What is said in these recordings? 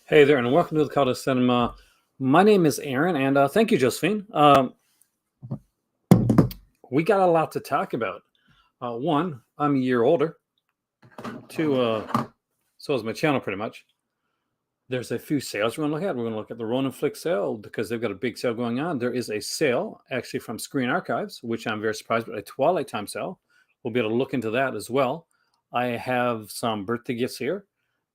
Hey there, and welcome to the Call to Cinema. My name is Aaron, and thank you, Josephine. We got a lot to talk about. One, I'm a year older. Two, so is my channel pretty much. There's a few sales we're going to look at. We're going to look at the Ronin Flix sale because they've got a big sale going on. There is a sale actually from Screen Archives, which I'm very surprised by, a Twilight Time sale. We'll be able to look into that as well. I have some birthday gifts here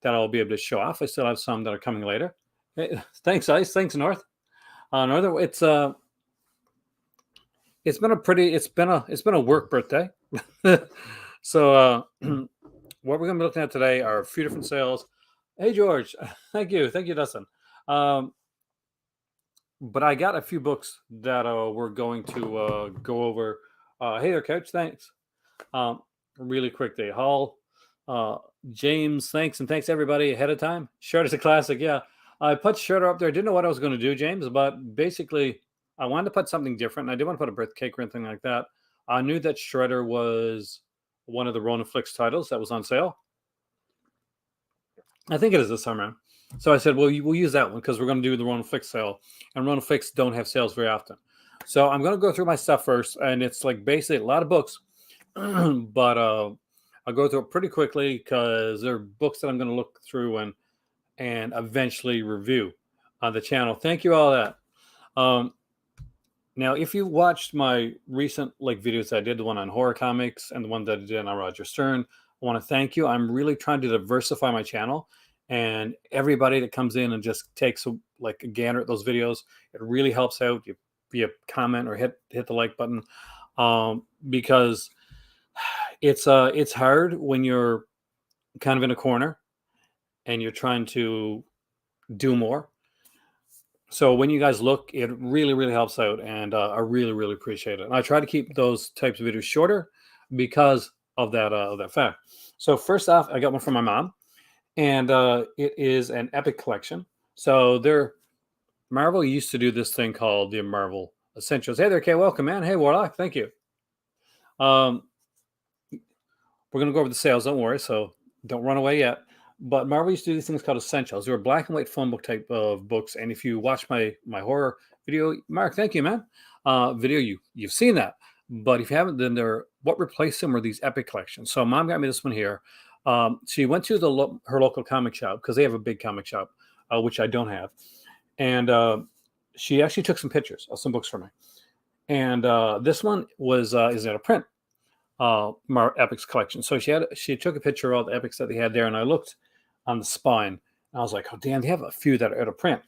that I'll be able to show off. I still have some that are coming later. Hey, thanks, Ice. Thanks, North. Northern. It's been a work birthday. So what we're going to be looking at today are a few different sales. Hey, George. Thank you, Dustin. But I got a few books that we're going to go over. Hey there, Coach. Thanks. Really quick day. Hall, James, thanks, and thanks everybody ahead of time. Shredder's a classic. Yeah, I put Shredder up there. I didn't know what I was going to do, James, but basically I wanted to put something different. I didn't want to put a birthday cake or anything like that. I knew that Shredder was one of the Ronin Flix titles that was on sale. I think it is this summer. So I said, well, we'll use that one because we're going to do the Ronin Flix sale. And Ronin Flix don't have sales very often. So I'm going to go through my stuff first. And it's like basically a lot of books. But I'll go through it pretty quickly because they're books that I'm going to look through and eventually review on the channel. Thank you all that. Now, if you watched my recent videos I did, the one on horror comics and the one that I did on Roger Stern, I want to thank you. I'm really trying to diversify my channel, and everybody that comes in and just takes a gander at those videos, it really helps out. You comment or hit the like button, because it's hard when you're kind of in a corner and you're trying to do more. So when you guys look, it really, really helps out, and I really, really appreciate it. And I try to keep those types of videos shorter because of that fact. So first off, I got one from my mom, and it is an Epic collection. So Marvel used to do this thing called the Marvel Essentials. Hey there, Kay, welcome, man. Hey, Warlock, thank you. We're going to go over the sales, don't worry, so don't run away yet. But Marvel used to do these things called Essentials. They were black and white phone book type of books. And if you watch my horror video, Mark, thank you, man, video, you've seen that. But if you haven't, then what replaced them were these Epic collections. So Mom got me this one here. She went to her local comic shop because they have a big comic shop, which I don't have. And she actually took some pictures of some books for me. And this one is at a print. Epics collection. So she took a picture of all the Epics that they had there, and I looked on the spine, and I was like, oh damn, they have a few that are at a print.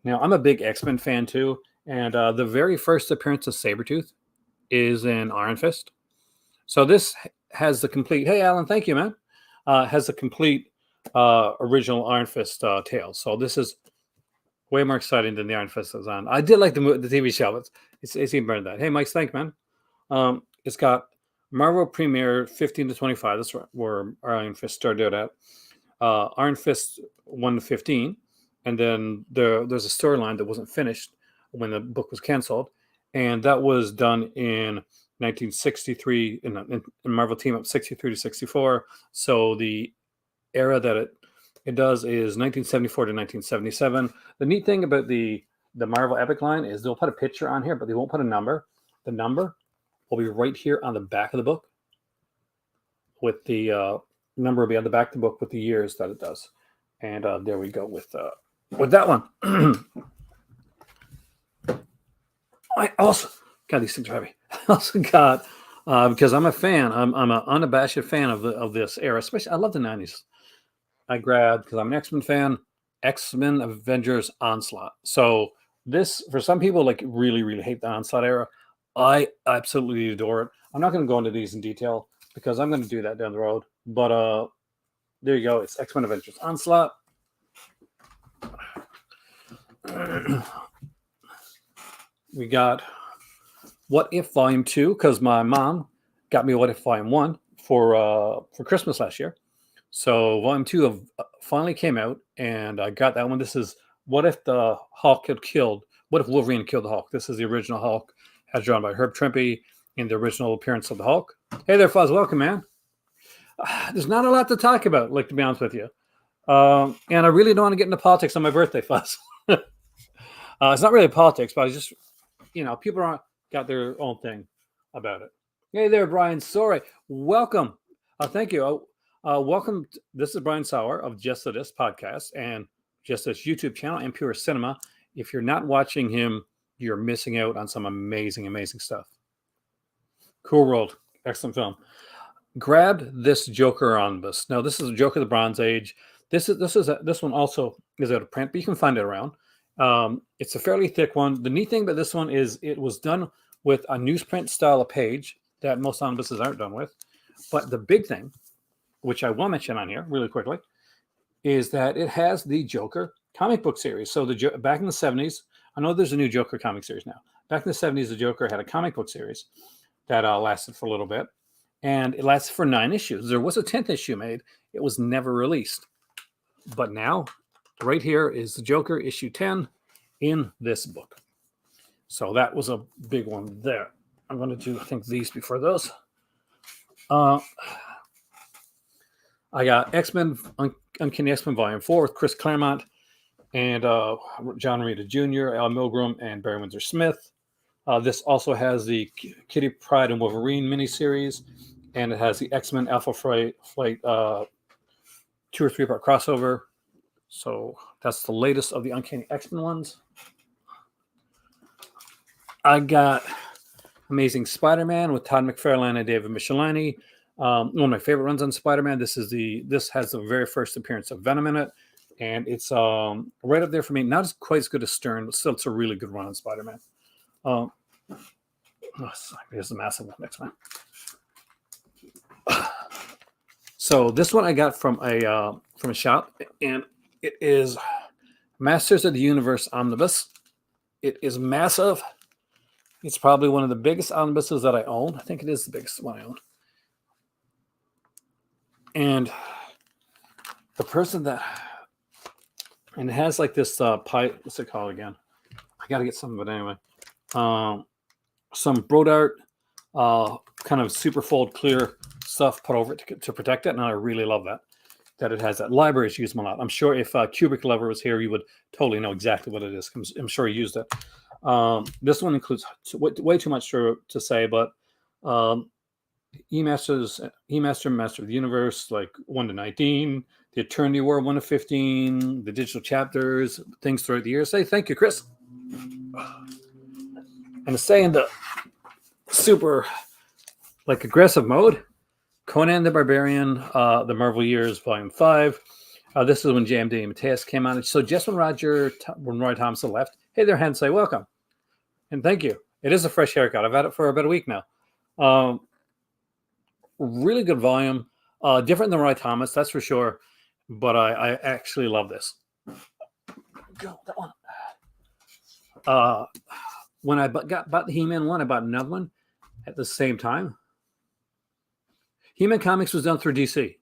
Now I'm a big X-Men fan too, and the very first appearance of Sabretooth is in Iron Fist. So this has the complete, hey Alan, thank you, man, has the complete original Iron Fist tale. So this is way more exciting than the Iron Fist is on. I did like the TV show. It's even better than that. Hey Mike's, thank man. It's got Marvel Premiere 15 to 25. That's where Iron Fist started at. Iron Fist 1 to 15. And then there's a storyline that wasn't finished when the book was canceled. And that was done in 1963 in Marvel Team Up 63 to 64. So the era that it does is 1974 to 1977. The neat thing about the Marvel Epic line is they'll put a picture on here, but they won't put a number. The number will be right here on the back of the book, with the number will be on the back of the book with the years that it does. And there we go with that one. I also got these things heavy. I also got because I'm a fan. I'm an unabashed fan of this era, especially I love the 90s. I grabbed because I'm an X-Men fan. X-Men Avengers Onslaught. So this, for some people, really, really hate the Onslaught era. I absolutely adore it. I'm not going to go into these in detail because I'm going to do that down the road. But there you go. It's X-Men Avengers Onslaught. We got What If Volume 2 because my mom got me What If Volume 1 for Christmas last year. So Volume 2 finally came out, and I got that one. This is What If the Hulk had killed. What if Wolverine killed the Hulk? This is the original Hulk, as drawn by Herb Trimpe in the original appearance of the Hulk. Hey there, Fuzz. Welcome, man. There's not a lot to talk about, to be honest with you. And I really don't want to get into politics on my birthday, Fuss. It's not really politics, but I just, people are got their own thing about it. Hey there, Brian Sorey. Welcome. Thank you. Welcome. This is Brian Sauer of Just This podcast and Just This YouTube channel and Pure Cinema. If you're not watching him, you're missing out on some amazing, amazing stuff. Cool World. Excellent film. Grab this Joker omnibus. Now, this is a Joker of the Bronze Age. This one also is out of print, but you can find it around. It's a fairly thick one. The neat thing about this one is it was done with a newsprint style of page that most omnibuses aren't done with. But the big thing, which I will mention on here really quickly, is that it has the Joker comic book series. So back in the 70s, I know there's a new Joker comic series now. Back in the 70s, the Joker had a comic book series that lasted for a little bit. And it lasted for 9 issues. There was a 10th issue made. It was never released. But now, right here is the Joker issue 10 in this book. So that was a big one there. I'm going to do, I think, these before those. I got X-Men, Uncanny X-Men Volume 4 with Chris Claremont and John Romita Jr., Al Milgrom, and Barry Windsor Smith. This also has the Kitty Pryde and Wolverine miniseries, and it has the X-Men Alpha Flight 2 or 3 part crossover. So that's the latest of the Uncanny X-Men ones. I got Amazing Spider-Man with Todd McFarlane and David Michelinie. One of my favorite runs on Spider-Man. This has the very first appearance of Venom in it, and it's right up there for me. Not quite as good as Stern, but still it's a really good run on Spider-Man. Here's the massive one next one. So this one I got from a shop, and it is Masters of the Universe omnibus. It is massive. It's probably one of the biggest omnibuses that I own. I think it is the biggest one I own. And the person and it has like this pipe. What's it called again? I got to get some of it anyway. Some Brodart kind of super fold clear stuff put over it to protect it, and I really love that it has that. Libraries use them a lot. I'm sure if Cubic Lover was here, you would totally know exactly what it is. I'm sure he used it. This one includes way too much to say, but Master of the Universe, like 1 to 19, the Eternity War 1 to 15, the digital chapters, things throughout the year. Say thank you, Chris. And to stay in the super aggressive mode, Conan the Barbarian, the Marvel Years, Volume 5. This is when JMD and Mateus came on. So just when Roy Thompson left, hey there, Hensei, welcome. And thank you. It is a fresh haircut. I've had it for about a week now. Really good volume. Different than Roy Thomas, that's for sure. But I actually love this. Go, that one. When I bought the He-Man one, I bought another one at the same time. He-Man Comics was done through DC.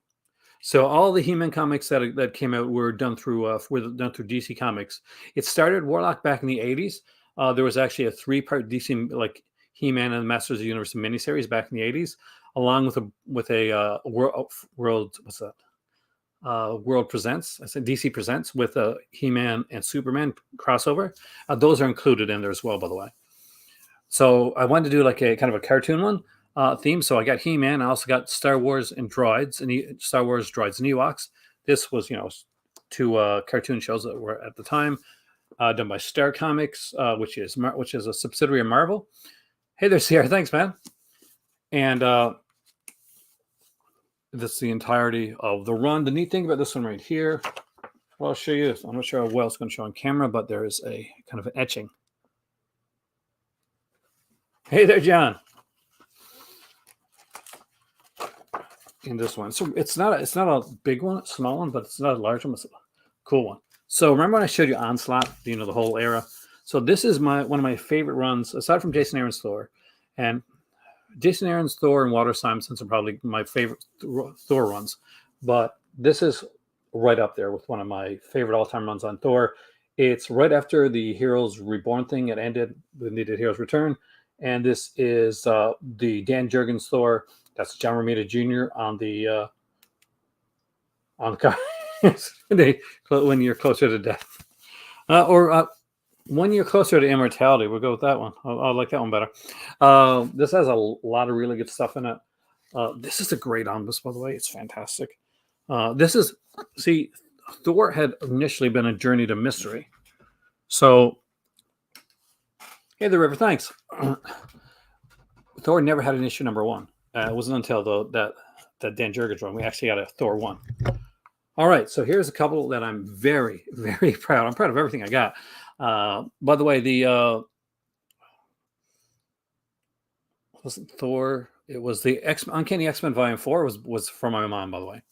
So all the He-Man comics that came out were done through DC Comics. It started Warlock back in the 80s. There was actually a 3-part DC like He-Man and the Masters of the Universe miniseries back in the 80s, along with a World World Presents. I said DC Presents with a He-Man and Superman crossover. Those are included in there as well, by the way. So I wanted to do like a kind of a cartoon one theme. So I got He-Man. I also got Star Wars and Droids and Star Wars Droids and Ewoks. This was 2 cartoon shows that were at the time done by Star Comics, which is a subsidiary of Marvel. Hey there, Sierra. Thanks, man. And that's the entirety of the run. The neat thing about this one right here, well, I'll show you this. I'm not sure how well it's going to show on camera, but there is a kind of an etching. Hey there, John. In this one, so it's not a big one, it's a small one, but it's not a large one. It's a cool one. So remember when I showed you Onslaught, the whole era. So this is one of my favorite runs, aside from Jason Aaron's Thor, and Jason Aaron's Thor and Walter Simonson's are probably my favorite Thor runs. But this is right up there with one of my favorite all-time runs on Thor. It's right after the Heroes Reborn thing. It ended with Needed Heroes Return, and this is the Dan Jurgens Thor. That's John Romita Jr. on the cover. When you're closer to death, or when you're closer to immortality. We'll go with that one. I like that one better. This has a lot of really good stuff in it. This is a great omnibus, by the way. It's fantastic. This is, see, Thor had initially been a journey to mystery. So, hey, the river, thanks. Thor never had an issue number 1. It wasn't until that Dan Jurgens run we actually got a Thor 1. All right, so here's a couple that I'm very, very proud. I'm proud of everything I got. By the way, the wasn't Thor. It was the Uncanny X-Men Volume 4 was from my mom, by the way.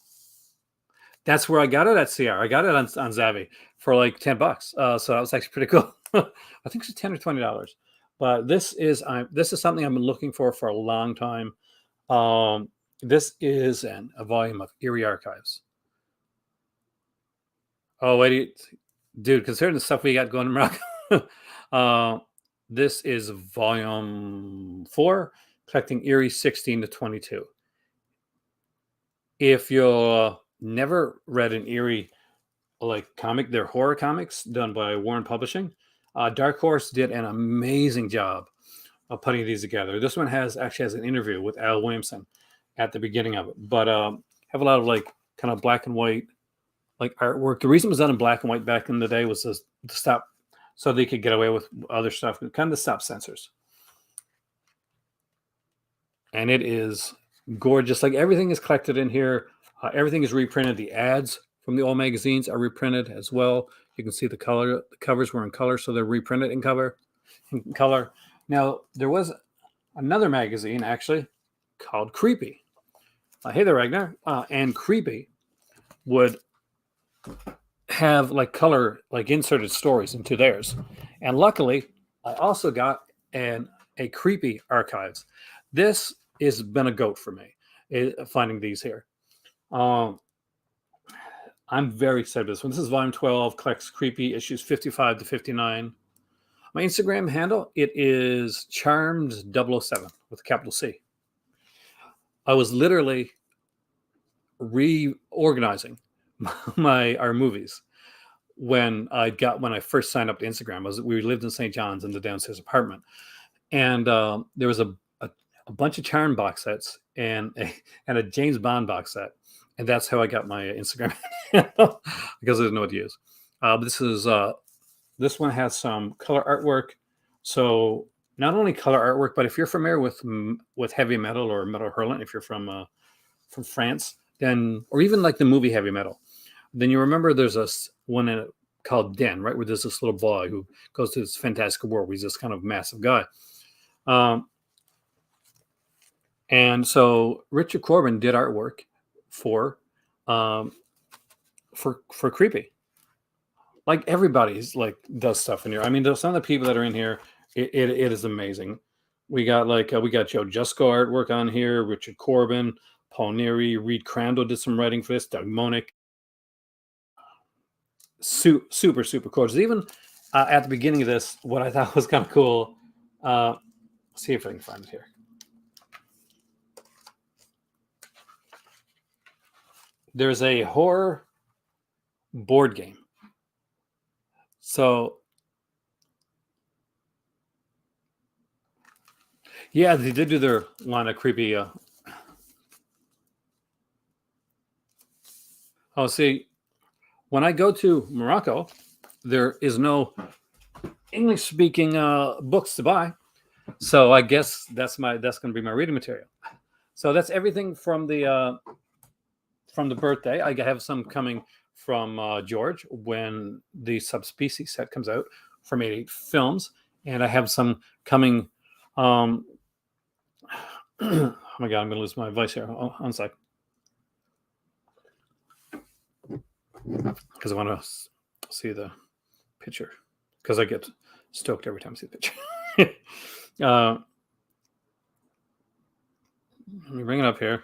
That's where I got it at CR. I got it on Zavvi for like $10. So that was actually pretty cool. I think it's $10 or $20. But this is something I've been looking for a long time. This is a volume of Eerie Archives. Oh, wait, dude, considering the stuff we got going in Morocco, this is volume 4, collecting Eerie 16 to 22. If you never read an Eerie comic, they're horror comics done by Warren Publishing. Dark Horse did an amazing job of putting these together. This one actually has an interview with Al Williamson at the beginning of it, but have a lot of kind of black and white artwork. The reason it was done in black and white back in the day was to stop, so they could get away with other stuff, kind of stop censors. And it is gorgeous. Everything is collected in here. Everything is reprinted. The ads from the old magazines are reprinted as well. You can see the color. The covers were in color, so they're reprinted in color. Now, there was another magazine actually called Creepy. Hey there, Ragnar. And Creepy would have color inserted stories into theirs. And luckily, I also got a Creepy archives. This has been a goat for me, finding these here. I'm very excited about this one. This is volume 12, collects Creepy issues 55 to 59. My Instagram handle, it is charmed007 with a capital C. I was literally reorganizing our movies when I first signed up to Instagram. We lived in St. John's in the downstairs apartment, and there was a bunch of Charm box sets and a James Bond box set, and that's how I got my Instagram handle, because I didn't know what to use. But this one has some color artwork. So not only color artwork, but if you're familiar with heavy metal or metal hurlant, if you're from France, then, or even the movie Heavy Metal, then you remember there's one in it called Den, right, where there's this little boy who goes to this fantastical world where he's this kind of massive guy. And so Richard Corbin did artwork for Creepy. Everybody's does stuff in here. I mean, some of the people that are in here, it is amazing. We got Joe Jusko artwork on here, Richard Corbin, Paul Neary, Reed Crandall did some writing for this, Doug Monick. Super, super gorgeous. Even at the beginning of this, what I thought was kind of cool, see if I can find it here. There's a horror board game. So, yeah, they did do their line of Creepy. Oh, see, when I go to Morocco, there is no English-speaking books to buy. So I guess that's going to be my reading material. So that's everything from the birthday. I have some coming from George when the Subspecies set comes out from 88 Films, and I have some coming. Oh my God, I'm going to lose my voice here. Oh, one sec. Because I want to see the picture, because I get stoked every time I see the picture. Let me bring it up here.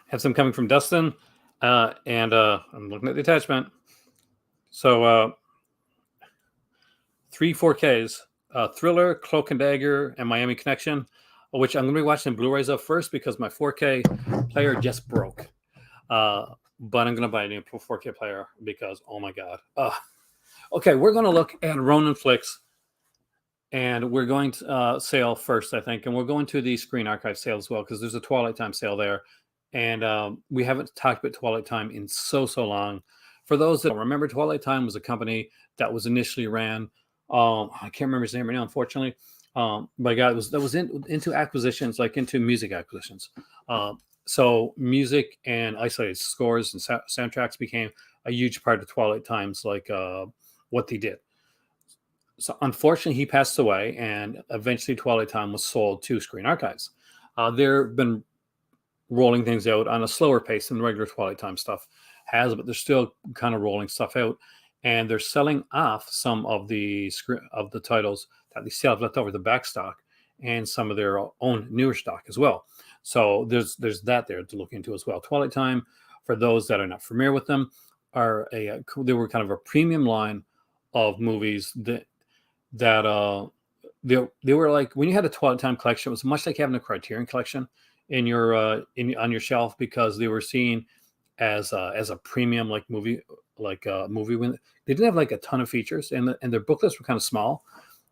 Have some coming from Dustin, and I'm looking at the attachment. So 3 4Ks Thriller, Cloak and Dagger, and Miami Connection, which I'm going to be watching Blu-rays of first because my 4K player just broke. But I'm going to buy a new 4K player because, oh my God. Okay, we're going to look at Ronin Flix, and we're going to sale first, I think. And we're going to the Screen Archive sale as well because there's a Twilight Time sale there. And we haven't talked about Twilight Time in so long. For those that don't remember, Twilight Time was a company that was initially ran. I can't remember his name right now, unfortunately. But God, that was into acquisitions, like into music acquisitions. So music and isolated scores and soundtracks became a huge part of Twilight Time's what they did. So unfortunately, he passed away, and eventually Twilight Time was sold to Screen Archives. They've been rolling things out on a slower pace than regular Twilight Time stuff has, but they're still kind of rolling stuff out, and they're selling off some of the titles that they still have left over, the back stock, and some of their own newer stock as well. So there's that there to look into as well. Twilight Time, for those that are not familiar with them, they were kind of a premium line of movies that they were like, when you had a Twilight Time collection, it was much like having a Criterion collection in your on your shelf, because they were seen as a premium movie when they didn't have like a ton of features, and their booklets were kind of small,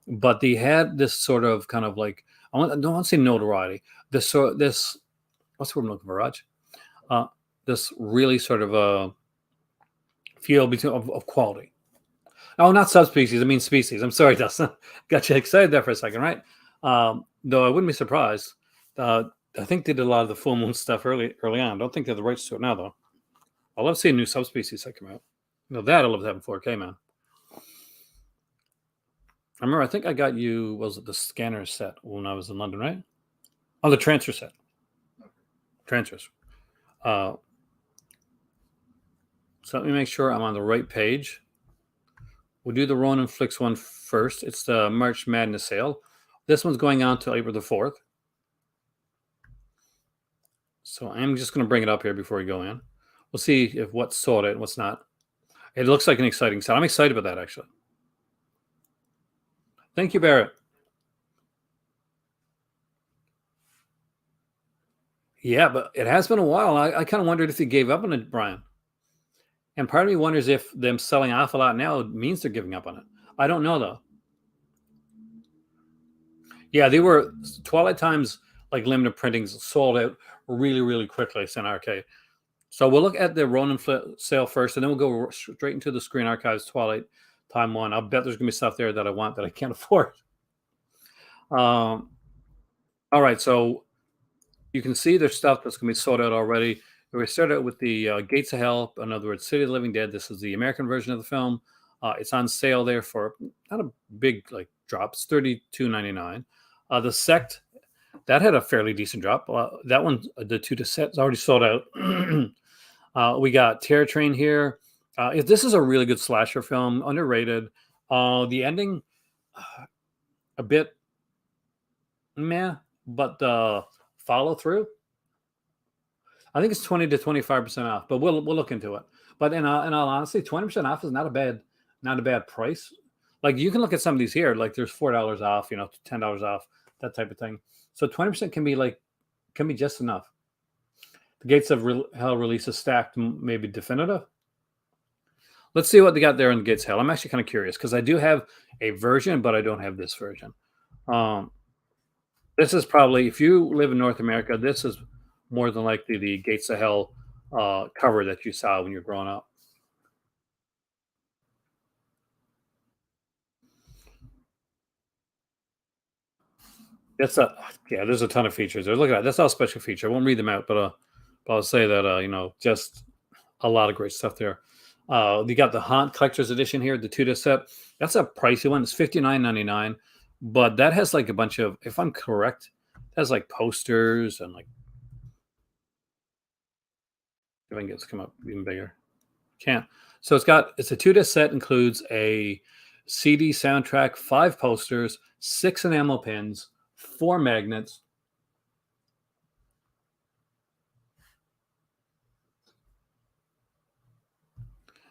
but they had this sort of kind of like, I don't want to say notoriety, this what's the word I'm looking for, Raj? This really sort of a feel of quality. Oh, not subspecies. I mean species. I'm sorry, Dustin. Got you excited there for a second, right? Though I wouldn't be surprised. I think they did a lot of the full moon stuff early on. I don't think they have the rights to it now, though. I love seeing new subspecies that come out. That I love having 4K, man. I remember, I think I got you, was it the scanner set when I was in London, right? Oh, the transfer set. Transfers. So let me make sure I'm on the right page. We'll do the Ronin Flix one first. It's the March Madness sale. This one's going on till April the 4th. So I'm just going to bring it up here before we go in. We'll see if what's sold it and what's not. It looks like an exciting set. I'm excited about that, actually. Thank you, Barrett. Yeah, but it has been a while. I kind of wondered if they gave up on it, Brian. And part of me wonders if them selling off a lot now means they're giving up on it. I don't know, though. Yeah, they were Twilight Time's limited printings sold out really quickly. It's an arcade. So we'll look at the Ronin sale first, and then we'll go straight into the Screen Archives Twilight Time one. I'll bet there's gonna be stuff there that I want that I can't afford. All right, so you can see there's stuff that's gonna be sold out already. We started out with the Gates of Hell, in other words, City of the Living Dead. This is the American version of the film. It's on sale there for not a big drop. It's $32.99. The Sect, that had a fairly decent drop. That one, the 2 set, is already sold out. We got Terror Train here. This is a really good slasher film, underrated. The ending, a bit meh, but the follow through, I think it's 20 to 25% off, but we'll look into it. But in all honesty, 20% off is not a bad price. Like, you can look at some of these here, like there's $4 off, $10 off, that type of thing. So 20% can be just enough. The Gates of Hell release is stacked, maybe definitive. Let's see what they got there in the Gates of Hell. I'm actually kind of curious because I do have a version, but I don't have this version. This is probably, if you live in North America, this is more than likely the Gates of Hell cover that you saw when you're growing up. There's a ton of features there. Look at that. That's all special feature. I won't read them out, but I'll say that just a lot of great stuff there. You got the Haunt Collector's Edition here, the 2-disc set. That's a pricey one. It's $59.99, but that has a bunch of, if I'm correct, it has posters and if I can get this to come up even bigger. Can't. So it's a 2-disc set, includes a CD soundtrack, 5 posters, 6 enamel pins, 4 magnets.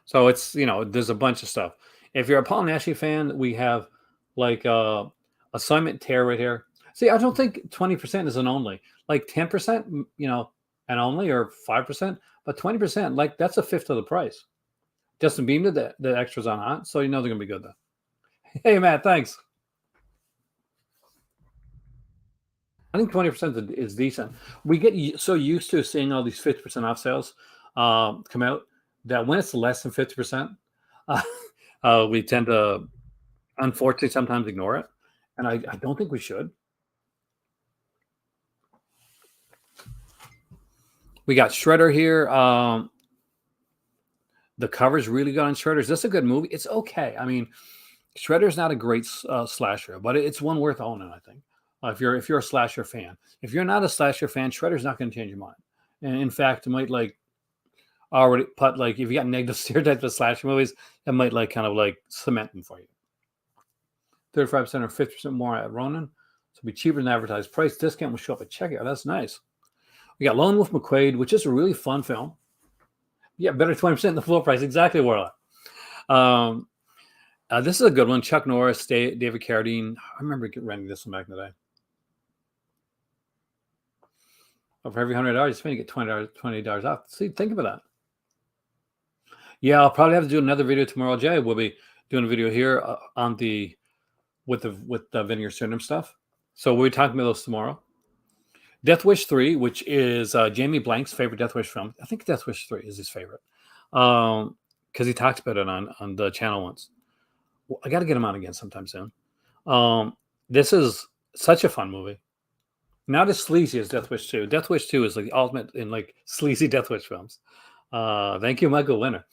So it's, there's a bunch of stuff. If you're a Paul Naschy fan, we have Assignment tear right here. See, I don't think 20% is an only. Like 10%, an only, or 5%, but 20%, like that's a fifth of the price. Justin Beam did the extras on it, so they're gonna be good though. Hey Matt, thanks. I think 20% is decent. We get so used to seeing all these 50% off sales come out that when it's less than 50%, uh, we tend to unfortunately sometimes ignore it, and I don't think we should. We got Shredder here. The cover's really good on Shredder. Is this a good movie? It's okay. I mean, Shredder's not a great slasher, but it's one worth owning, I think. If you're a slasher fan. If you're not a slasher fan, Shredder's not going to change your mind. And in fact, it might like already put like if you got negative stereotypes of slasher movies, it might like kind of like cement them for you. 35% or 50% more at Ronin. So it'll be cheaper than advertised price. Discount will show up at checkout. That's nice. We got Lone Wolf McQuaid, which is a really fun film. Yeah, better 20% in the full price. Exactly where I. This is a good one. Chuck Norris, David Carradine. I remember renting this one back in the day. For every $100, you're going to get $20 off. See, think about that. Yeah, I'll probably have to do another video tomorrow, Jay. We'll be doing a video here with the Vinegar Syndrome stuff. So we'll be talking about those tomorrow. Death Wish 3, which is Jamie Blank's favorite Death Wish film. I think Death Wish 3 is his favorite because he talks about it on the channel once. Well, I got to get him on again sometime soon. This is such a fun movie. Not as sleazy as Death Wish 2. Death Wish 2 is like the ultimate in like sleazy Death Wish films. Thank you, Michael Winner.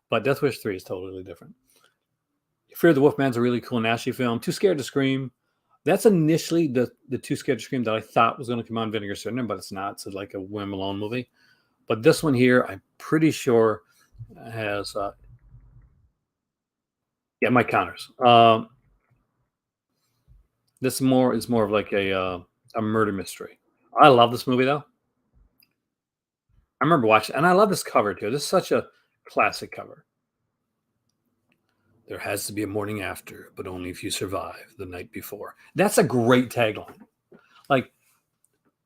But Death Wish 3 is totally different. Fear the Wolfman's a really cool Nashi film. Too Scared to Scream. That's initially the Too Scared to Scream that I thought was going to come on Vinegar Syndrome, but it's not. It's like a Wim Malone movie. But this one here, I'm pretty sure has Mike Connors. This is more of like a murder mystery. I love this movie though. I remember watching, and I love this cover too. This is such a classic cover. There has to be a morning after, but only if you survive the night before. That's a great tagline. Like,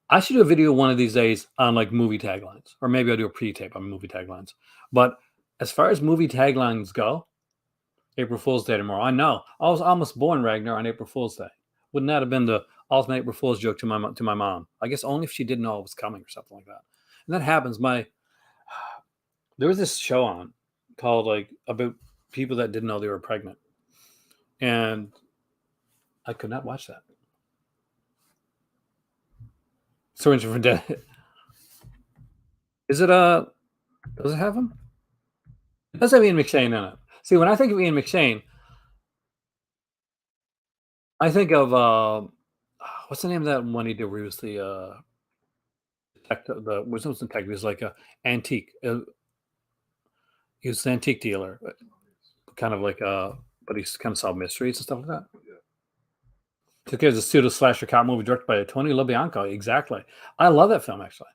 I should do a video one of these days on like movie taglines, or maybe I'll do a pre-tape on movie taglines. But as far as movie taglines go, April Fool's Day tomorrow. I know. I was almost born, Ragnar, on April Fool's Day. Wouldn't that have been the ultimate April Fool's joke to my mom? I guess only if she didn't know it was coming or something like that. And that happens. There was this show on called like about people that didn't know they were pregnant, and I could not watch that. Syringe for Death. Is it does it have him? It does have Ian McShane in it. See, when I think of Ian McShane, I think of what's the name of that one he did where he was the detective, was detective, he was like a antique. He was an antique dealer, kind of like but he's kind of solved mysteries and stuff like that. Took care of the pseudo slasher cop movie directed by Tony LaBianca. Exactly. I love that film actually.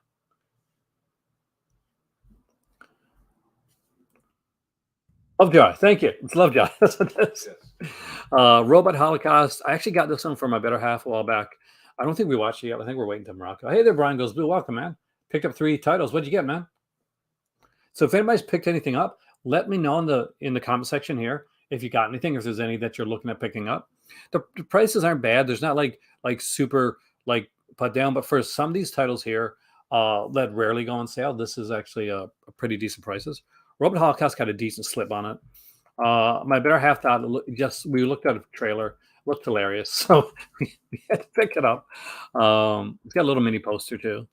Lovejoy. Thank you. It's Lovejoy. That's what it is. Yes. Robot Holocaust. I actually got this one for my better half a while back. I don't think we watched it yet. I think we're waiting to Morocco. Hey there, Brian Goes Blue. Welcome, man. Picked up 3 titles. What'd you get, man? So if anybody's picked anything up, let me know in the comment section here if you got anything, if there's any that you're looking at picking up. The prices aren't bad. There's not like super like put down, but for some of these titles here that rarely go on sale, this is actually a pretty decent prices. Robot Holocaust got a decent slip on it. My better half thought we looked at a trailer, looked hilarious, so we had to pick it up. It's got a little mini poster too.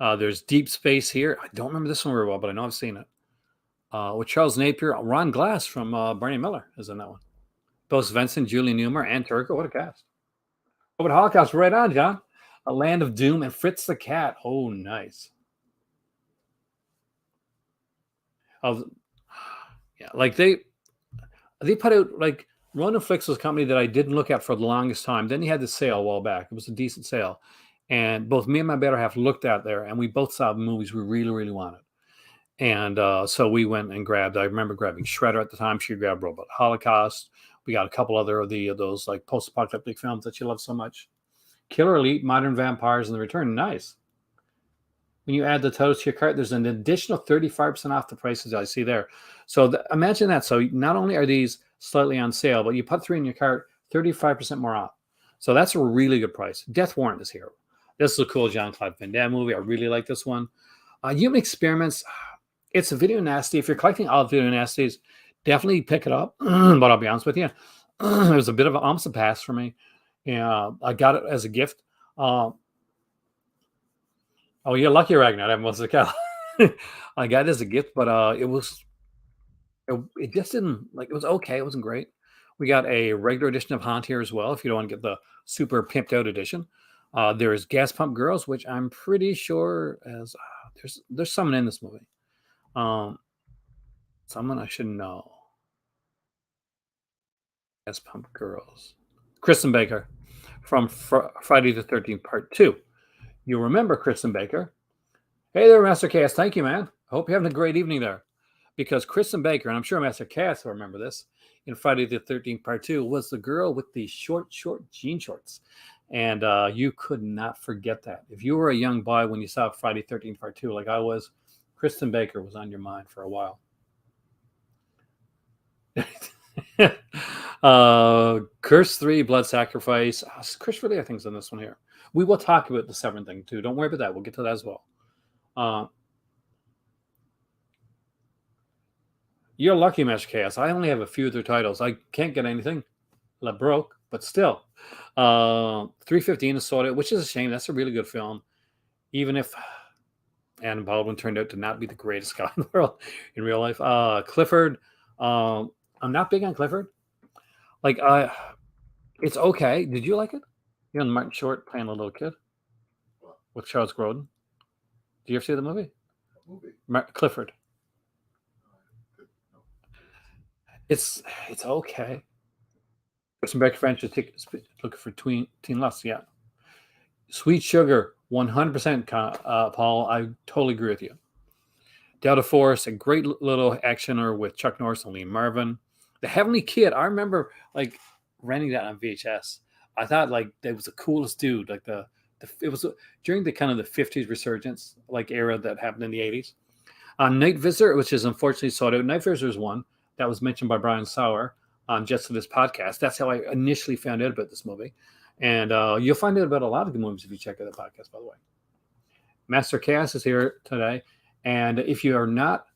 There's Deep Space here. I don't remember this one very well, but I know I've seen it. With Charles Napier, Ron Glass from Barney Miller is in that one. Both Svensson, Julie Newmar, and Turco. What a cast. Robot Holocaust, right on, John. A Land of Doom and Fritz the Cat. Oh, nice. Yeah, like they put out like Ronin Flix was a company that I didn't look at for the longest time. Then he had the sale a while back. It was a decent sale. And both me and my better half looked out there, and we both saw the movies we really, really wanted. And so we went and grabbed, I remember grabbing Shredder at the time. She grabbed Robot Holocaust. We got a couple other of those like post-apocalyptic films that you love so much. Killer Elite, Modern Vampires, and The Return. Nice. When you add the totals to your cart, there's an additional 35% off the prices I see there. So imagine that. So not only are these slightly on sale, but you put 3 in your cart, 35% more off. So that's a really good price. Death Warrant is here. This is a cool Jean-Claude Van Damme movie. I really like this one. Human Experiments. It's a video nasty. If you're collecting all video nasties, definitely pick it up. But I'll be honest with you, it was a bit of an almost a pass for me. Yeah, I got it as a gift. Oh, you're lucky, Ragnar. That was the cow. I got it as a gift, but it just didn't like. It was okay. It wasn't great. We got a regular edition of Haunt here as well. If you don't want to get the super pimped out edition, there is Gas Pump Girls, which I'm pretty sure as there's someone in this movie. Someone I should know. Gas Pump Girls. Kristen Baker from Friday the 13th Part 2. You'll remember Kristen Baker. Hey there, Master Cass. Thank you, man. I hope you're having a great evening there. Because Kristen Baker, and I'm sure Master Cass will remember this, in Friday the 13th Part 2, was the girl with the short jean shorts. And you could not forget that. If you were a young boy when you saw Friday 13th Part 2, like I was, Kristen Baker was on your mind for a while. Curse 3, Blood Sacrifice. Chris really, I think, is in this one here. We will talk about the Severn thing too. Don't worry about that. We'll get to that as well. You're lucky, Mesh Chaos. I only have a few of their titles. I can't get anything. La broke, but still. 315 is sold out, which is a shame. That's a really good film. Even if Adam Baldwin turned out to not be the greatest guy in the world in real life. Clifford. I'm not big on Clifford. Like, it's okay. Did you like it? You know, Martin Short playing a little kid with Charles Grodin. Did you ever see the movie? Clifford. It's okay. Some Becker French is looking for teen lust. Yeah. Sweet Sugar, 100%. Paul, I totally agree with you. Delta Force, a great little actioner with Chuck Norris and Lee Marvin. The Heavenly Kid, I remember like renting that on VHS. I thought like that was the coolest dude. Like it was during the kind of the 50s resurgence like era that happened in the 80s. Night Visitor, which is unfortunately sold out. Night Visitor is one that was mentioned by Brian Sauer on just for this podcast. That's how I initially found out about this movie. And you'll find out about a lot of the movies if you check out the podcast, by the way. Master Chaos is here today. And if you are not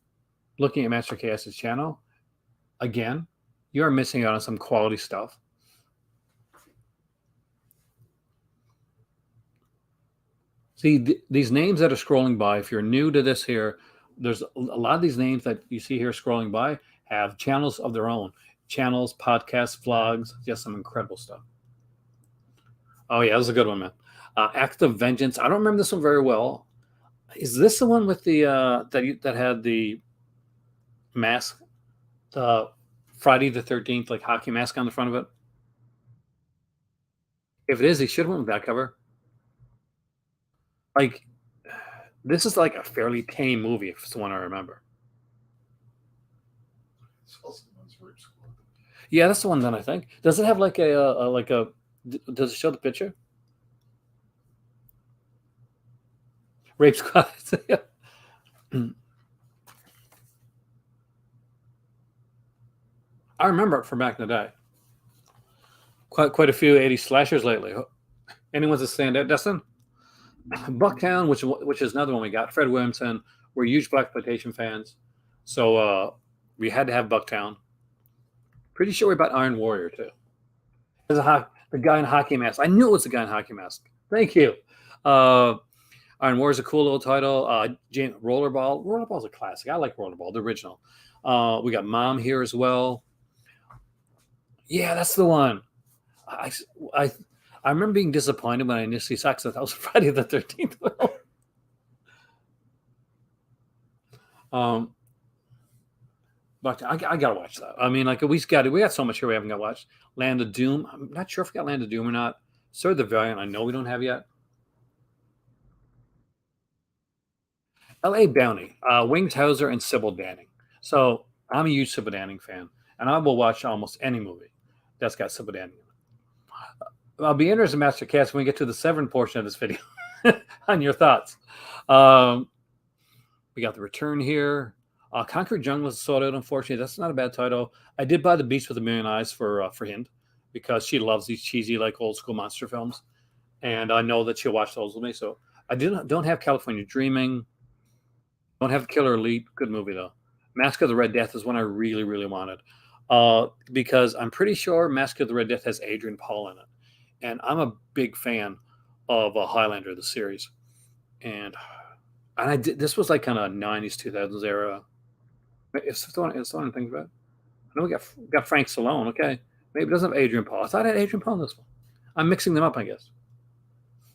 looking at Master Chaos's channel, again, you are missing out on some quality stuff. See, these names that are scrolling by, if you're new to this here, there's a lot of these names that you see here scrolling by have channels of their own. Channels, podcasts, vlogs, just some incredible stuff. Oh, yeah, that was a good one, man. Act of Vengeance. I don't remember this one very well. Is this the one with the that had the mask, the Friday the 13th, like hockey mask on the front of it? If it is, he should have went with that cover. Like, this is like a fairly tame movie, if it's the one I remember. Yeah, that's the one then, I think. Does it have like does it show the picture? Rape Squad. I remember it from back in the day. Quite a few 80s slashers lately. Anyone's a standout, Dustin? Bucktown, which is another one we got. Fred Williamson. We're huge blaxploitation fans, so we had to have Bucktown. Pretty sure we bought Iron Warrior too. There's the guy in hockey mask. I knew it was the guy in hockey mask. Thank you. Iron Warrior is a cool little title. Rollerball. Rollerball's a classic. I like Rollerball, the original. We got Mom here as well. Yeah, that's the one. I remember being disappointed when I initially saw it. That was Friday the 13th. But I gotta watch that. I mean, like we got so much here we haven't got watched. Land of Doom. I'm not sure if we got Land of Doom or not. Sir the Valiant. I know we don't have yet. L.A. Bounty. Winged Hauser and Sybil Danning. So I'm a huge Sybil Danning fan, and I will watch almost any movie. That's got Silver Danny. I'll be interested, Master Cast, when we get to the Severin portion of this video on your thoughts. We got The Return here. Concrete Jungle is sold out, unfortunately. That's not a bad title. I did buy The Beast with a Million Eyes for Hind, because she loves these cheesy, like, old school monster films. And I know that she'll watch those with me. So I don't have California Dreaming. Don't have Killer Elite. Good movie, though. Mask of the Red Death is one I really, really wanted. Because I'm pretty sure Mask of the Red Death has Adrian Paul in it. And I'm a big fan of Highlander, the series. And this was like kind of 90s, 2000s era. It's the one I'm thinking about. I know we got Frank Stallone. Okay. Maybe it doesn't have Adrian Paul. I thought it had Adrian Paul in this one. I'm mixing them up, I guess.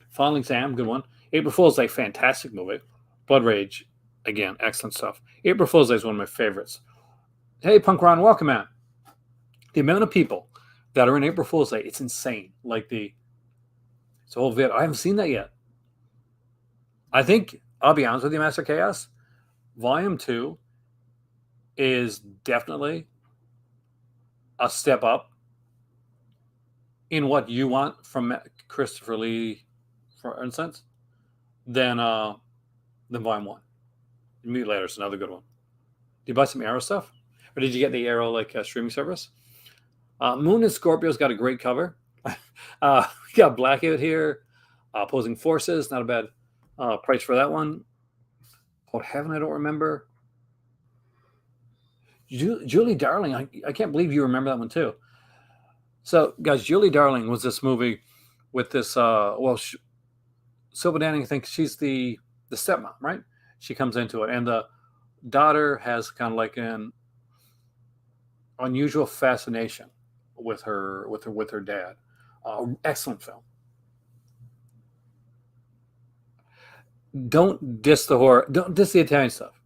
Falling Sam, good one. April Fool's Day, fantastic movie. Blood Rage, again, excellent stuff. April Fool's Day is one of my favorites. Hey, Punk Ron, welcome, man. The amount of people that are in April Fool's Day, it's insane. Like it's a whole vid. I haven't seen that yet. I think, I'll be honest with you, Master Chaos, Volume 2 is definitely a step up in what you want from Christopher Lee, for instance, than Volume 1. Mutilator is another good one. Did you buy some Arrow stuff? Or did you get the Arrow streaming service? Moon and Scorpio's got a great cover. We got Blackout here. Opposing Forces, not a bad price for that one. Oh, heaven, I don't remember. Julie Darling, I can't believe you remember that one too. So, guys, Julie Darling was this movie with this, Silva Danning, I think she's the stepmom, right? She comes into it, and the daughter has kind of like an unusual fascination with her dad. Excellent film. Don't diss the horror. Don't diss the Italian stuff.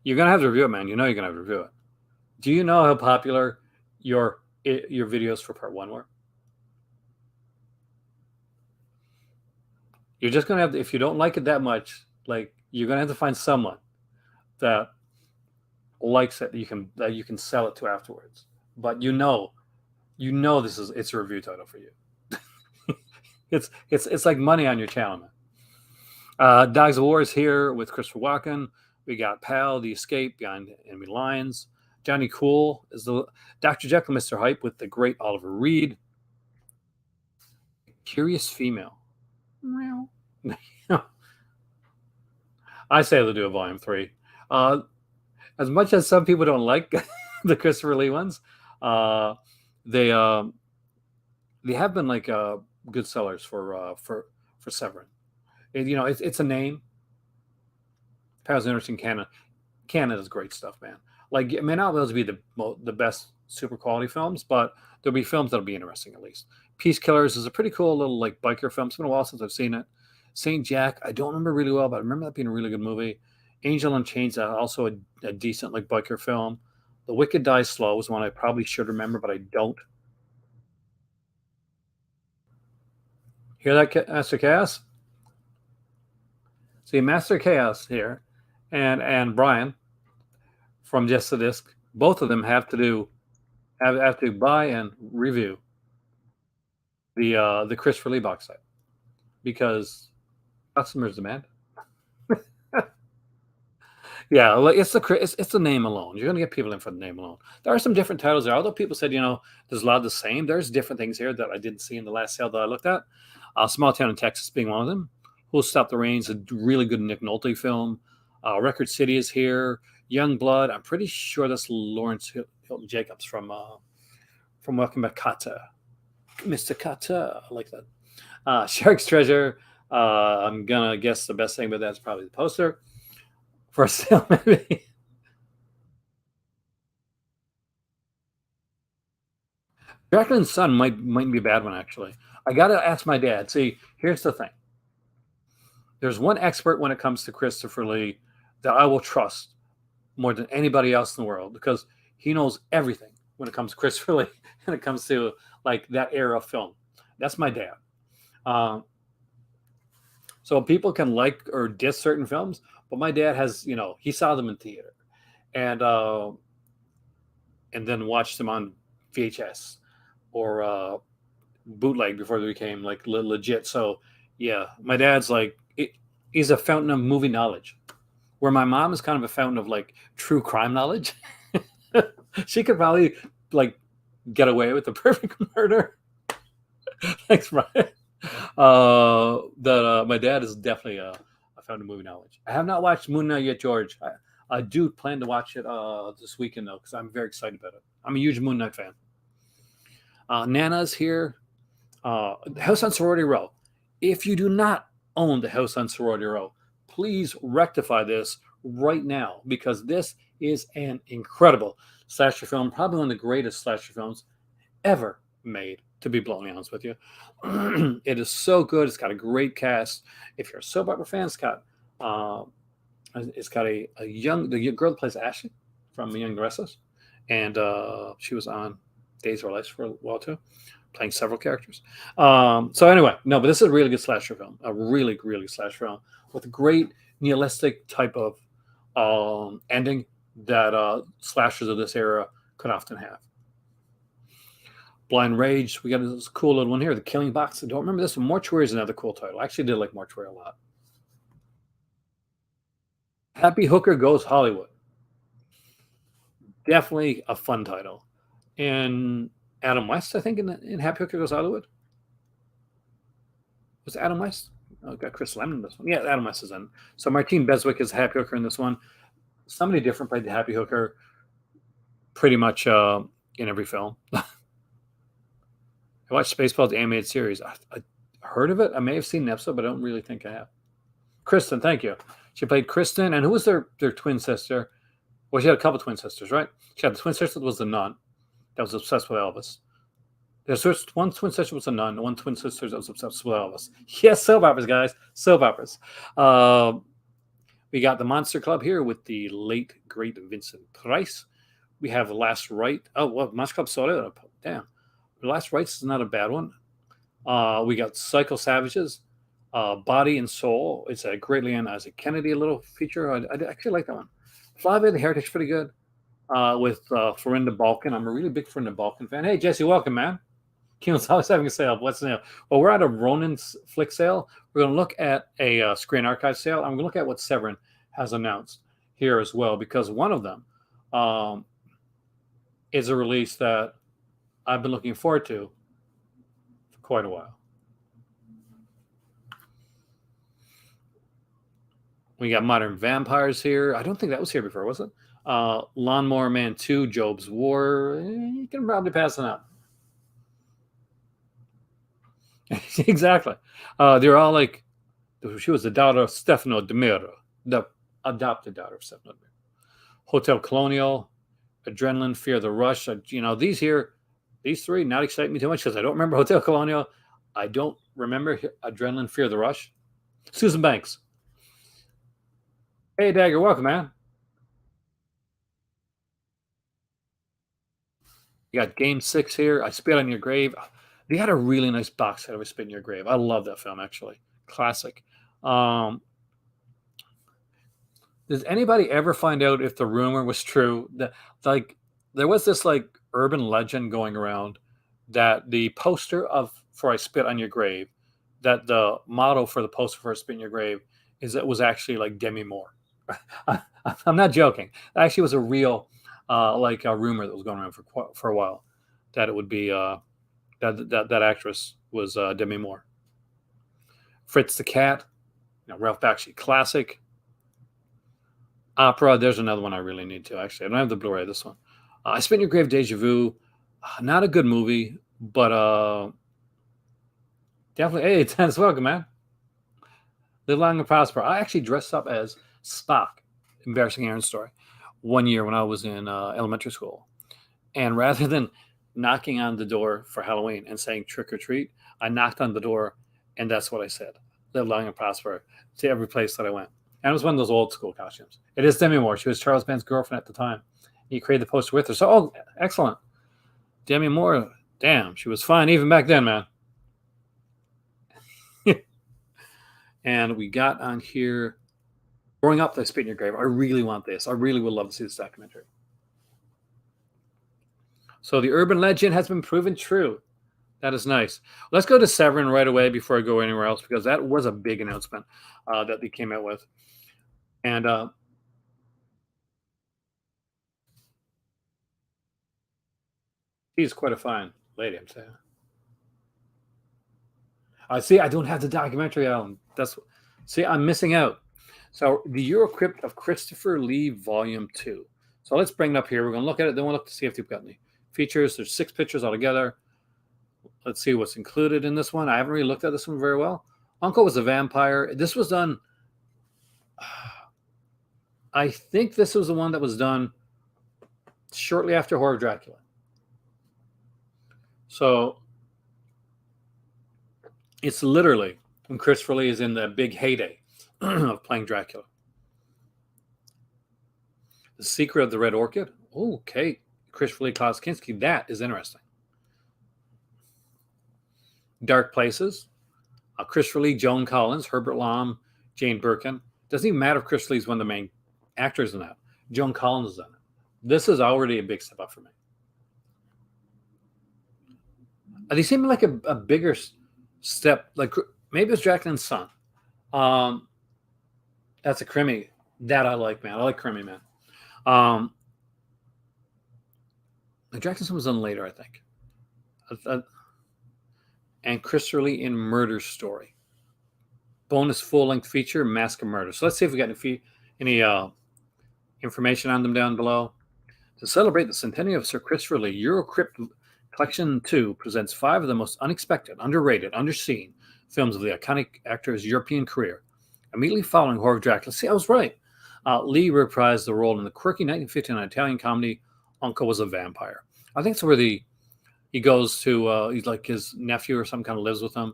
You're gonna have to review it, man. You know you're gonna have to review it. Do you know how popular your videos for Part 1 were? You're just gonna have to, if you don't like it that much, like, you're gonna have to find someone that likes it that you can sell it to afterwards. But it's a review title for you. It's like money on your channel, man. Dogs of War is here with Christopher Walken. We got Pal, The Escape, Behind Enemy Lines. Johnny Cool is the Dr. Jekyll, Mr. Hype with the great Oliver Reed. Curious Female. I say they'll do a Volume 3. As much as some people don't like the Christopher Lee ones, they have been like good sellers for Severin. It's a name. Pal's interesting. Canada's great stuff, man. Like, it may not always be the best super quality films, but there'll be films that'll be interesting at least. Peace Killers is a pretty cool little like biker film. It's been a while since I've seen it. Saint Jack, I don't remember really well, but I remember that being a really good movie. Angel in Chains, also a decent like biker film. The Wicked Die Slow is one I probably should remember, but I don't. Hear that, Master Chaos? See, Master Chaos here and Brian from Just the Disc, both of them have to buy and review the Christopher Lee box set because customers demand. Yeah, like it's the name alone. You're gonna get people in for the name alone. There are some different titles there. Although people said, there's a lot of the same. There's different things here that I didn't see in the last sale that I looked at. Small Town in Texas being one of them. Who'll Stop the Rain is a really good Nick Nolte film. Record City is here. Young Blood. I'm pretty sure that's Lawrence Hilton Jacobs from Welcome Back, Kotter. Mr. Kotter. I like that. Shark's Treasure. I'm gonna guess the best thing about that's probably the poster. For sale, maybe. Jacqueline's Son might be a bad one, actually. I gotta ask my dad. See, here's the thing. There's one expert when it comes to Christopher Lee that I will trust more than anybody else in the world because he knows everything when it comes to Christopher Lee, when it comes to like that era of film. That's my dad. So people can like or diss certain films, but my dad has, he saw them in theater and then watched them on VHS or bootleg before they became like legit. So yeah, my dad's like he's a fountain of movie knowledge, where my mom is kind of a fountain of like true crime knowledge. She could probably like get away with the perfect murder. Thanks, Brian. That My dad is definitely a fountain of movie knowledge. I have not watched Moon Knight yet, George. I do plan to watch it this weekend though, because I'm very excited about it. I'm a huge Moon Knight fan. Nana's here. House on Sorority Row. If you do not own the House on Sorority Row, please rectify this right now, because this is an incredible slasher film, probably one of the greatest slasher films ever made, to be bluntly honest with you. It is so good. It's got a great cast. If you're a soap opera fan, uh, it's got the girl that plays Ashley from The Young and the Restless, and she was on Days of Our Lives for a while too, playing several characters. So anyway, no, but this is a really good slasher film, a really, really slasher film with a great nihilistic type of ending that slashers of this era could often have. Blind Rage, we got this cool little one here, The Killing Box. I don't remember this one. Mortuary is another cool title. I actually did like Mortuary a lot. Happy Hooker Goes Hollywood. Definitely a fun title. And Adam West, I think, in Happy Hooker Goes Hollywood. Was it Adam West? Oh, got Chris Lemon in this one. Yeah, Adam West is in. So Martine Beswick is Happy Hooker in this one. Somebody different played the Happy Hooker pretty much in every film. I watched Spaceballs, the animated series. I heard of it. I may have seen an episode, but I don't really think I have. Kristen, thank you. She played Kristen, and who was their twin sister? Well, she had a couple twin sisters, right? She had the twin sister that was the nun that was obsessed with Elvis. There's one twin sister was a nun, one twin sister that was obsessed with Elvis. Yes, soap operas, guys. Soap operas. We got the Monster Club here with the late, great Vincent Price. We have Last Rite. Oh, well, Monster Club Solo. Damn. Last Rites is not a bad one. We got Psycho Savages, Body and Soul. It's a great Leon Isaac Kennedy little feature. I actually like that one. Flavia the Heretic's pretty good with Florinda Balkan. I'm a really big Florinda Balkan fan. Hey, Jesse, welcome, man. Keelan's always having a sale. What's the name? Well, we're at a Ronin Flix sale. We're going to look at a Screen Archive sale. I'm going to look at what Severin has announced here as well, because one of them is a release that I've been looking forward to for quite a while. We got Modern Vampires here. I don't think that was here before, was it? Lawnmower Man 2, Job's War. You can probably pass it up. Exactly. They're all like, she was the daughter of Stefano De Miro, the adopted daughter of Stefano De Miro. Hotel Colonial, Adrenaline, Fear the Rush. These three not excite me too much because I don't remember Hotel Colonial. I don't remember Adrenaline, Fear the Rush. Susan Banks. Hey, Dagger, welcome, man. You got Game 6 here. I Spit on Your Grave. They had a really nice box set of I Spit in Your Grave. I love that film, actually. Classic. Does anybody ever find out if the rumor was true that, like, there was this like urban legend going around that the poster for I Spit on Your Grave, that the motto for the poster for I Spit in Your Grave was actually like Demi Moore. I'm not joking. It actually was a real like a rumor that was going around for a while, that it would be that actress was Demi Moore. Fritz the Cat, Ralph Bakshi classic. Opera, there's another one I really need to. Actually, I don't have the Blu-ray of this one. I Spit in Your Grave, Deja Vu. Not a good movie, but definitely. Hey, Tennis, welcome, man. Live long and prosper. I actually dressed up as Spock, embarrassing Aaron story, one year when I was in elementary school. And rather than knocking on the door for Halloween and saying trick or treat, I knocked on the door, and that's what I said. Live long and prosper to every place that I went. And it was one of those old school costumes. It is Demi Moore. She was Charles Band's girlfriend at the time. He created the poster with her. So, excellent. Demi Moore, damn, she was fine even back then, man. And we got on here, Growing Up, I Spit in Your Grave. I really want this. I really would love to see this documentary. So the urban legend has been proven true. That is nice. Let's go to Severin right away before I go anywhere else because that was a big announcement that they came out with. And she's quite a fine lady, I'm saying. I see. I don't have the documentary, Alan. That's see. I'm missing out. So the Eurocrypt of Christopher Lee, Volume 2. So let's bring it up here. We're going to look at it. Then we'll look to see if they've got any features. There's 6 pictures altogether. Let's see what's included in this one. I haven't really looked at this one very well. Uncle was a vampire. This was done. I think this was the one that was done shortly after Horror of Dracula. So it's literally when Christopher Lee is in the big heyday of playing Dracula. The Secret of the Red Orchid. Okay. Christopher Lee, Klaus Kinski. That is interesting. Dark Places. Christopher Lee, Joan Collins, Herbert Lom, Jane Birkin. Doesn't even matter if Christopher Lee is one of the main actors in that. Joan Collins is in it. This is already a big step up for me. They seem like a bigger step. Like maybe it's Jacqueline's son. That's a Crimmy. That I like, man. I like Crimmy, man. Jacqueline's son was done later, I think. And Christopher Lee in Murder Story. Bonus full-length feature, Mask of Murder. So let's see if we got any information on them down below. To celebrate the centennial of Sir Christopher Lee, Eurocrypt Collection 2 presents 5 of the most unexpected, underrated, underseen films of the iconic actor's European career. Immediately following Horror of Dracula, see, I was right. Lee reprised the role in the quirky 1959 Italian comedy Uncle Was a Vampire. I think it's where he goes to, he's like his nephew or some kind of lives with him,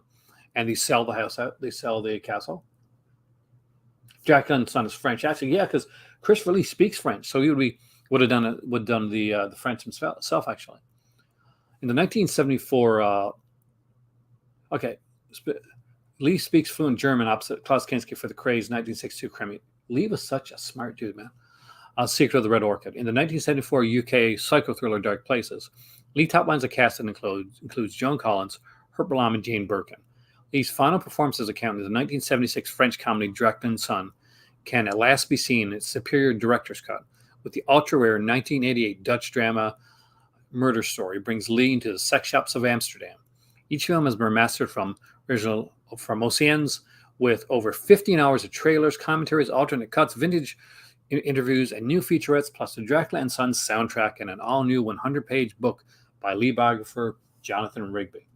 and they sell the house out. They sell the castle. Jacqueline's son is French. Actually, yeah, because Christopher Lee speaks French, so he would have done the French himself, actually. In the 1974, Lee speaks fluent German opposite Klaus Kinski for the crazed 1962 Crimmy. Lee was such a smart dude, man. Secret of the Red Orchid. In the 1974 UK psycho thriller Dark Places, Lee top lines a cast that includes Joan Collins, Herbert Lom, and Jane Birkin. Lee's final performance as accountant in the 1976 French comedy Dracula's Son can at last be seen in its superior director's cut, with the ultra-rare 1988 Dutch drama Murder Story brings Lee into the sex shops of Amsterdam. Each film has been remastered from Oceans with over 15 hours of trailers, commentaries, alternate cuts, vintage interviews, and new featurettes, plus the Dracula and Sons soundtrack and an all-new 100-page book by Lee biographer Jonathan Rigby.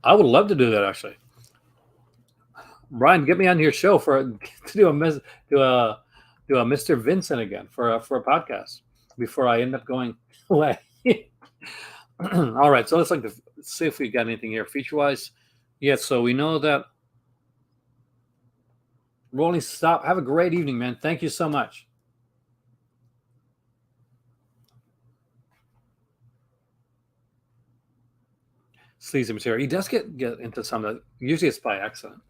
I would love to do that, actually. Brian, get me on your show to do a Mr. Vincent again for a podcast before I end up going away. All right, so let's see if we got anything here feature-wise. Yes, so we know that. Rolling stop. Have a great evening, man. Thank you so much. Sleazy material. He does get into some that usually it's by accident.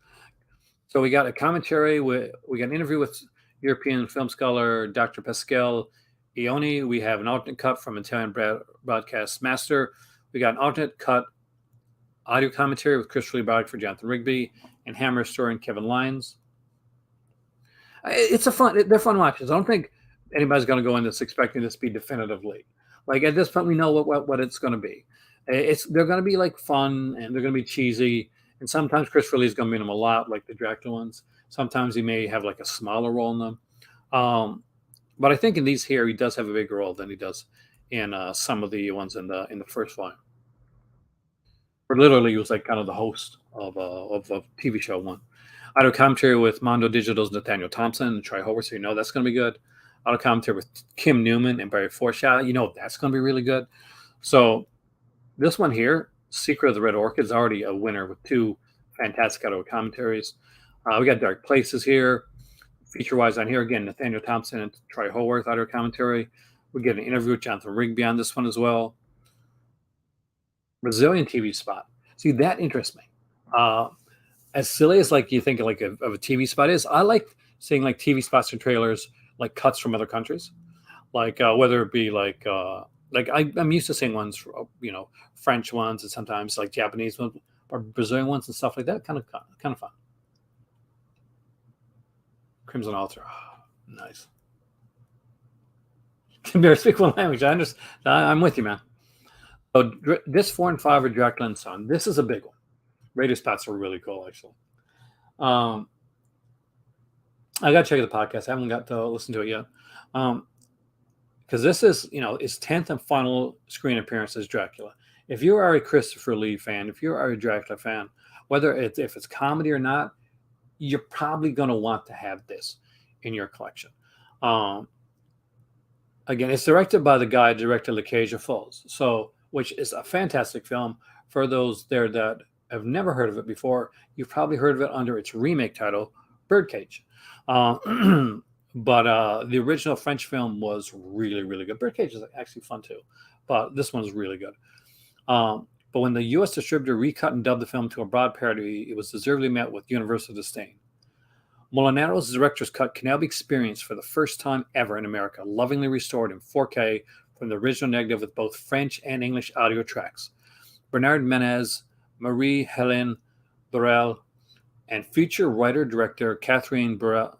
So we got a commentary. We got an interview with European film scholar Dr. Pascal Ioni. We have an alternate cut from Italian broadcast master. We got an alternate cut audio commentary with Christopher Lee biographer Jonathan Rigby and Hammer historian Kevin Lyons. They're fun watches. I don't think anybody's going to go in this expecting this to be definitively. Like at this point, we know what it's going to be. They're going to be like fun and they're going to be cheesy. And sometimes Christopher Lee is going to be in them a lot, like the Dracula ones. Sometimes he may have like a smaller role in them. But I think in these here, he does have a bigger role than he does in some of the ones in the first volume. Or literally, he was like kind of the host of a TV show one. Audio commentary with Mondo Digital's Nathaniel Thompson and Troy Howard, so you know that's going to be good. Audio commentary with Kim Newman and Barry Forshaw, you know that's going to be really good. So this one here, Secret of the Red Orchid, is already a winner with 2 fantastic audio commentaries. We got Dark Places here. Feature-wise on here, again, Nathaniel Thompson and Troy Haworth audio commentary. We get an interview with Jonathan Rigby on this one as well. Brazilian TV spot. See, that interests me. As silly as like you think like of a TV spot is, I like seeing like TV spots and trailers, like cuts from other countries, like whether it be like I'm used to seeing ones, French ones and sometimes like Japanese ones or Brazilian ones and stuff like that. Kind of fun. Crimson Altar, nice. Can barely speak one language. I understand. I'm with you, man. So this 4 and 5 are Dracula and Son. This is a big one. Radio spots are really cool, actually. Um, I got to check the podcast. I haven't got to listen to it yet. Because this is, his 10th and final screen appearance as Dracula. If you are a Christopher Lee fan, if you are a Dracula fan, if it's comedy or not, you're probably going to want to have this in your collection. Again, it's directed by the guy who directed La Cage aux Folles, which is a fantastic film. For those there that have never heard of it before, you've probably heard of it under its remake title, Birdcage. But the original French film was really, really good. Birdcage is actually fun too, but this one's really good. But when the U.S. distributor recut and dubbed the film to a broad parody, it was deservedly met with universal disdain. Molinaro's director's cut can now be experienced for the first time ever in America, lovingly restored in 4K from the original negative with both French and English audio tracks. Bernard Menez, Marie-Hélène Burel, and feature writer-director Catherine Burlet,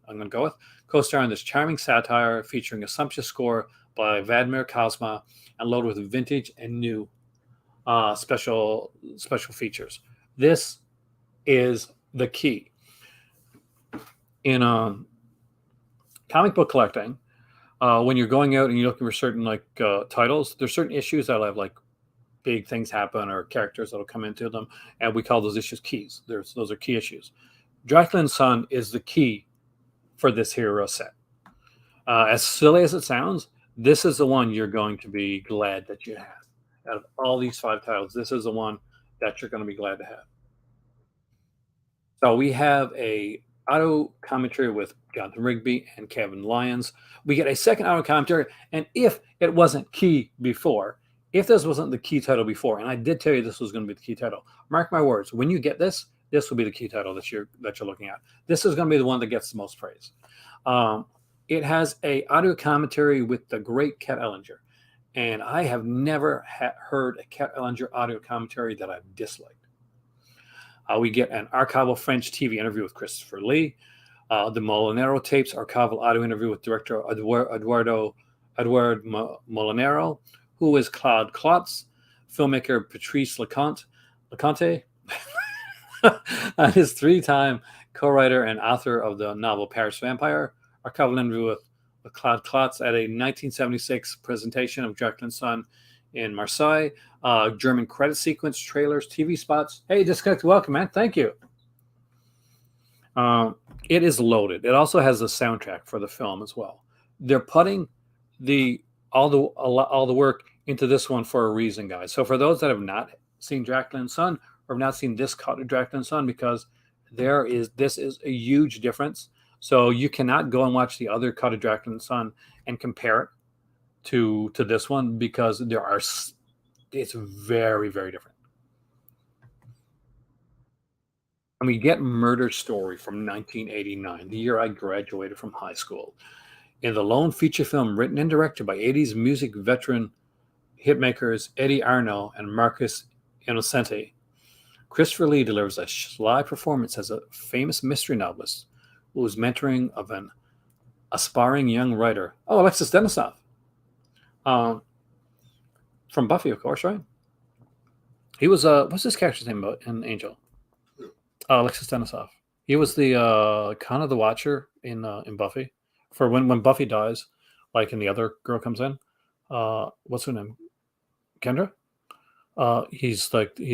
I'm going to go with, co-star in this charming satire featuring a sumptuous score by Vladimir Kosma and loaded with vintage and new special features. This is the key. In comic book collecting, when you're going out and you're looking for certain titles, there's certain issues that'll have like big things happen or characters that'll come into them, and we call those issues keys. Those are key issues. Dracula and Son is the key for this hero set. As silly as it sounds, this is the one you're going to be glad that you have. Out of all these 5 titles, this is the one that you're going to be glad to have. So we have a auto commentary with Jonathan Rigby and Kevin Lyons. We get a second auto commentary, and if it wasn't key before, if this wasn't the key title before, and I did tell you this was going to be the key title, mark my words, when you get this will be the key title that you're looking at. This is going to be the one that gets the most praise. It has a audio commentary with the great Kat Ellinger, and I have never heard a Kat Ellinger audio commentary that I've disliked. We get an archival French TV interview with Christopher Lee, the Molinaro tapes archival audio interview with director Edouard Molinaro, who is Claude Klotz, filmmaker Patrice Leconte, and his 3-time co-writer and author of the novel Paris Vampire, archival interview with Claude Klotz at a 1976 presentation of Dracula and Son in Marseille, German credit sequence, trailers, TV spots. Hey, Disconnect, welcome, man. Thank you. It is loaded. It also has a soundtrack for the film as well. They're putting all the work into this one for a reason, guys. So for those that have not seen Dracula and Son or have not seen this cut of Dracula and Son, because this is a huge difference. So you cannot go and watch the other cut of Dracula and Son and compare it to this one, because it's very, very different. And we get Murder Story from 1989, the year I graduated from high school. In the lone feature film written and directed by 80s music veteran hitmakers Eddie Arno and Marcus Innocenti, Christopher Lee delivers a sly performance as a famous mystery novelist who was mentoring of an aspiring young writer. Oh, Alexis Denisov. From Buffy, of course, right? He was what's his character's name in Angel? Alexis Denisov. He was the kind of the Watcher in Buffy. For when Buffy dies, like, and the other girl comes in. What's her name? Kendra. He's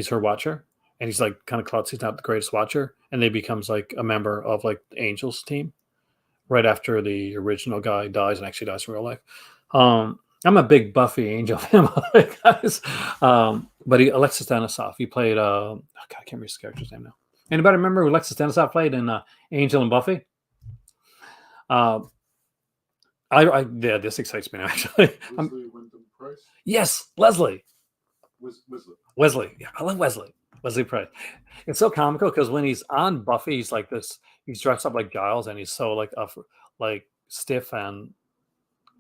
her Watcher, and he's like kind of klutzy. He's not the greatest Watcher, and they becomes like a member of like the Angels team right after the original guy dies, and actually dies in real life. I'm a big Buffy Angel fan, guys. But Alexis Denisov, he played. God, I can't remember his character's name now. Anybody remember who Alexis Denisov played in Angel and Buffy? Yeah, this excites me now, actually. Wesley Wyndham Price? Yes, Leslie. Wesley. Wesley. Yeah, I love Wesley. Wesley Price. It's so comical because when he's on Buffy, he's like this. He's dressed up like Giles, and he's so like stiff and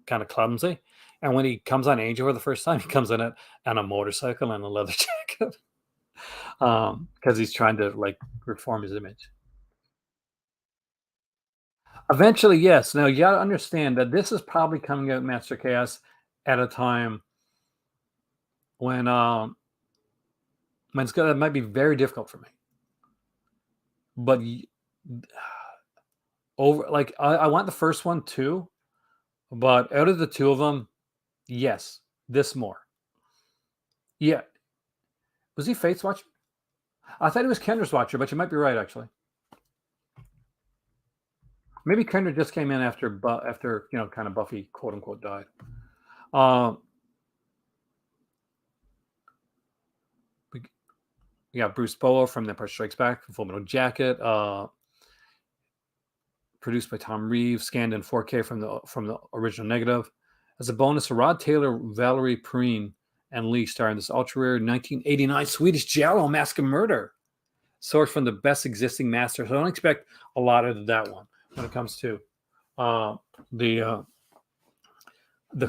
kind of clumsy. And when he comes on Angel for the first time, he comes in it on a motorcycle and a leather jacket, because he's trying to like reform his image. Eventually, yes. Now you got to understand that this is probably coming out Master Chaos at a time when it's gonna it might be very difficult for me. But over like I want the first one too, but out of the two of them, yes, this more. Yeah, was he Fate's Watcher? I thought he was Kendra's Watcher, but you might be right actually. Maybe Kendra just came in after kind of Buffy quote unquote died. Uh, we got Bruce Boa from The Empire Strikes Back, Full Metal Jacket, produced by Tom Reeves, scanned in 4K from the original negative. As a bonus, Rod Taylor, Valerie Perrine, and Lee star in this ultra rare 1989 Swedish Giallo Mask of Murder, sourced from the best existing master. So I don't expect a lot of that one when it comes to the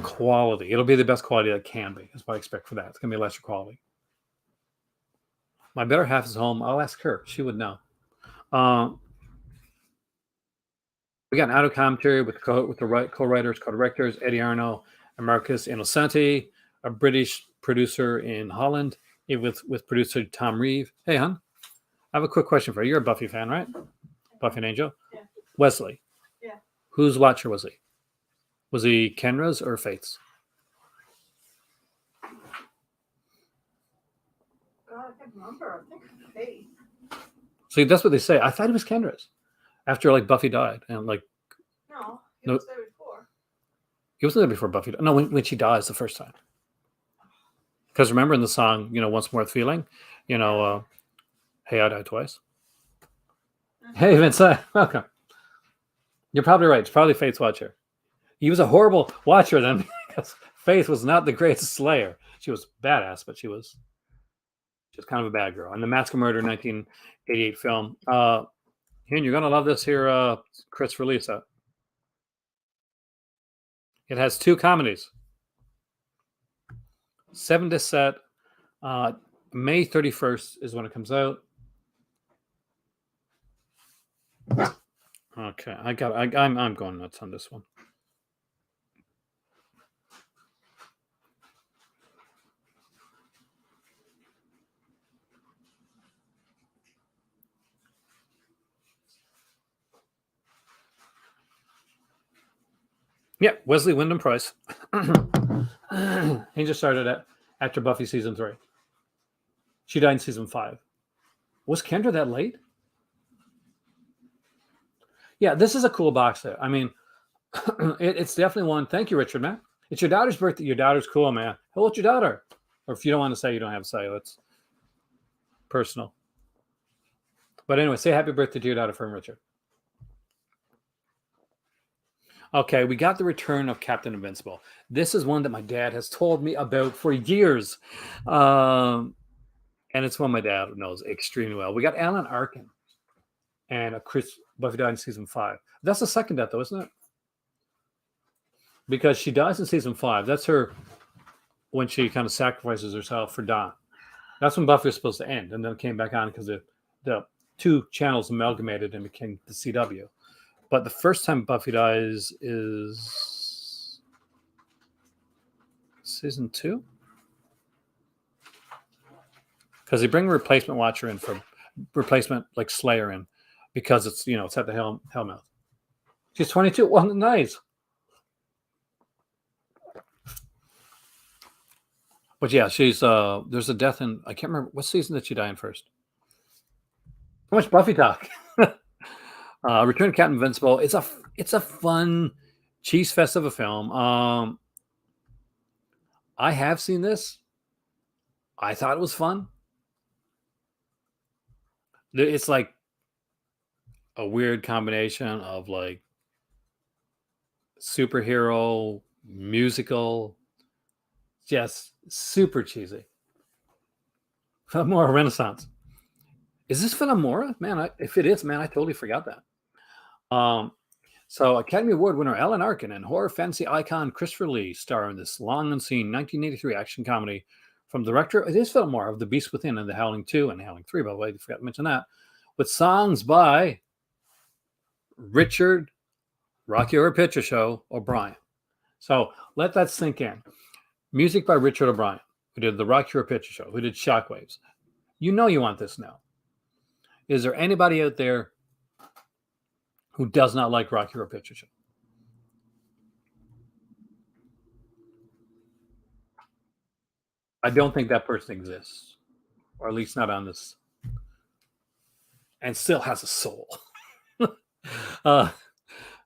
quality. It'll be the best quality that it can be. That's what I expect for that. It's gonna be lesser quality. My better half is home. I'll ask her. She would know. We got an auto commentary with the co-writers, co-directors Eddie Arno and Marcus Innocenti, a British producer in Holland, with producer Tom Reeve. Hey, hon, I have a quick question for you. You're a Buffy fan, right? Buffy and Angel. Yeah. Wesley. Yeah. Whose Watcher was he? Was he Kendra's or Faith's? God, I can't remember. I think Faith. See, that's what they say. I thought it was Kendra's after like Buffy died, and like No, he was there before. he wasn't there before Buffy died. No, when she dies the first time. Because remember in the song, Once More Feeling, Hey, I Died Twice. Mm-hmm. Hey, Vincent, welcome. You're probably right. It's probably Faith's Watcher. He was a horrible Watcher then because Faith was not the greatest Slayer. She was badass, but she was just kind of a bad girl. And the Mask of Murder 1988 film. You're going to love this here, Chris Lisa. It has 2 comedies. 7-disc set. May 31st is when it comes out. Okay, I'm going nuts on this one. Yeah, Wesley Wyndham Price. He just started after Buffy season 3. She died in season 5. Was Kendra that late? Yeah, this is a cool box set. I mean, it's definitely one. Thank you, Richard, man. It's your daughter's birthday. Your daughter's cool, man. How old's your daughter? Or if you don't want to say, you don't have to say. It's personal. But anyway, say happy birthday to your daughter from Richard. Okay, we got the return of Captain Invincible. This is one that my dad has told me about for years. And it's one my dad knows extremely well. We got Alan Arkin and Chris Buffy died in season 5. That's the second death, though, isn't it? Because she dies in season 5. That's her when she kind of sacrifices herself for Dawn. That's when Buffy was supposed to end, and then it came back on because the 2 channels amalgamated and became the CW. But the first time Buffy dies is season 2? Because they bring a replacement Watcher in for replacement like Slayer in because it's it's at the Hellmouth. She's 22. Well, nice. But yeah, she's there's a death in I can't remember what season did she die in first. How much Buffy talk? Return of Captain Invincible. It's a fun cheese fest of a film. I have seen this. I thought it was fun. It's like a weird combination of like superhero, musical, just super cheesy. More Renaissance. Is this Philomora? Man, if it is, man, I totally forgot that. So Academy Award winner Alan Arkin and horror fantasy icon Christopher Lee star in this long unseen 1983 action comedy from the director, it is Philomora, of The Beast Within and The Howling 2 and The Howling 3, by the way, I forgot to mention that, with songs by Richard Rocky Horror Picture Show O'Brien. So let that sink in. Music by Richard O'Brien, who did the Rocky Horror Picture Show, who did Shockwaves. You know you want this now. Is there anybody out there who does not like Rocky Horror Picture Show? I don't think that person exists, or at least not on this, and still has a soul.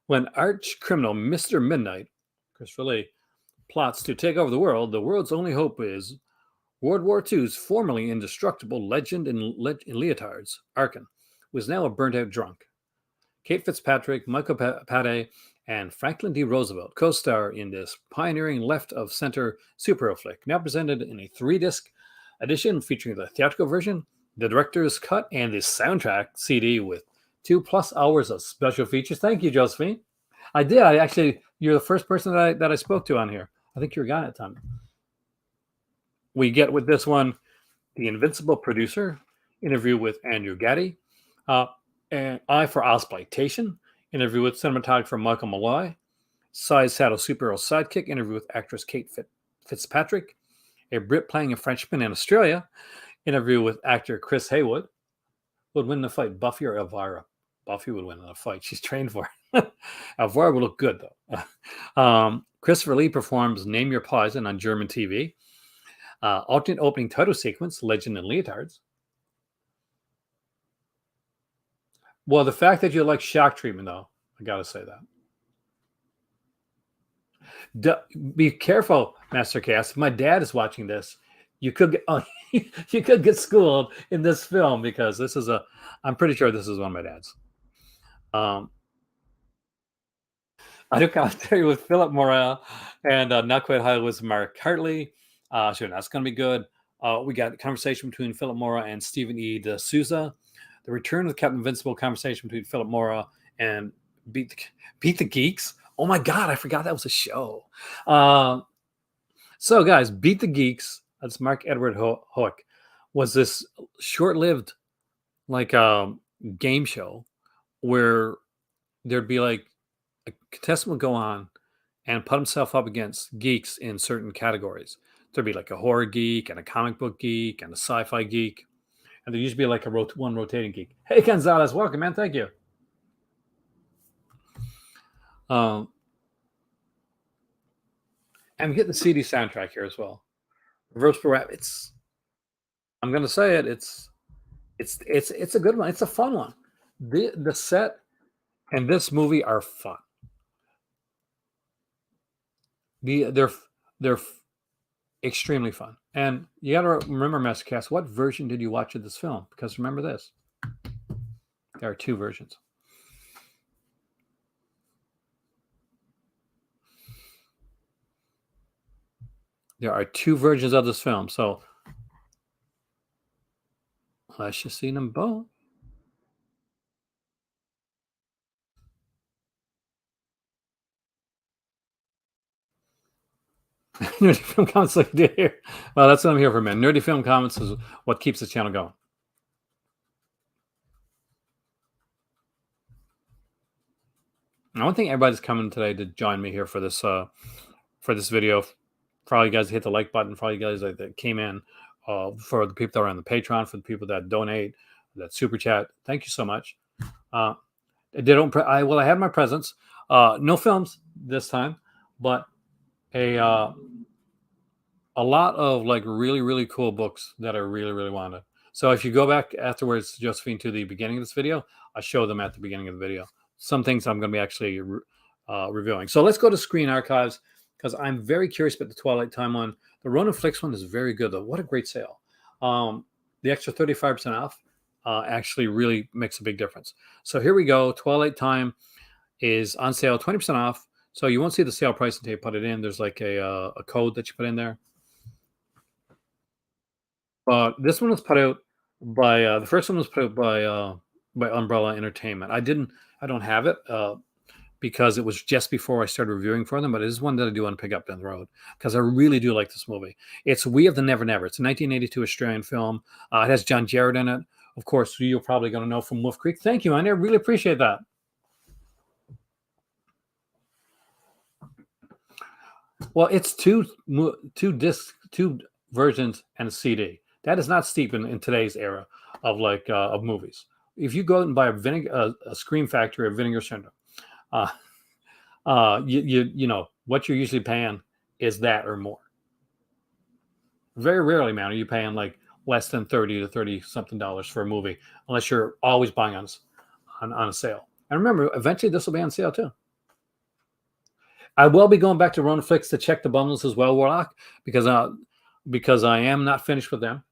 When arch criminal Mr. Midnight, Christopher Lee, plots to take over the world's only hope is World War II's formerly indestructible legend in leotards, Arkin, who is now a burnt-out drunk. Kate Fitzpatrick, Michael Pate, and Franklin D. Roosevelt co-star in this pioneering left-of-center superhero flick, now presented in a 3-disc edition featuring the theatrical version, the director's cut, and the soundtrack CD with 2+ hours of special features. Thank you, Josephine. I did. You're the first person that I spoke to on here. I think you're a guy at the time. We get with this one, the Invincible producer, interview with Andrew Gaddy, and Eye for Exploitation, interview with cinematographer Michael Malloy, Size Saddle superhero sidekick, interview with actress Kate Fitzpatrick, a Brit playing a Frenchman in Australia, interview with actor Chris Haywood. Would win the fight, Buffy or Elvira? Buffy would win in a fight. She's trained for it. Elvira would look good, though. Christopher Lee performs Name Your Poison on German TV. Alternate opening title sequence, Legend in Leotards. Well, the fact that you like Shock Treatment, though, I got to say that. Be careful, Master Cass. If my dad is watching this, you could get schooled in this film, because this is I'm pretty sure this is one of my dad's. I do commentary with Philip Morel and Not Quite Hollywood's Mark Hartley. Sure, that's going to be good. We got a conversation between Philip Morel and Stephen E. D'Souza. The return of the Captain Invincible conversation between Philip Morel and Beat the Geeks. Oh my God, I forgot that was a show. So guys, Beat the Geeks, that's Mark Edward Hoek, was this short-lived game show where there'd be like a contestant would go on and put himself up against geeks in certain categories. There'd be like a horror geek and a comic book geek and a sci-fi geek. And there used to be like one rotating geek. Hey, Gonzalez, welcome, man. Thank you. And we get the CD soundtrack here as well. Reverse Rap. I'm gonna say it. It's a good one. It's a fun one. The set and this movie are fun. They're extremely fun. And you got to remember, Master Cass, what version did you watch of this film? Because remember this, there are 2 versions. There are 2 versions of this film. So unless you've seen them both. Nerdy Film Comments like you did here. Well, that's what I'm here for, man. Nerdy Film Comments is what keeps the channel going. I don't think everybody's coming today to join me here for this video. For all you guys that hit the like button, for all you guys that came in, for the people that are on the Patreon, for the people that donate, that super chat, thank you so much. I had my presents. No films this time, but a lot of like really, really cool books that I really, really wanted. So if you go back afterwards, Josephine, to the beginning of this video, I show them at the beginning of the video. Some things I'm going to be actually reviewing. So let's go to Screen Archives, because I'm very curious about the Twilight Time one. The Ronin Flix one is very good, though. What a great sale. The extra 35% off actually really makes a big difference. So here we go. Twilight Time is on sale, 20% off. So you won't see the sale price until you put it in. There's like a code that you put in there. But this one was put out by the first one was put out by Umbrella Entertainment. I don't have it because it was just before I started reviewing for them, but it is one that I do want to pick up down the road because I really do like this movie. It's We of the Never Never. It's a 1982 Australian film. It has John Jarrett in it. Of course, you're probably going to know from Wolf Creek. Thank you, man. I really appreciate that. Well, it's two discs, two versions, and a CD. That is not steep in today's era of of movies. If you go out and buy a Scream Factory or Vinegar Syndrome, uh, you know what you're usually paying is that or more. Very rarely, man, are you paying like less than 30 to 30 something dollars for a movie, unless you're always buying on a sale. And remember, eventually this will be on sale too. I will be going back to Ronin Flix to check the bundles as well, Warlock, because I am not finished with them.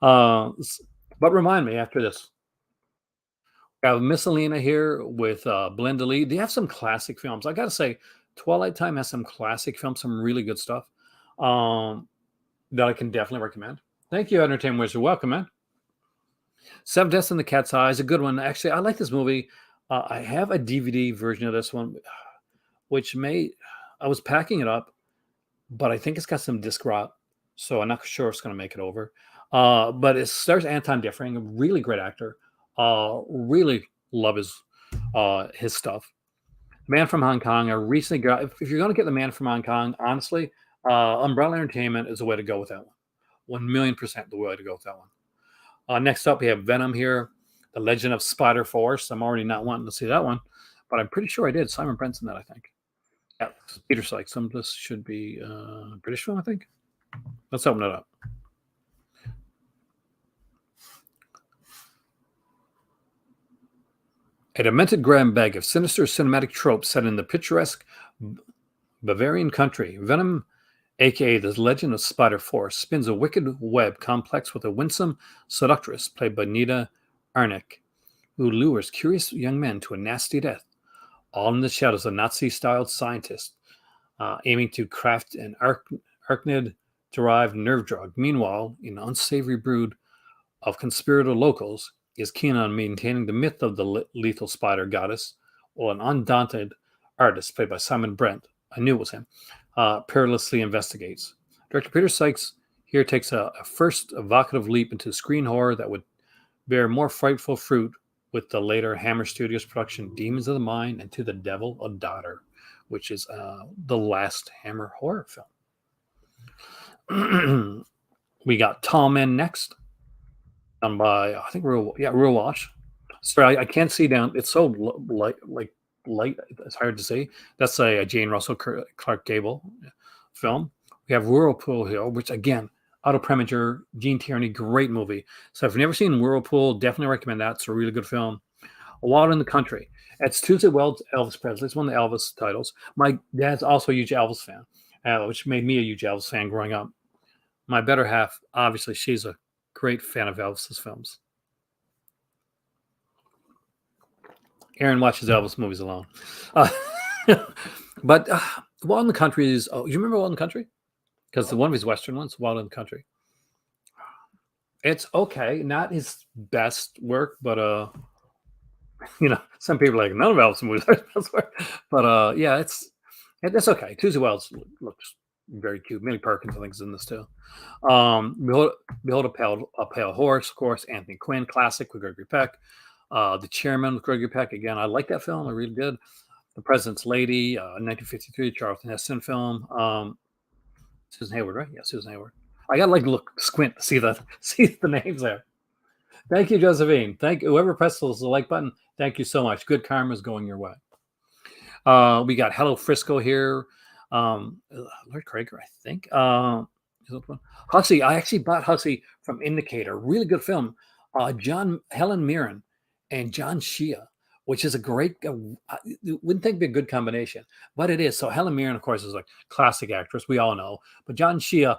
But remind me after this. I have Miscellanea here with Blenda Lee. They have some classic films. I got to say, Twilight Time has some classic films, some really good stuff that I can definitely recommend. Thank you, Entertainment Wizard. Welcome, man. Seven Deaths in the Cat's Eye is a good one. Actually, I like this movie. I have a DVD version of this one, which I was packing it up, but I think it's got some disc rot, so I'm not sure it's going to make it over. But it stars Anton Diffring, a really great actor. Really love his stuff. Man from Hong Kong. I recently got. If you're going to get the Man from Hong Kong, honestly, Umbrella Entertainment is the way to go with that one. 1,000,000% the way to go with that one. Next up, we have Venom here, The Legend of Spider Force. I'm already not wanting to see that one, but I'm pretty sure I did. Simon Brenton, that I think. Yeah, Peter Sykes. Some of this should be British film, I think. Let's open it up. A demented graham bag of sinister cinematic tropes set in the picturesque Bavarian country, Venom, aka the Legend of Spider Force, spins a wicked web complex with a winsome seductress played by Nita Arnick, who lures curious young men to a nasty death, all in the shadows of a Nazi-styled scientist aiming to craft an arachnid-derived nerve drug. Meanwhile, an unsavory brood of conspirator locals is keen on maintaining the myth of the lethal spider goddess, while an undaunted artist played by Simon Brent, I knew it was him, perilously investigates. Director Peter Sykes here takes a first evocative leap into screen horror that would bear more frightful fruit with the later Hammer Studios production Demons of the Mind and To the Devil a Daughter, which is the last Hammer horror film. We got Tall Men next, done by I think Real Wash. Sorry, I can't see down. It's so light, light. It's hard to see. That's a Jane Russell Clark Gable film. We have Whirlpool Hill, which again, Otto Preminger, Gene Tierney, great movie. So if you've never seen Whirlpool, definitely recommend that. It's a really good film. A Wild in the Country. It's Tuesday Wells, Elvis Presley. It's one of the Elvis titles. My dad's also a huge Elvis fan, which made me a huge Elvis fan growing up. My better half, obviously, she's a great fan of Elvis's films. Aaron watches Elvis movies alone. But Wild in the Country is. Oh, you remember Wild in the Country? Because one of his Western ones, Wild in the Country. It's okay, not his best work, but some people are like none of Elvis movies are his best work. But yeah, it's okay. Tuesday Wells looks very cute. Millie Perkins, I think, is in this too. Behold a Pale Horse, of course. Anthony Quinn, classic with Gregory Peck. The Chairman with Gregory Peck. Again, I like that film. I really did. The President's Lady, 1953, Charlton Heston film. Susan Hayward, right? Yeah, Susan Hayward. I gotta look squint to see the names there. Thank you, Josephine. Thank you. Whoever presses the like button, thank you so much. Good karma is going your way. We got Hello Frisco here. Lord Krager, I think. Hussey. I actually bought Hussey from Indicator. Really good film. Helen Mirren and John Shea, which is a great. Wouldn't think it'd be a good combination, but it is. So Helen Mirren, of course, is a classic actress. We all know. But John Shea,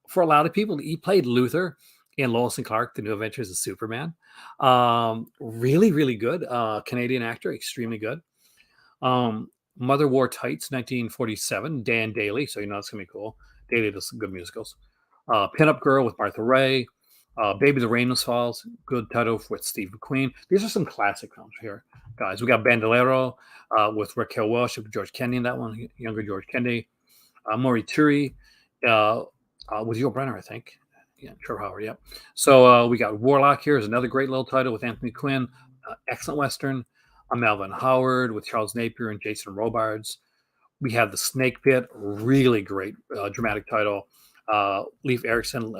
for a lot of people, he played Luther in Lois and Clark: The New Adventures of Superman. Really, really good. Canadian actor, extremely good. Mother Wore Tights, 1947. Dan Daly, so you know it's gonna be cool. Daly does some good musicals. Pinup Girl with Martha Raye. Baby the Rain Falls, good title with Steve McQueen. These are some classic films here, guys. We got Bandolero with Raquel Welch, George Kennedy in that one, younger George Kennedy. Morituri with Yul Brenner, I think. Yeah, Trevor Howard, yeah. So we got Warlock here is another great little title with Anthony Quinn. Excellent Western. Melvin Howard with Charles Napier and Jason Robards. We have The Snake Pit, really great dramatic title. Leif Erikson,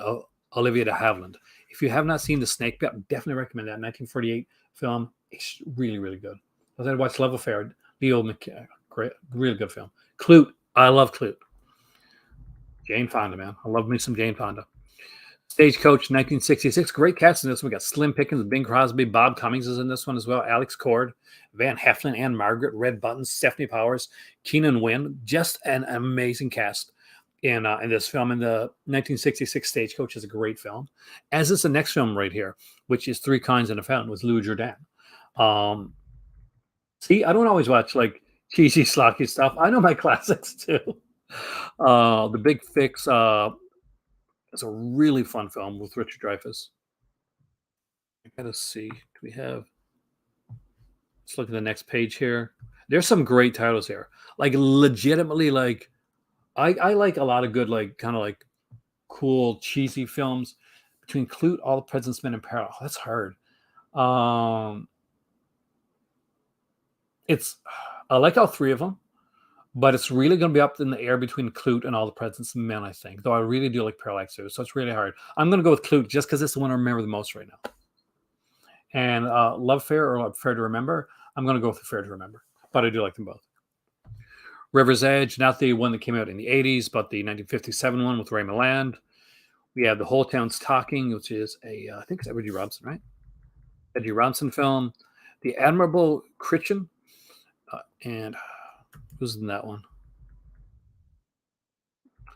Olivia de Havilland. If you have not seen The Snake Pit, I definitely recommend that 1948 film. It's really, really good. I was watched Love Affair, Leo McKay, great, really good film. Clute, I love Clute. Jane Fonda, man. I love me some Jane Fonda. Stagecoach, 1966. Great cast in this one. We got Slim Pickens, Bing Crosby, Bob Cummings is in this one as well. Alex Cord, Van Heflin, Ann Margaret, Red Buttons, Stephanie Powers, Keenan Wynn. Just an amazing cast in this film. And the 1966 Stagecoach is a great film, as is the next film right here, which is Three Kinds in a Fountain with Louis Jourdan. See, I don't always watch like cheesy, slocky stuff. I know my classics too. The Big Fix is a really fun film with Richard Dreyfuss. I gotta see. Do we have? Let's look at the next page here. There's some great titles here. Like legitimately, like I like a lot of good, like kind of like cool, cheesy films. Between Clute, All the President's Men in Peril. Oh, that's hard. I like all three of them. But it's really going to be up in the air between Clute and All the President's Men, I think. Though I really do like Parallax too, so it's really hard. I'm going to go with Clute just because it's the one I remember the most right now. And Love Fair or Fair to Remember, I'm going to go with Fair to Remember. But I do like them both. River's Edge, not the one that came out in the 80s, but the 1957 one with Ray Milland. We have The Whole Town's Talking, which is I think it's Eddie Robinson, right? Eddie Robinson film. The Admirable Christian, and who's in that one?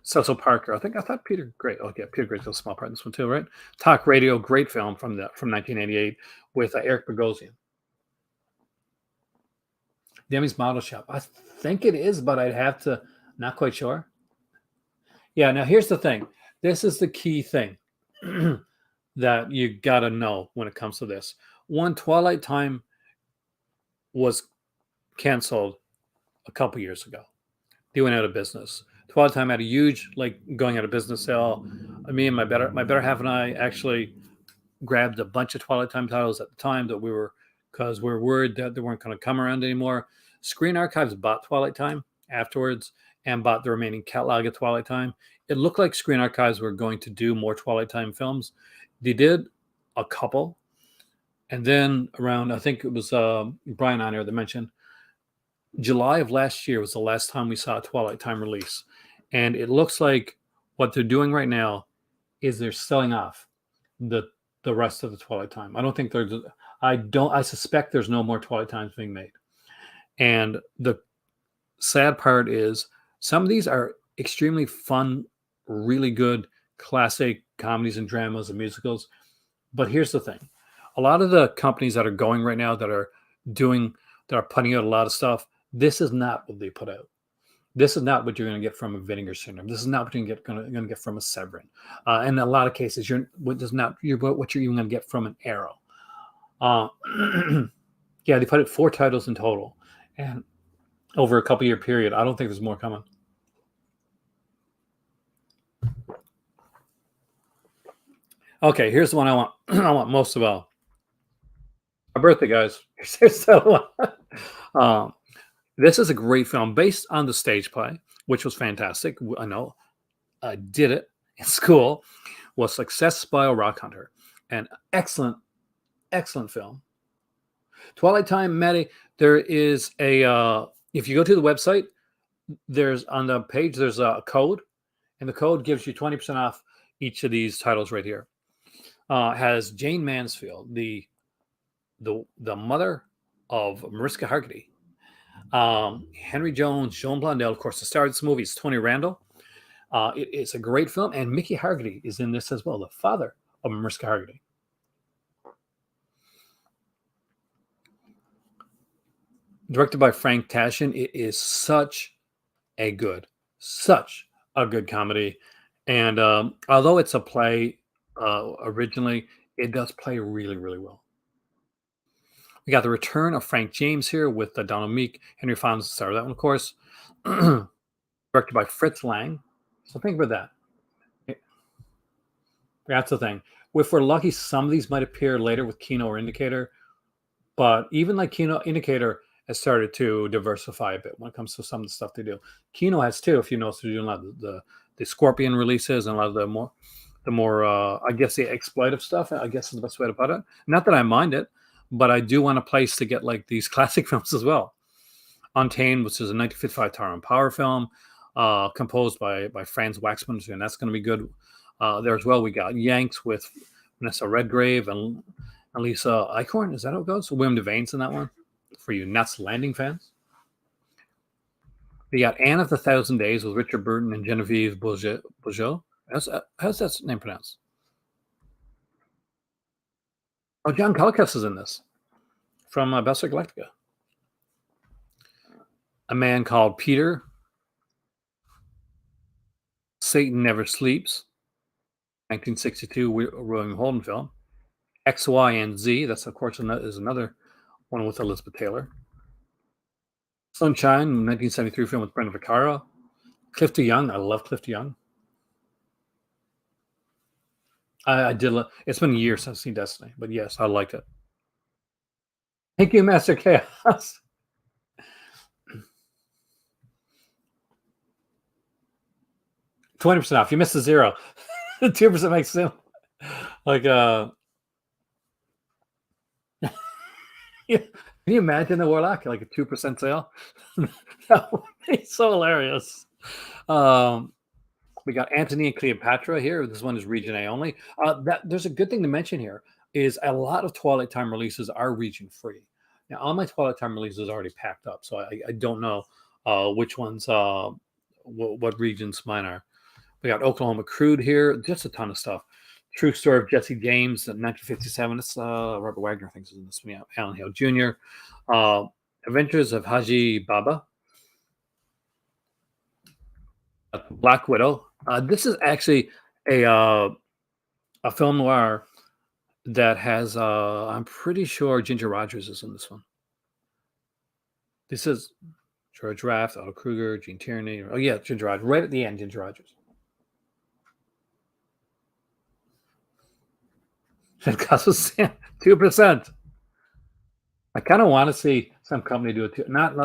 Cecil Parker. I thought Peter Gray. Oh, yeah, Peter Gray's got a small part in this one too, right? Talk Radio, great film from 1988 with Eric Bogosian. Demi's Model Shop. I think it is, but I'd have to. Not quite sure. Yeah. Now here's the thing. This is the key thing that you gotta know when it comes to this. One, Twilight Time was canceled a couple years ago. They went out of business. Twilight Time had a huge, like, going out of business sale. Me and my better half and I actually grabbed a bunch of Twilight Time titles at the time that because we were worried that they weren't going to come around anymore. Screen Archives bought Twilight Time afterwards and bought the remaining catalog of Twilight Time. It looked like Screen Archives were going to do more Twilight Time films. They did a couple. And then around, I think it was Brian on here that mentioned, July of last year was the last time we saw a Twilight Time release. And it looks like what they're doing right now is they're selling off the rest of the Twilight Time. I suspect there's no more Twilight Times being made. And the sad part is some of these are extremely fun, really good classic comedies and dramas and musicals. But here's the thing. A lot of the companies that are going right now that are putting out a lot of stuff, this is not what they put out. This is not what you're going to get from a Vinegar Syndrome. This is not what you're going to get from a Severin. In a lot of cases, what you're even going to get from an Arrow. Yeah, they put out 4 titles in total, and over a couple year period. I don't think there's more coming. Okay, here's the one I want. I want most of all. My birthday, guys. This is a great film based on the stage play, which was fantastic. I know I did it in school. Was Success by a Rock Hunter. An excellent, excellent film. Twilight Time, Maddie, there is if you go to the website, there's on the page, there's a code, and the code gives you 20% off each of these titles right here. Has Jane Mansfield, the mother of Mariska Hargitay, Henry Jones, Joan Blondell, of course, the star of this movie is Tony Randall. It's a great film, and Mickey Hargitay is in this as well, the father of Mariska Hargitay. Directed by Frank Tashin, it is such a good comedy. And although it's a play, originally, it does play really, really well. We got the return of Frank James here with Donald Meek. Henry Fonda's the star of that one, of course. Directed by Fritz Lang. So think about that. That's the thing. If we're lucky, some of these might appear later with Kino or Indicator, but even like Kino, Indicator has started to diversify a bit when it comes to some of the stuff they do. Kino has too, if you notice, they're doing a lot of the Scorpion releases and a lot of the more I guess the exploitive stuff. I guess is the best way to put it. Not that I mind it, but I do want a place to get like these classic films as well. Untamed, which is a 1955 Tyrone Power film, composed by Franz Waxman, and that's going to be good. There as well, we got Yanks with Vanessa Redgrave and Lisa Eichhorn. Is that how it goes? William Devane's in that one for you Nuts Landing fans. We got Anne of the Thousand Days with Richard Burton and Genevieve Bujold. How's that name pronounced? Oh, John Colicos is in this from Battlestar Galactica. A Man Called Peter. Satan Never Sleeps. 1962 William Holden film. X, Y, and Z. That's, of course, is another one with Elizabeth Taylor. Sunshine, 1973 film with Brenda Vaccaro. Cliff DeYoung. I love Cliff DeYoung. I did. It's been years since I've seen Destiny, but yes, I liked it. Thank you, Master Chaos. 20% off. You missed the 0. 2% makes sense. Like yeah. Can you imagine the Warlock like a 2% sale? That would be so hilarious. We got Antony and Cleopatra here. This one is region A only. There's a good thing to mention here is a lot of Twilight Time releases are region free. Now, all my Twilight Time releases are already packed up, so I don't know which ones, what regions mine are. We got Oklahoma Crude here, just a ton of stuff. True Story of Jesse James in 1957. It's Robert Wagner, I think, is in this one. Yeah, Alan Hale Jr. Adventures of Haji Baba. Black Widow. This is actually a film noir that has, I'm pretty sure Ginger Rogers is in this one. This is George Raft, Otto Kruger, Gene Tierney. Oh, yeah, Ginger Rogers. Right at the end, Ginger Rogers. It costs 2%. I kind of want to see some company do it, not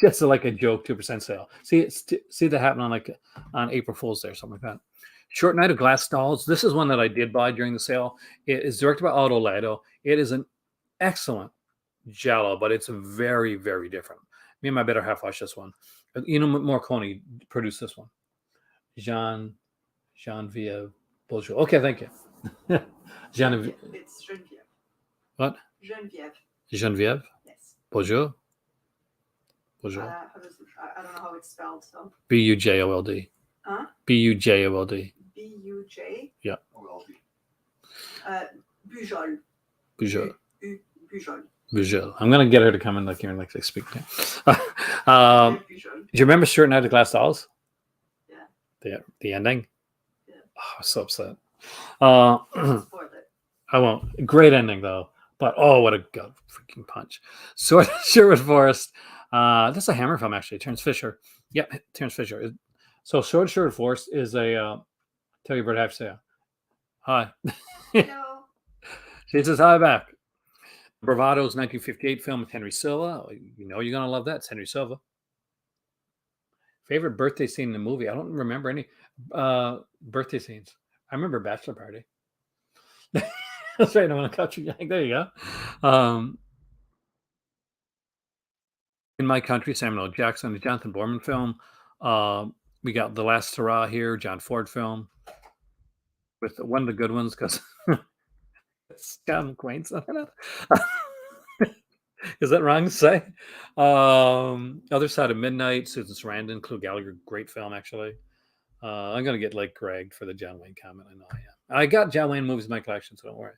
just like a joke 2% sale. See that happen on April Fool's Day or something like that. Short Night of Glass Dolls. This is one that I did buy during the sale. It is directed by Otto Lado. It is an excellent giallo, but it's very, very different. Me and my better half watched this one. Morricone produced this one. Genevieve Bourgeois. Okay, thank you. Genevieve. It's Genevieve. What? Genevieve. Genevieve? Yes. Bonjour? I don't know how it's spelled, so. Bujold. Huh? Bujold. B-U-J? Yeah. Bujold. Bujold. Bujold. Bujold. I'm going to get her to come in here and they speak to do you remember Short Night of Glass Dolls? Yeah. The ending? Yeah. Oh, I was so upset. I won't. Great ending, though. But, oh, what a gut freaking punch. Sherwood Forest. This is a Hammer film, actually. Terrence Fisher. Yep, Terrence Fisher. So, Sherwood Forest is a... tell you what I have to say. Hi. Hello. She says hi back. Bravado's 1958 film with Henry Silva. You know you're going to love that. It's Henry Silva. Favorite birthday scene in the movie? I don't remember any birthday scenes. I remember Bachelor Party. That's right. I want to country gang. There you go. In My Country, Samuel L. Jackson, the Jonathan Borman film. We got The Last Hurrah here, John Ford film. With one of the good ones because it's John McQuain's in it. Is that wrong to say? Other Side of Midnight, Susan Sarandon, Clu Gallagher, great film actually. I'm gonna get like Greg for the John Wayne comment. I know I am. I got John Wayne movies in my collection, so don't worry.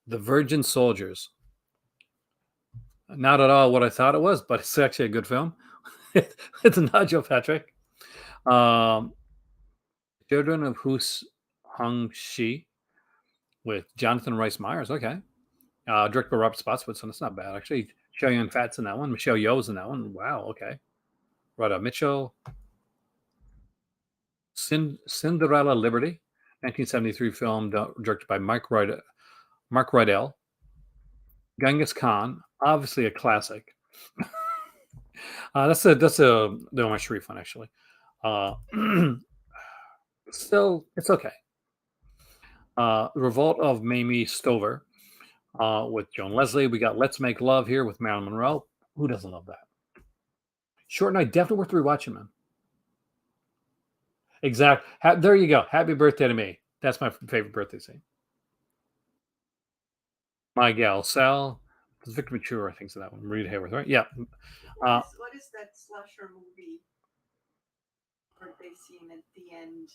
The Virgin Soldiers. Not at all what I thought it was, but it's actually a good film. It's Nigel Patrick. Children of Hus Hung Shi. with Jonathan Rhys Meyers. Okay. Directed by Robert Spotswood, so that's not bad actually. Chow Yun Fat's in that one. Michelle Yeoh's in that one. Wow. Okay. Rhoda Mitchell. Cinderella Liberty, 1973 film directed by Mark Rydell. Genghis Khan, obviously a classic. That's the Omar Sharif one actually. Uh, Still, it's okay. Revolt of Mamie Stover with Joan Leslie. We got Let's Make Love here with Marilyn Monroe. Who doesn't love that? Short Night, definitely worth rewatching, man. Exact. There you go. Happy birthday to me. That's my favorite birthday scene. My gal Sal. It's Victor Mature, I think, so that one. Reed Hayworth, right? Yeah. What is that slasher movie birthday scene at the end?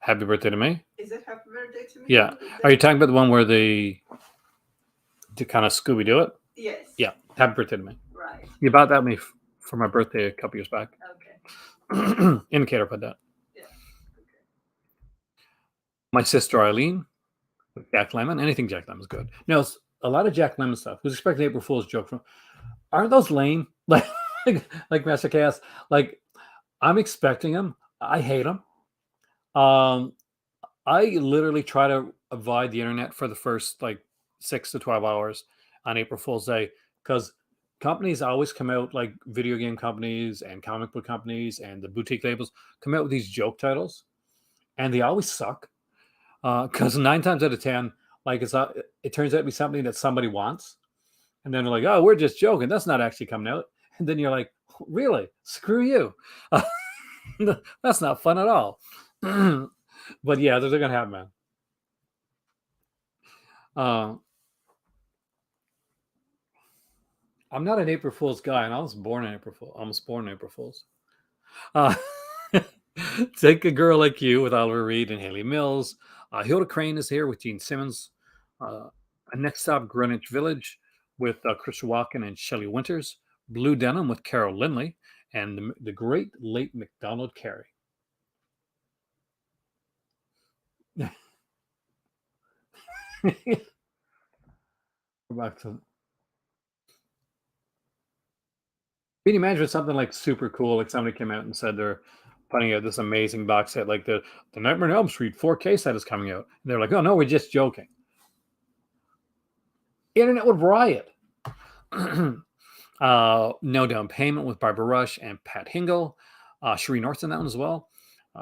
Happy birthday to me. Is it Happy Birthday to Me? Yeah. Are you talking about the one where they to kind of Scooby Doo it? Yes. Yeah. Happy birthday to me. Right. You bought that me for my birthday a couple years back. Okay. Indicator put that. Yeah. Okay. My Sister Eileen with Jack Lemmon. Anything Jack Lemmon's good. No, it's a lot of Jack Lemmon stuff. Who's expecting April Fool's joke from? Aren't those lame? Like Master Chaos. Like I'm expecting them. I hate them. I literally try to avoid the internet for the first like 6 to 12 hours on April Fool's Day because companies always come out, like video game companies and comic book companies and the boutique labels come out with these joke titles, and they always suck because 9 times out of 10, like it turns out to be something that somebody wants, and then they're like, "Oh, we're just joking. That's not actually coming out." And then you're like, "Really? Screw you." That's not fun at all. But yeah, they're gonna happen, man. I'm not an April Fool's guy, and I was born in April Fool. Almost born in April Fool's. Take a Girl Like You with Oliver Reed and Haley Mills. Hilda Crane is here with Gene Simmons. Next Stop, Greenwich Village with Christopher Walken and Shelley Winters. Blue Denim with Carol Lindley and the great late MacDonald Carey. Back to. Can you imagine something like super cool? Like somebody came out and said they're putting out this amazing box set, like the Nightmare on Elm Street 4K set is coming out. And they're like, "Oh no, we're just joking." Internet would riot. No Down Payment with Barbara Rush and Pat Hingle. Sheree North's in that one as well.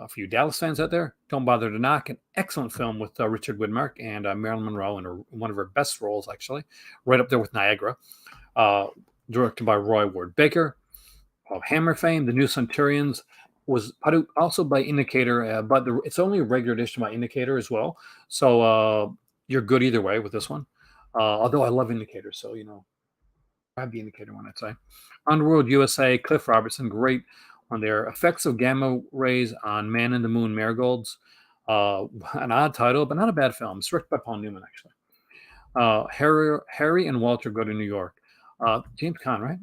For you Dallas fans out there, Don't Bother to Knock, an excellent film with Richard Widmark and Marilyn Monroe in one of her best roles, actually, right up there with Niagara. Directed by Roy Ward Baker. Of Hammer fame, The New Centurions was put out also by Indicator, but it's only a regular edition by Indicator as well. So you're good either way with this one. Although I love Indicator, so grab the Indicator one, I'd say. Underworld USA, Cliff Robertson, great on their effects of gamma rays on Man in the Moon marigolds. An odd title, but not a bad film. It's directed by Paul Newman, actually. Harry and Walter Go to New York. James Caan, right?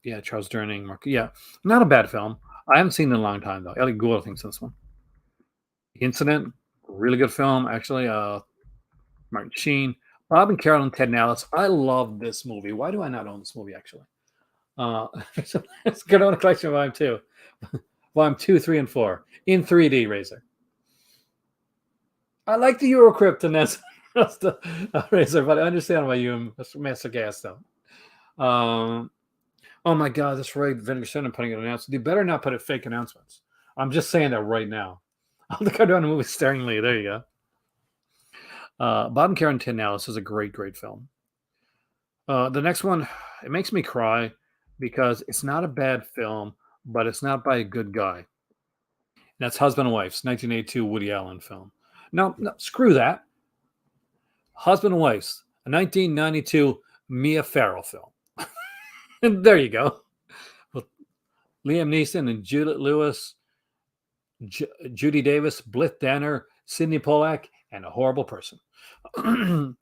Yeah, Charles Durning. Yeah, not a bad film. I haven't seen it in a long time, though. Ellie Gould, I think, this one. Incident, really good film, actually. Martin Sheen. Bob and Carol and Ted Nallis. I love this movie. Why do I not own this movie, actually? It's good on a collection of Volume 2. Volume 2, 3, and 4. In 3D, Razor. I like the Eurocrypt, and that's the Razor, but I understand why you Master Gas, though. Oh my God, that's right. Vinegar Syndrome putting an announcement. You better not put it fake announcements. I'm just saying that right now. I'll look at the movie Staringly. There you go. Bob and Karen Tinellis is a great, great film. The next one, it makes me cry because it's not a bad film, but it's not by a good guy. That's Husband and Wives, 1982 Woody Allen film. No, screw that. Husband and Wives, a 1992 Mia Farrow film. There you go. With Liam Neeson and Juliette Lewis, Judy Davis, Blythe Danner, Sidney Pollack, and a horrible person. I'm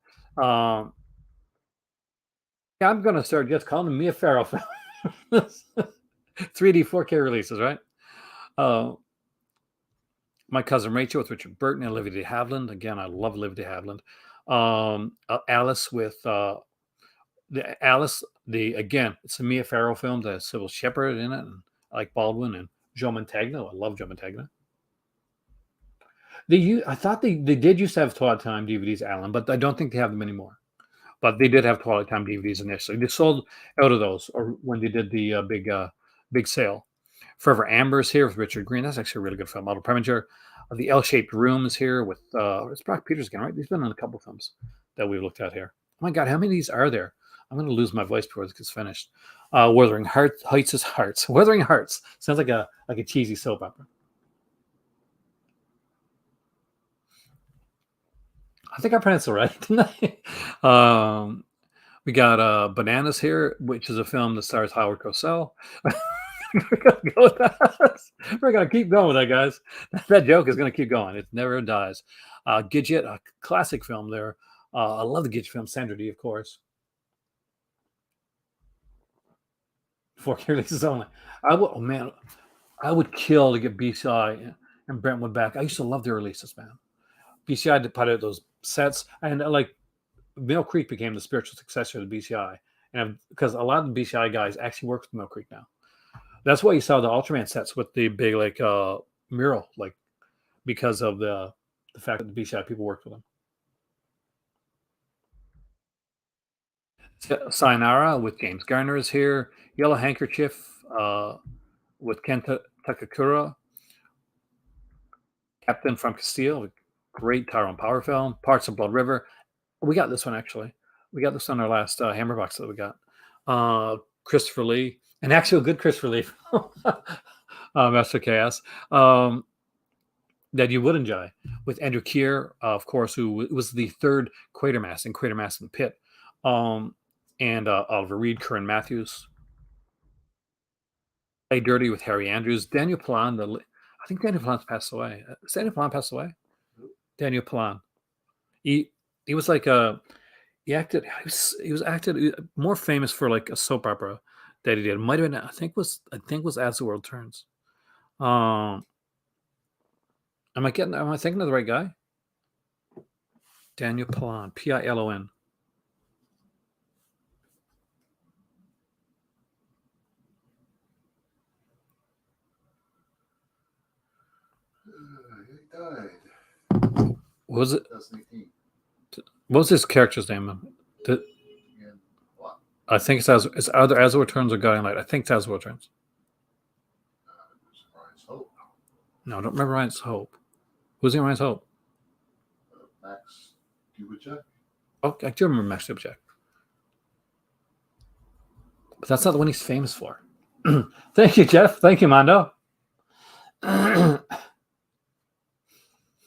going to start just calling them Mia Farrow film. 3D 4K releases, right? My Cousin Rachel with Richard Burton and Olivia de Havilland. Again, I love Olivia de Havilland. Alice with again, it's a Mia Farrow film. The Sybil Shepherd in it, and I like Baldwin and Joe Mantegna. I love Joe Mantegna. I thought they did used to have Twilight Time DVDs, Alan, but I don't think they have them anymore. But they did have Twilight Time DVDs initially. They sold out of those, or when they did the big sale. Forever Amber is here with Richard Green. That's actually a really good film. Model Preminger. The L-Shaped Room is here with it's Brock Peters again, right? He's been in a couple of films that we've looked at here. Oh my God, how many of these are there? I'm going to lose my voice before this gets finished. Wuthering Heights is Hearts. Wuthering Hearts sounds like a cheesy soap opera. I think I pronounced it right, didn't I? We got Bananas here, which is a film that stars Howard Cosell. We're gonna go with that. We're gonna keep going with that, guys. That joke is gonna keep going. It never dies. Gidget, a classic film there. I love the Gidget film. Sandra Dee, of course. 4K releases only. Oh man, I would kill to get BCI and Brentwood back. I used to love their releases, man. BCI did put out those sets, and like Mill Creek became the spiritual successor of the BCI, and because a lot of the BCI guys actually work with Mill Creek now. That's why you saw the Ultraman sets with the big like mural, like because of the fact that the BCI people worked with them. Sayonara with James Garner is here. Yellow Handkerchief with Ken Takakura. Captain from Castile, great Tyrone Power film. Parts of Blood River. We got this one actually. We got this on our last Hammer box that we got. Christopher Lee, and actually a good Christopher Lee Master Chaos that you would enjoy with Andrew Keir, of course, who was the third Quatermass in Quatermass and Pit, and Oliver Reed, Curran Matthews. Play Dirty with Harry Andrews. Daniel Plan, I think Daniel Plan's passed away. Has Daniel Plan passed away? Daniel Plan. He was like he was acted more famous for like a soap opera that he did. Might have been I think was As the World Turns. Am I thinking of the right guy? Daniel Pilon, Pilon. He died. What was it? 2018. What was his character's name? I think it's either As the World Turns or Guiding Light. I think it's As the World Turns. Ryan's Hope. No, I don't remember Ryan's Hope. Who's in Ryan's Hope? Max Dubachek. Oh, I do remember Max Dubachek. But that's not the one he's famous for. Thank you, Jeff. Thank you, Mondo.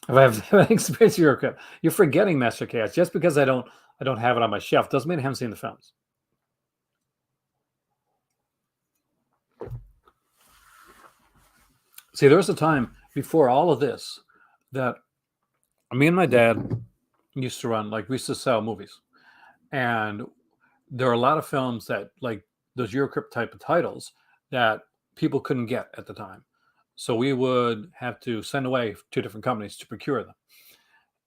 If I have experience Eurocrypt, you're forgetting Master Chaos. Just because I don't have it on my shelf doesn't mean I haven't seen the films. See, there was a time before all of this that me and my dad used to run, like we used to sell movies. And there are a lot of films that like those Eurocrypt type of titles that people couldn't get at the time. So we would have to send away to different companies to procure them.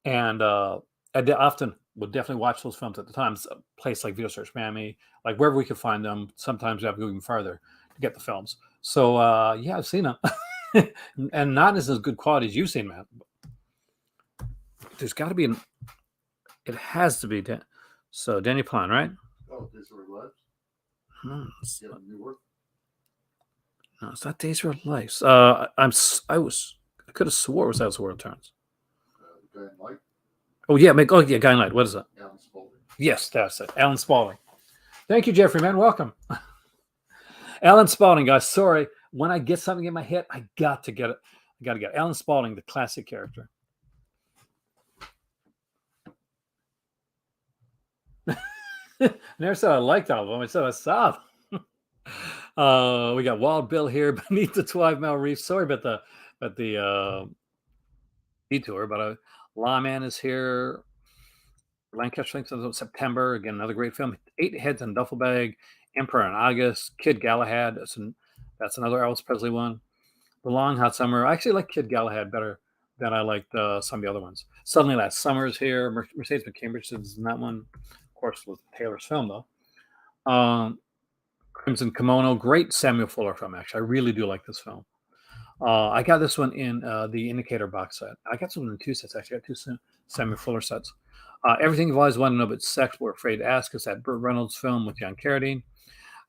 And I often would definitely watch those films at the time. A place like Video Search Miami, like wherever we could find them. Sometimes we have to go even farther to get the films. So yeah, I've seen them. And not as good quality as you've seen, Matt. There's got to be it has to be so Daniel Plan, right? Oh, Days of Our Lives. No, New York. No, it's not Days of Our Lives. I could have swore it was As the World Turns. The Guy in Light. Oh yeah, Guy in Light. What is that? Alan Spaulding. Yes, that's it. Alan Spaulding. Thank you, Jeffrey, man. Welcome. Alan Spaulding, guys. Sorry. When I get something in my head, I got to get it. I got to get it. Alan Spaulding, the classic character. I never said I liked all of them. I said I saw them. We got Wild Bill here beneath the 12-mile reef. Sorry about the detour, but Lawman is here. Lancaster Links in September. Again, another great film. 8 Heads in a Duffel Bag. Emperor in August. Kid Galahad. That's another Elvis Presley one. The Long Hot Summer. I actually like Kid Galahad better that I liked some of the other ones. Suddenly Last Summer is here. Mercedes McCambridge is in that one. Of course, with Taylor's film, though. Crimson Kimono, great Samuel Fuller film, actually. I really do like this film. I got this one in the Indicator box set. I got this one in 2 sets, actually. I got 2 Samuel Fuller sets. Everything You've Always Wanted to Know About Sex, We're Afraid to Ask is that Burt Reynolds film with John Carradine.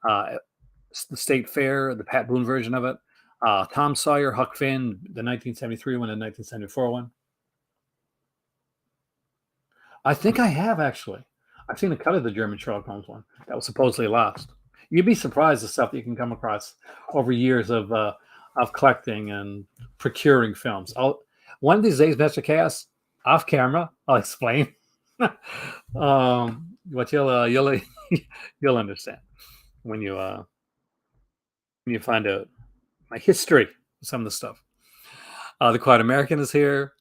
The State Fair, the Pat Boone version of it. Tom Sawyer, Huck Finn, the 1973 one and 1974 one. I think I have, actually. I've seen a cut of the German Sherlock Holmes one that was supposedly lost. You'd be surprised the stuff that you can come across over years of collecting and procuring films. One of these days, Mr. Chaos, off camera, I'll explain. What you'll understand when you find out my history of some of the stuff. The Quiet American is here.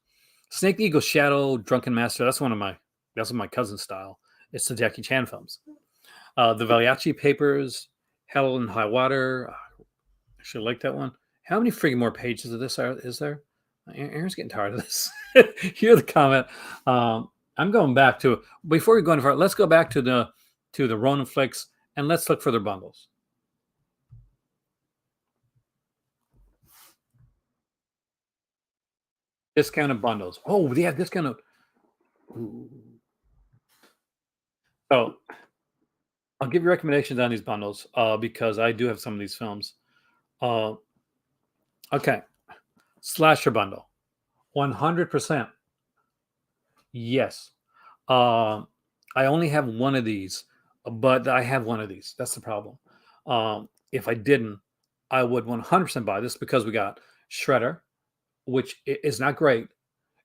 Snake Eagle Shadow, Drunken Master. That's my cousin's style. It's the Jackie Chan films. The Valiachi Papers, Hell and High Water. I actually like that one. How many freaking more pages of this is there? Aaron's getting tired of this. Hear the comment. I'm going back to, before we go any further, let's go back to the Ronin Flix and let's look for their bundles. Discounted bundles. Oh, they have discounted. Ooh. So I'll give you recommendations on these bundles because I do have some of these films. Okay. Slasher bundle. 100%. Yes. I only have one of these, but I have one of these. That's the problem. If I didn't, I would 100% buy this because we got Shredder, which is not great.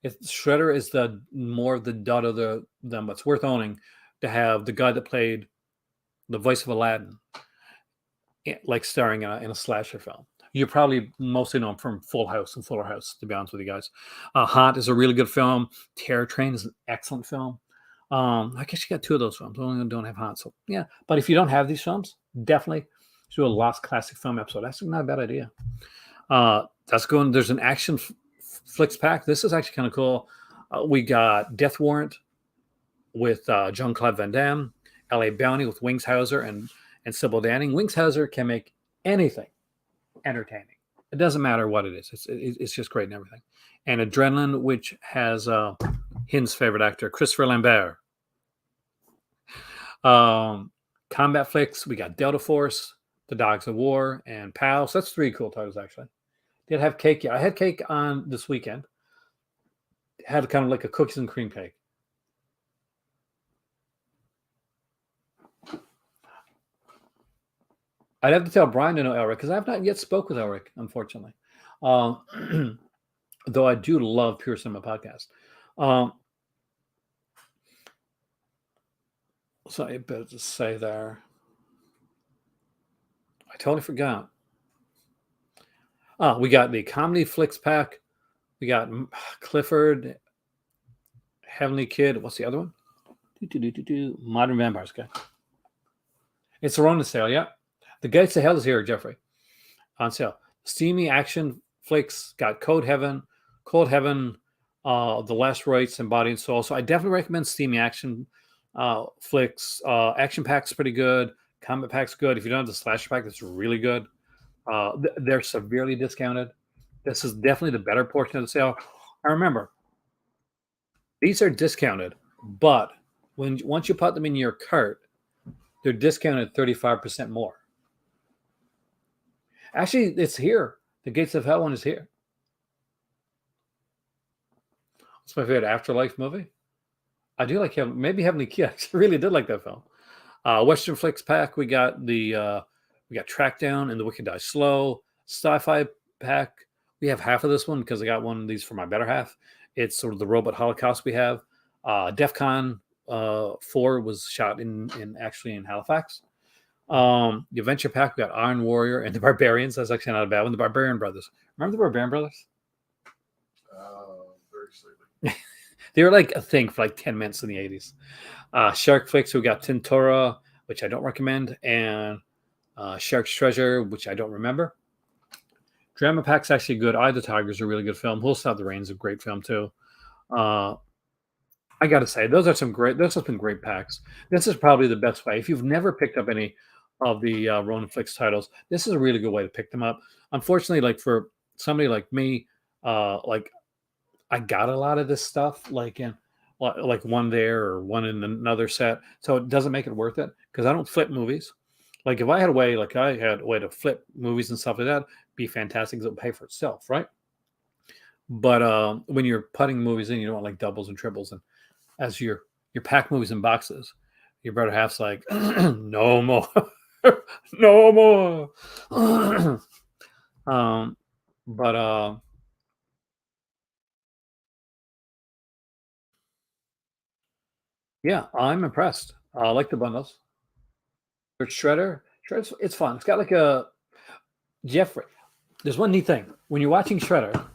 Shredder is the more of the dud of them, but it's worth owning to have the guy that played the voice of Aladdin, like starring in a slasher film. You probably mostly know him from Full House and Fuller House, to be honest with you guys. Haunt is a really good film. Terror Train is an excellent film. I guess you got 2 of those films. I only don't have Haunt, so yeah. But if you don't have these films, definitely do a Lost Classic Film episode. That's not a bad idea. That's going. There's an action flicks pack. This is actually kind of cool. We got Death Warrant with Jean-Claude Van Damme, L.A. Bounty with Wings Hauser and Sybil Danning. Wings Hauser can make anything entertaining. It doesn't matter what it is. It's just great and everything. And Adrenaline, which has Hin's favorite actor, Christopher Lambert. Combat Flicks, we got Delta Force, The Dogs of War, and PAL. So that's 3 cool titles, actually. Did have cake? Yeah, I had cake on this weekend. Had kind of like a cookies and cream cake. I'd have to tell Brian to know Elric because I have not yet spoke with Elric, unfortunately. Though I do love Pure Cinema Podcast. So I better to say there. I totally forgot. We got the Comedy Flicks pack. We got Clifford, Heavenly Kid. What's the other one? Modern Vampires. Okay. It's a Ronin sale, yeah. The Gates of Hell is here, Jeffrey. On sale. Steamy action flicks got Cold Heaven, The Last Rites, and Body and Soul. So I definitely recommend Steamy action flicks. Action pack's pretty good. Combat pack's good. If you don't have the slasher pack, that's really good. They're severely discounted. This is definitely the better portion of the sale. I remember these are discounted, but once you put them in your cart, they're discounted 35% more. Actually, it's here. The Gates of Hell one is here. It's my favorite Afterlife movie. I do like him. Maybe Heavenly Kid. I really did like that film. Western Flicks pack. We got Trackdown and The Wicked Die Slow. Sci-fi pack. We have half of this one because I got one of these for my better half. It's sort of the Robot Holocaust we have. DEF CON 4 was shot in Halifax. The Adventure Pack, we got Iron Warrior and the Barbarians. That's actually not a bad one. The Barbarian Brothers. Remember the Barbarian Brothers? Very slightly. They were like a thing for like 10 minutes in the 80s. Shark Flicks, we got Tintora, which I don't recommend, and Shark's Treasure, which I don't remember. Drama Pack's actually good. Eye of the Tiger is a really good film. Who'll Stop the Rain is a great film too. I got to say, those have been great packs. This is probably the best way. If you've never picked up any of the Ronin Flix titles, this is a really good way to pick them up. Unfortunately, like for somebody like me, like I got a lot of this stuff, like one there or one in another set, so it doesn't make it worth it because I don't flip movies. Like if I had a way, like I had a way to flip movies and stuff like that, be fantastic because it would pay for itself, right? But when you're putting movies in, you don't want like doubles and triples, and as your pack movies in boxes, your better half's like, no more, no more. But yeah, I'm impressed. I like the bundles. Shredder's it's fun. It's got like a Jeffrey. There's one neat thing when you're watching Shredder.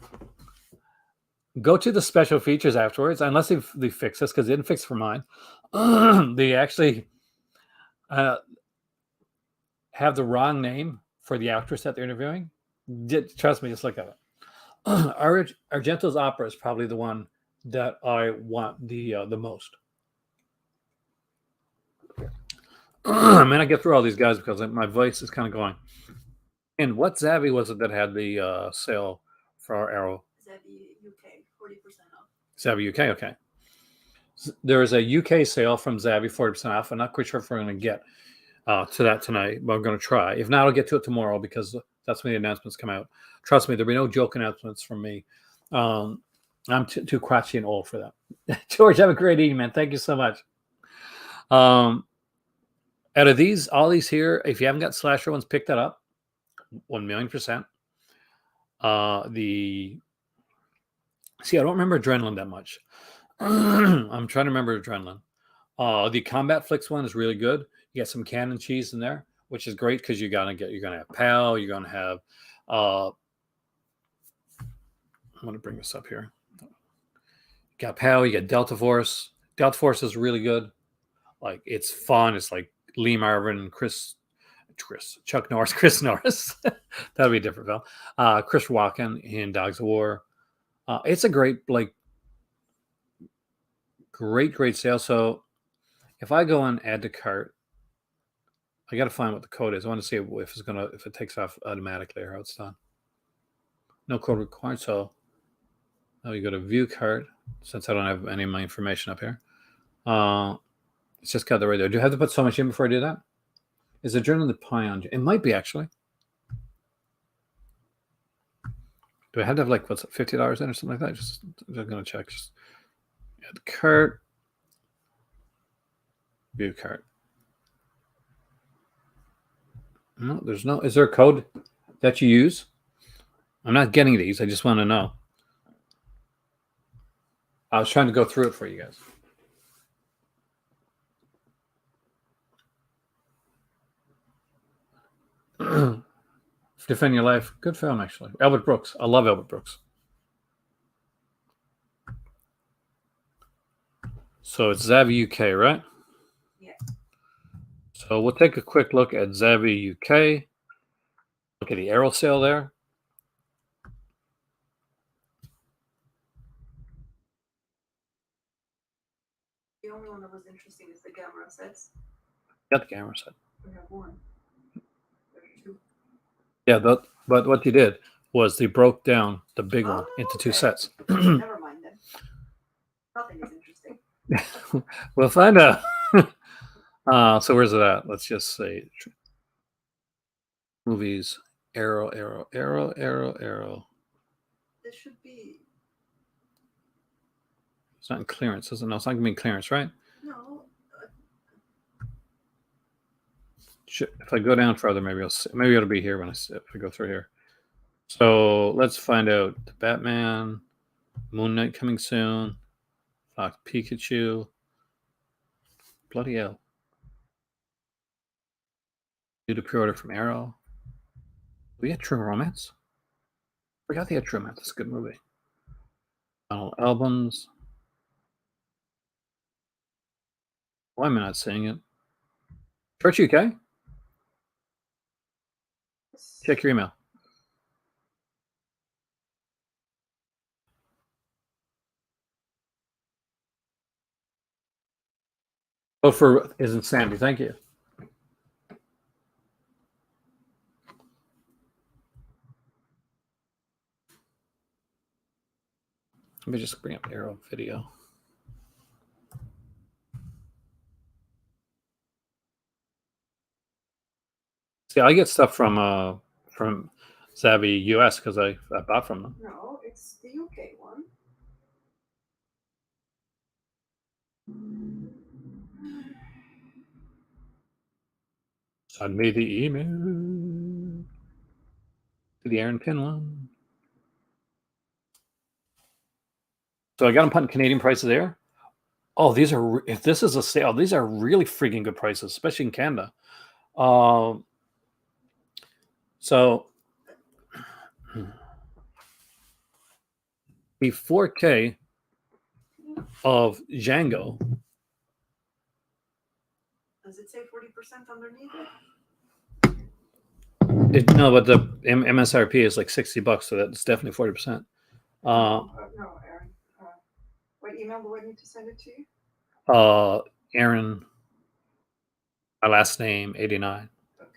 Go to the special features afterwards, unless they fix this because they didn't fix for mine. They actually have the wrong name for the actress that they're interviewing. Trust me, just look at it. Argento's opera is probably the one that I want the most. I mean, I get through all these guys because my voice is kind of going. And what Zavvi was it that had the sale for our Arrow? Zavvi UK, 40% off. Zavvi UK, okay. There is a UK sale from Zavvi, 40% off. I'm not quite sure if we're going to get to that tonight, but I'm going to try. If not, I'll get to it tomorrow because that's when the announcements come out. Trust me, there'll be no joke announcements from me. I'm too crotchety and old for that. George, have a great evening, man. Thank you so much. Out of all these here, if you haven't got slasher ones, pick that up. 1,000,000%. See, I don't remember Adrenaline that much. I'm trying to remember Adrenaline. The Combat Flix one is really good. You got some cannon cheese in there, which is great because you're gonna have PAL, you're gonna have I'm gonna bring this up here. You got PAL, you got Delta Force. Delta Force is really good. Like it's fun. It's like Lee Marvin, Chuck Norris, Chris Norris. That'll be a different film. Chris Walken in Dogs of War. It's a great sale. So if I go and add to cart, I got to find what the code is. I want to see if it takes off automatically or how it's done. No code required. So now you go to view cart. Since I don't have any of my information up here, it's just got the right there. Do I have to put so much in before I do that? Is the journal the Pion? It might be actually. Do I have to have like what's it, $50 in or something like that? Just gonna check. Just add cart. View cart. No, there's no. Is there a code that you use? I'm not getting these. I just want to know. I was trying to go through it for you guys. Defend Your Life. Good film, actually. Albert Brooks. I love Albert Brooks. So it's Zavvi UK, right? Yeah. So we'll take a quick look at Zavvi UK. Look at the Arrow sale there. The only one that was interesting is the camera sets. Got the camera set. We have one. There's two. Yeah, but what they did was they broke down the big one into two sets. Never mind then. Nothing is interesting. We'll find out. So where's it at? Let's just say movies. Arrow. This should be. It's not in clearance, is it? No, it's not going to be in clearance, right? No. If I go down further, maybe it'll be here if I go through here. So let's find out. The Batman, Moon Knight coming soon. Fox Pikachu. Bloody hell. Due to pre-order from Arrow. We had True Romance. Forgot they had True Romance. That's a good movie. Final albums. Why am I not seeing it? Church UK? Check your email. Oh, for isn't Sandy? Thank you. Let me just bring up Arrow video. See, I get stuff from Savvy US because I bought from them. No, it's the UK one. Send me the email to the Aaron Pin one. So I got them putting Canadian prices there. Oh, these are if this is a sale, these are really freaking good prices, especially in Canada. So the 4K of Django. Does it say 40% underneath it? No, but the MSRP is like $60, so that's definitely 40%. No, Aaron. What email do I need to send it to you? Aaron, my last name 89. Okay.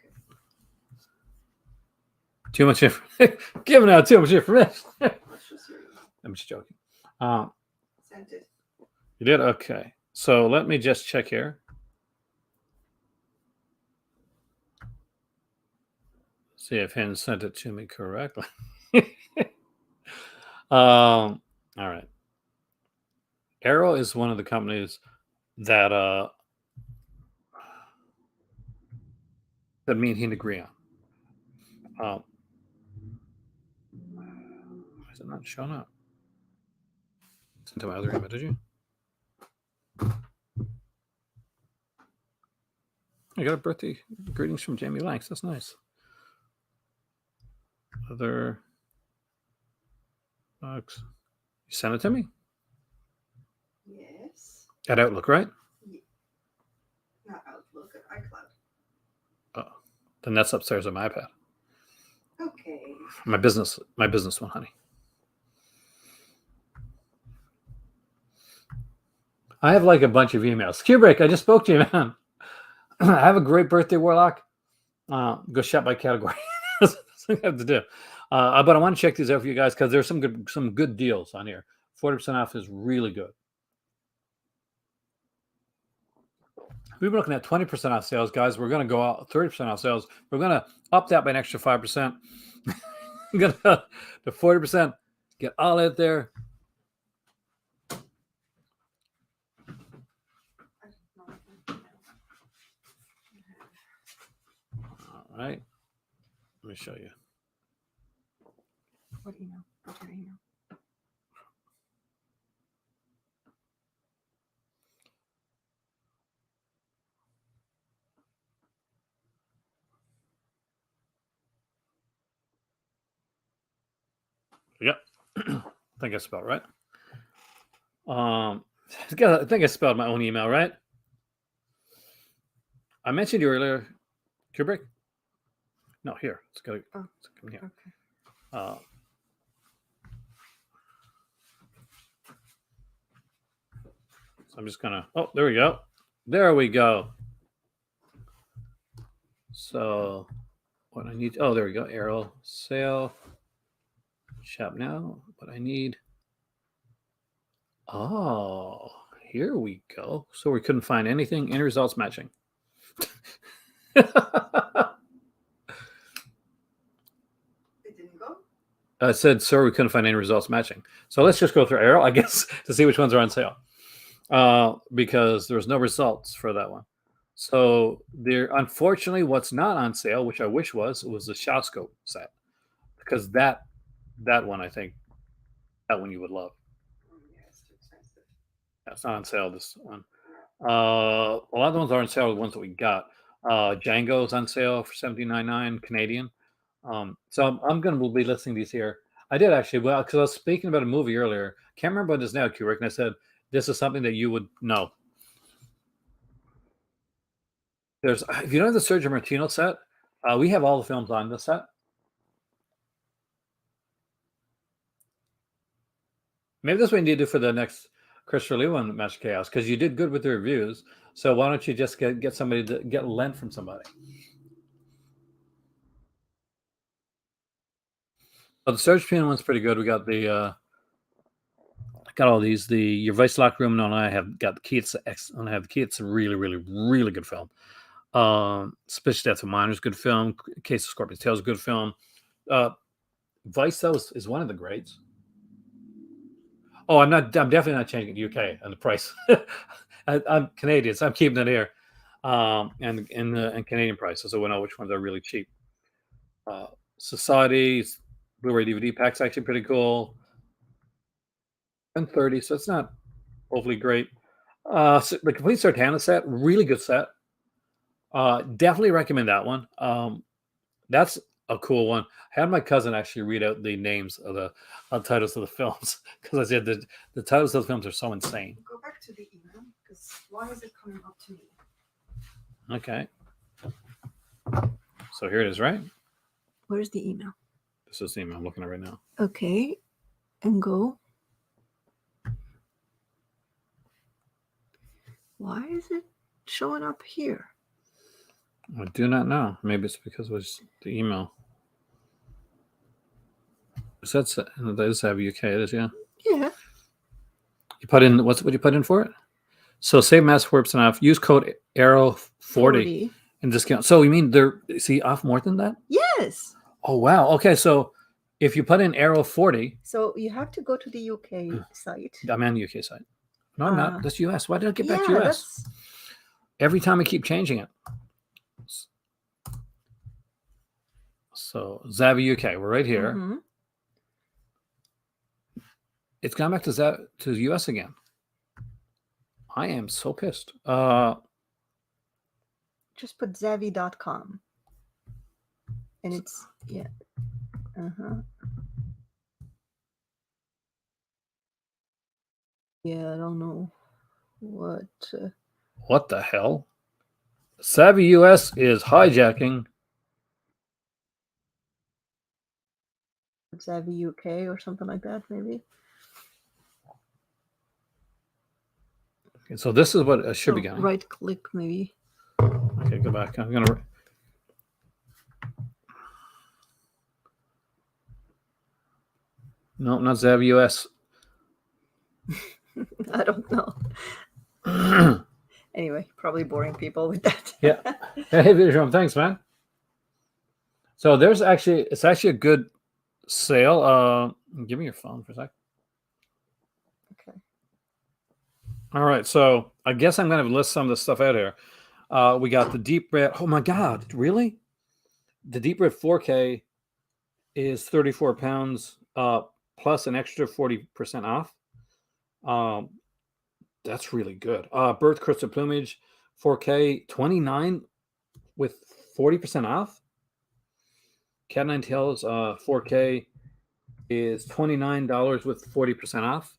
Too much information. Giving out too much information. Let's just see. I'm just joking. Sent it. You did? Okay. So let me just check here. See if Hen sent it to me correctly. All right. Arrow is one of the companies that me and he agree on. Why is it not showing up? Sent to my other email, did you? I got a birthday greetings from Jamie Lanks. That's nice. Other box. You sent it to me? Yes. At Outlook, right? Not Outlook, iCloud. Oh, then that's upstairs on my iPad. Okay. My business one, honey. I have like a bunch of emails. Kubrick, I just spoke to you, man. I have a great birthday, Warlock. Go shop by category. That's what I have to do. But I want to check these out for you guys because there's some good deals on here. 40% off is really good. We've been looking at 20% off sales, guys. We're going to go out 30% off sales. We're going to up that by an extra 5%. We're going to 40%. Get all out there. All right. Let me show you. What email? What's your email? Yep. I think that's about right. I think I spelled my own email right. I mentioned you earlier, Kubrick. No, here. It's come here. Okay. So I'm just gonna. Oh, there we go. There we go. So what I need. Oh, there we go. Arrow sale. Shop now. What I need. Oh, here we go. So we couldn't find anything. Any results matching. It didn't go? I said, sir, we couldn't find any results matching. So let's just go through Arrow, I guess, to see which ones are on sale. Because there's no results for that one. So there, unfortunately, what's not on sale, which I wish was the shot scope set, because that one, I think, that one you would love. Yeah, it's too expensive. That's not on sale. This one. A lot of the ones that are on sale are the ones that we got. Django's on sale for $17.99 Canadian. So I'm going to be listing these here. I did actually, well, because I was speaking about a movie earlier. Can't remember what it is now, Kubrick, and I said this is something that you would know. There's, if you know the Sergio Martino set, we have all the films on this set. Maybe that's what we need to do for the next Christopher Lee won Match of Chaos because you did good with the reviews. So why don't you just get somebody to get lent from somebody? Oh, the Surge Piano one's pretty good. We got the got all these. The Your Vice Lock Room, and I have got the key. It's and I have the key. It's a really, really, really good film. Suspicious Death of Minors, good film. Case of Scorpion's Tail is a good film. Vice, though, is one of the greats. Oh, I'm definitely not changing the UK and the price. I'm Canadian, so I'm keeping it here. And Canadian prices, so we know which ones are really cheap. Society's Blu-ray DVD pack's actually pretty cool. $130, so it's not overly great. So the Complete Sartana set, really good set. Definitely recommend that one. That's a cool one. I had my cousin actually read out the names of the titles of the films because I said the titles of the films are so insane. Go back to the email because why is it coming up to me? Okay. So here it is, right? Where's the email? This is the email I'm looking at right now. Okay, and go. Why is it showing up here? I do not know. Maybe it's because it was the email. That's that is have UK. It is, yeah. Yeah. You put in what you put in for it? So save mass 4% off. Use code Arrow 40 and discount. So you mean they're off more than that? Yes. Oh wow. Okay, so if you put in Arrow 40, so you have to go to the UK site. I'm on the UK site. No, I'm not. That's US. Why did I get back to US? That's... Every time I keep changing it. So Zavi UK, we're right here. Mm-hmm. It's gone back to the US again. I am so pissed. Just put Zavi.com. And it's yeah. Yeah, I don't know what. What the hell? Savvy US is hijacking. Savvy UK or something like that, maybe. Okay, so this is what it should be going. Right click, maybe. Okay, go back. I'm gonna. No, not Savvy US. I don't know. Anyway, probably boring people with that. Yeah. Hey, Vishram, thanks, man. So it's actually a good sale. Give me your phone for a sec. Okay. All right. So I guess I'm going to list some of the stuff out here. We got the Deep Red. Oh my God, really? The Deep Red 4K is £34 plus an extra 40% off. That's really good. Birth Crystal Plumage 4K 29 with 40% off. Cat Nine Tails 4K is $29 with 40% off.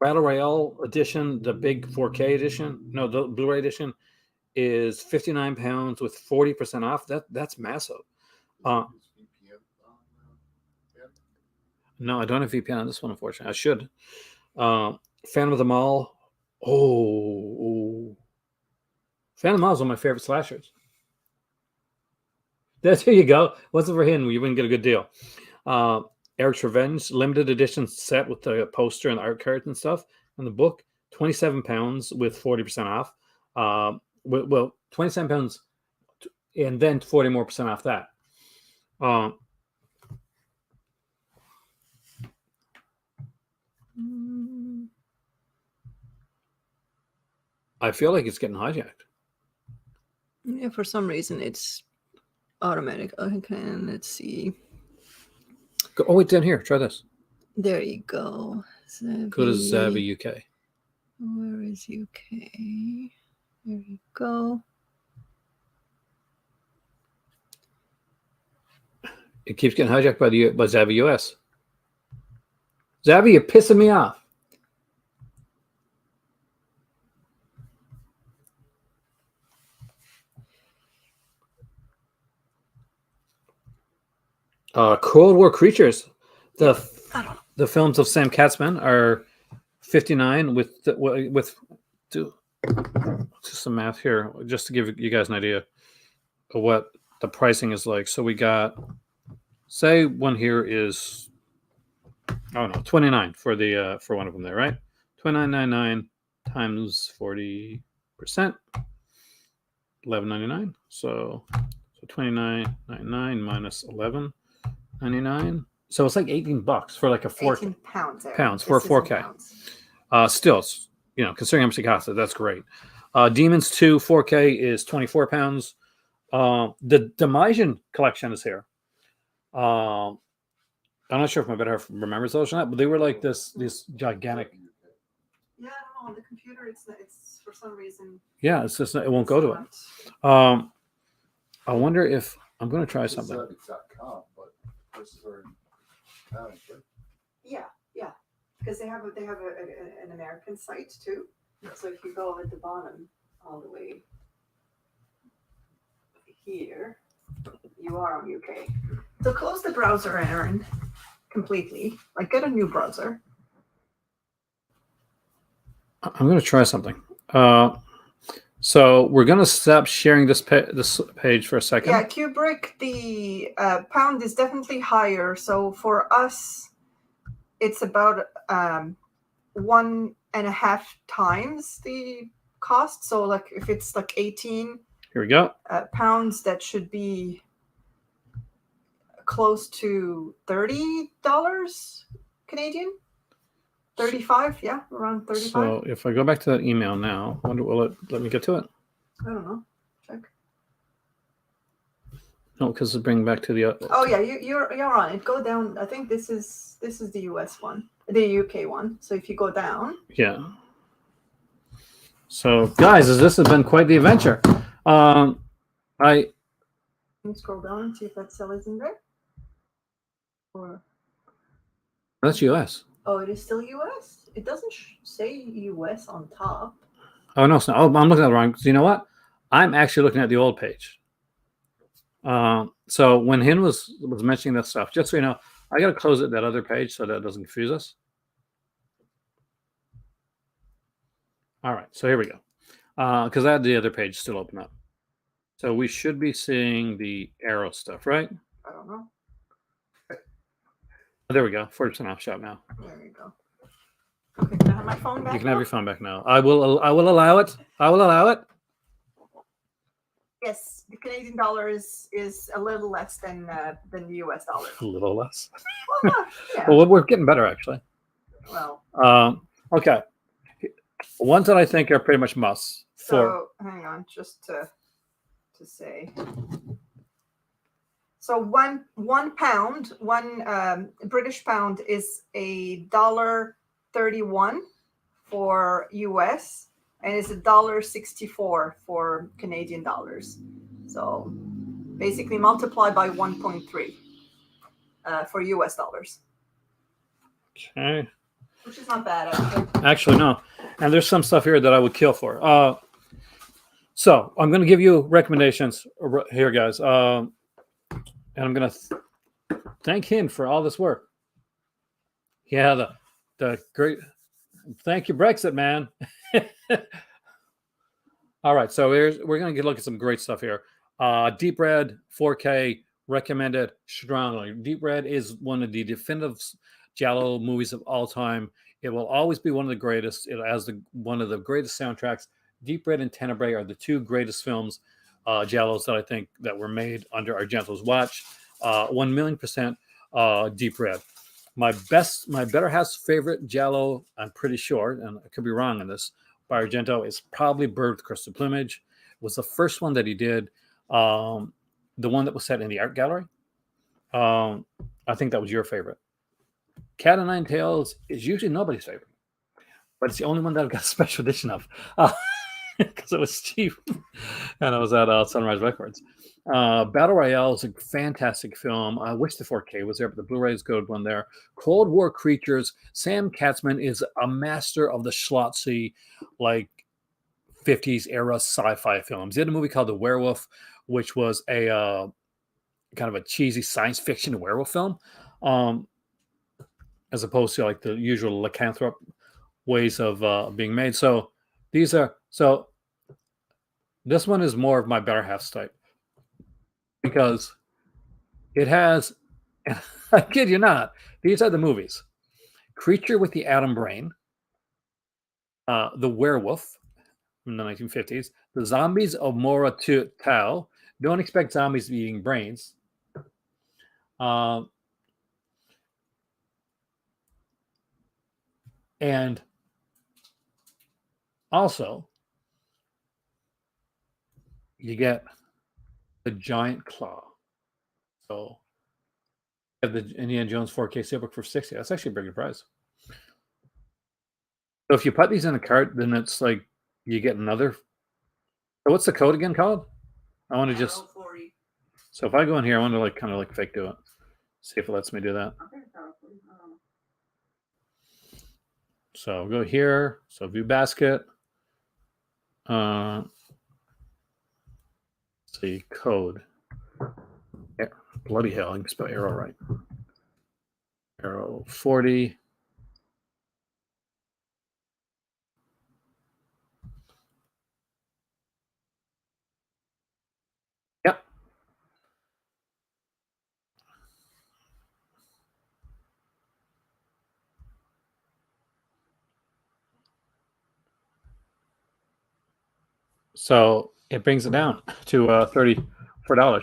Battle Royale edition, the big 4K edition, no, the Blu-ray edition is £59 with 40% off. That's massive. No, I don't have VPN on this one, unfortunately. I should. Phantom of the Mall. Oh. Phantom of the Mall is one of my favorite slashers. There you go. What's it for him? You wouldn't get a good deal. Eric's Revenge, limited edition set with the poster and the art cards and stuff. And the book, £27 with 40% off. Well, £27 and then 40% more off that. I feel like it's getting hijacked. Yeah, for some reason it's automatic. Okay, let's see. Oh, it's down here. Try this. There you go. Go to Zavi UK. Where is UK? There you go. It keeps getting hijacked by Zavi US. Zavi, you're pissing me off. Cold War Creatures. The films of Sam Katzman are $59 with do just some math here, just to give you guys an idea of what the pricing is like. So we got, say one here is, oh no, 29 for the for one of them there, right? 29.99 times 40%, 11.99. So 29.99 minus 11.99. So it's like $18 for like a 4 18 pounds. Aaron. pounds for a This is in 4K. pounds. Still, considering how much it costs, that's great. Demons 2 4K is 24 pounds. The Demasian collection is here. I'm not sure if my better half remembers those or not, but they were like this gigantic. Yeah, I don't know. On the computer, it's for some reason. Yeah, it's just it won't it's go to not- it. I wonder if I'm going to try something. .com, but prices are in pounds, right? Yeah, because they have an American site too. Yeah. So if you go at the bottom all the way here, you are on UK. So close the browser, Aaron, completely. Like get a new browser. I'm going to try something. So we're going to stop sharing this page for a second. Yeah, Kubrick, the pound is definitely higher. So for us, it's about 1.5 times the cost. So like if it's like 18 Here we go. pounds, that should be close to $30 Canadian. 35, yeah, around 35. So if I go back to that email now, wonder will it let me get to it? I don't know. Check. No, because it's bringing back to the. Oh yeah, you're on it. Go down. I think this is the US one, the UK one. So if you go down, Yeah. So guys, this has been quite the adventure. I can you scroll down and see if that cell is in there. Or that's US. oh, it is still US. It doesn't say US on top. Oh no, it's not. Oh, I'm looking at the wrong. So you know what? I'm actually looking at the old page. So when Hin was mentioning that stuff, just so you know, I got to close it that other page so that it doesn't confuse us. All right, so here we go. Because I had the other page still open up. So we should be seeing the arrow stuff, right? I don't know. There we go. 40% off shop now. There you go. Okay, can I have my phone back? You can have now? your phone back now. I will allow it. I will allow it. Yes, the Canadian dollar is a little less than the US dollar. A little less. Well, yeah. Well, we're getting better actually. Well, Okay. Ones that I think are pretty much musts for. so hang on, just to say. So one pound, one British pound is $1.31 for US, and it's $1.64 for Canadian dollars. So basically multiply by 1.3 for US dollars, Okay. which is not bad actually. Actually, no. And there's some stuff here that I would kill for. So I'm going to give you recommendations here, guys. And I'm going to thank him for all this work. Yeah, the great. Thank you, Brexit, man. All right, so we're going to look at some great stuff here. Deep Red 4K recommended strongly. Deep Red is one of the definitive Giallo movies of all time. It will always be one of the greatest. It has one of the greatest soundtracks. Deep Red and Tenebrae are the two greatest films, Giallos, that I think that were made under Argento's watch. 1,000,000% Deep Red. My better half's favorite Giallo, I'm pretty sure, and I could be wrong on this, by Argento is probably Bird with Crystal Plumage. It was the first one that he did. The one that was set in the art gallery. I think that was your favorite. Cat o' Nine Tails is usually nobody's favorite, but it's the only one that I've got a special edition of because it was cheap and it was at Sunrise Records. Battle Royale is a fantastic film. I wish the 4K was there, but the Blu-ray is good one there. Cold War Creatures. Sam Katzman is a master of the schlotsy, like 50s era sci-fi films. He had a movie called The Werewolf, which was a kind of a cheesy science fiction werewolf film. As opposed to like the usual lycanthrope ways of being made. So these are so this one is more of my better half type because it has, and I kid you not, these are the movies: Creature with the Atom Brain, The Werewolf from the 1950s, The Zombies of Mora Tao. Don't expect zombies to be eating brains. And also, you get the Giant Claw. So, you have the Indiana Jones 4K Steelbook for 60. That's actually a pretty good price. So, if you put these in a cart, then it's like you get another. So, what's the code again called? I want to just. Arrow 40. So, if I go in here, I want to like kind of like fake do it. See if it lets me do that. I think it's Arrow 40. I don't know. So, go here. So, view basket. See code. Yeah, bloody hell, I can spell arrow right. Arrow 40. Yep. So it brings it down to $34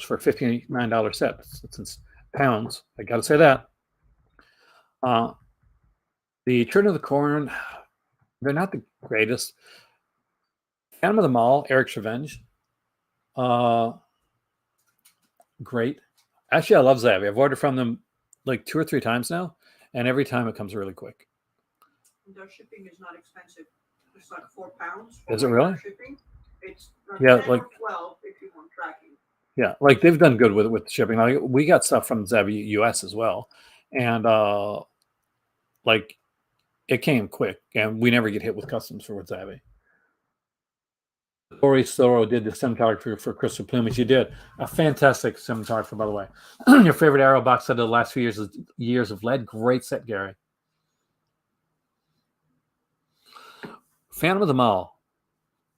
for a $59 set. It's in pounds. I got to say that. The Children of the Corn, they're not the greatest. Phantom of the Mall, Eric's Revenge. Great. Actually, I love Zavi. I've ordered from them like 2 or 3 times now, and every time it comes really quick. Their shipping is not expensive. It's like £4. Is it really? Shipping. It's Yeah, 10 like- or 12 if you want tracking. Yeah, like they've done good with shipping. Like we got stuff from Zavi US as well, and like it came quick, and we never get hit with customs for Zavi. Tori Soro did the cinematography for Crystal Plumage. You did a fantastic cinematography, by the way. Your favorite Arrow box set of the last few years of Lead. Great set, Gary. Phantom of the Mall.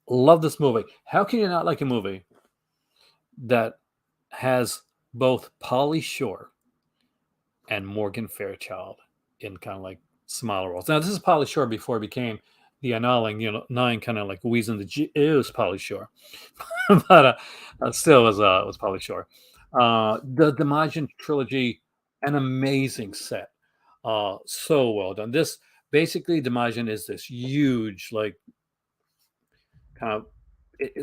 Love this movie. How can you not like a movie that has both Pauly Shore and Morgan Fairchild in kind of like smaller roles? Now, this is Pauly Shore before he became the annulling, nine kind of like wheezing the G. It was Pauly Shore, but still was Pauly Shore. The Demajan trilogy, an amazing set, so well done. This basically Demajan is this huge, like kind of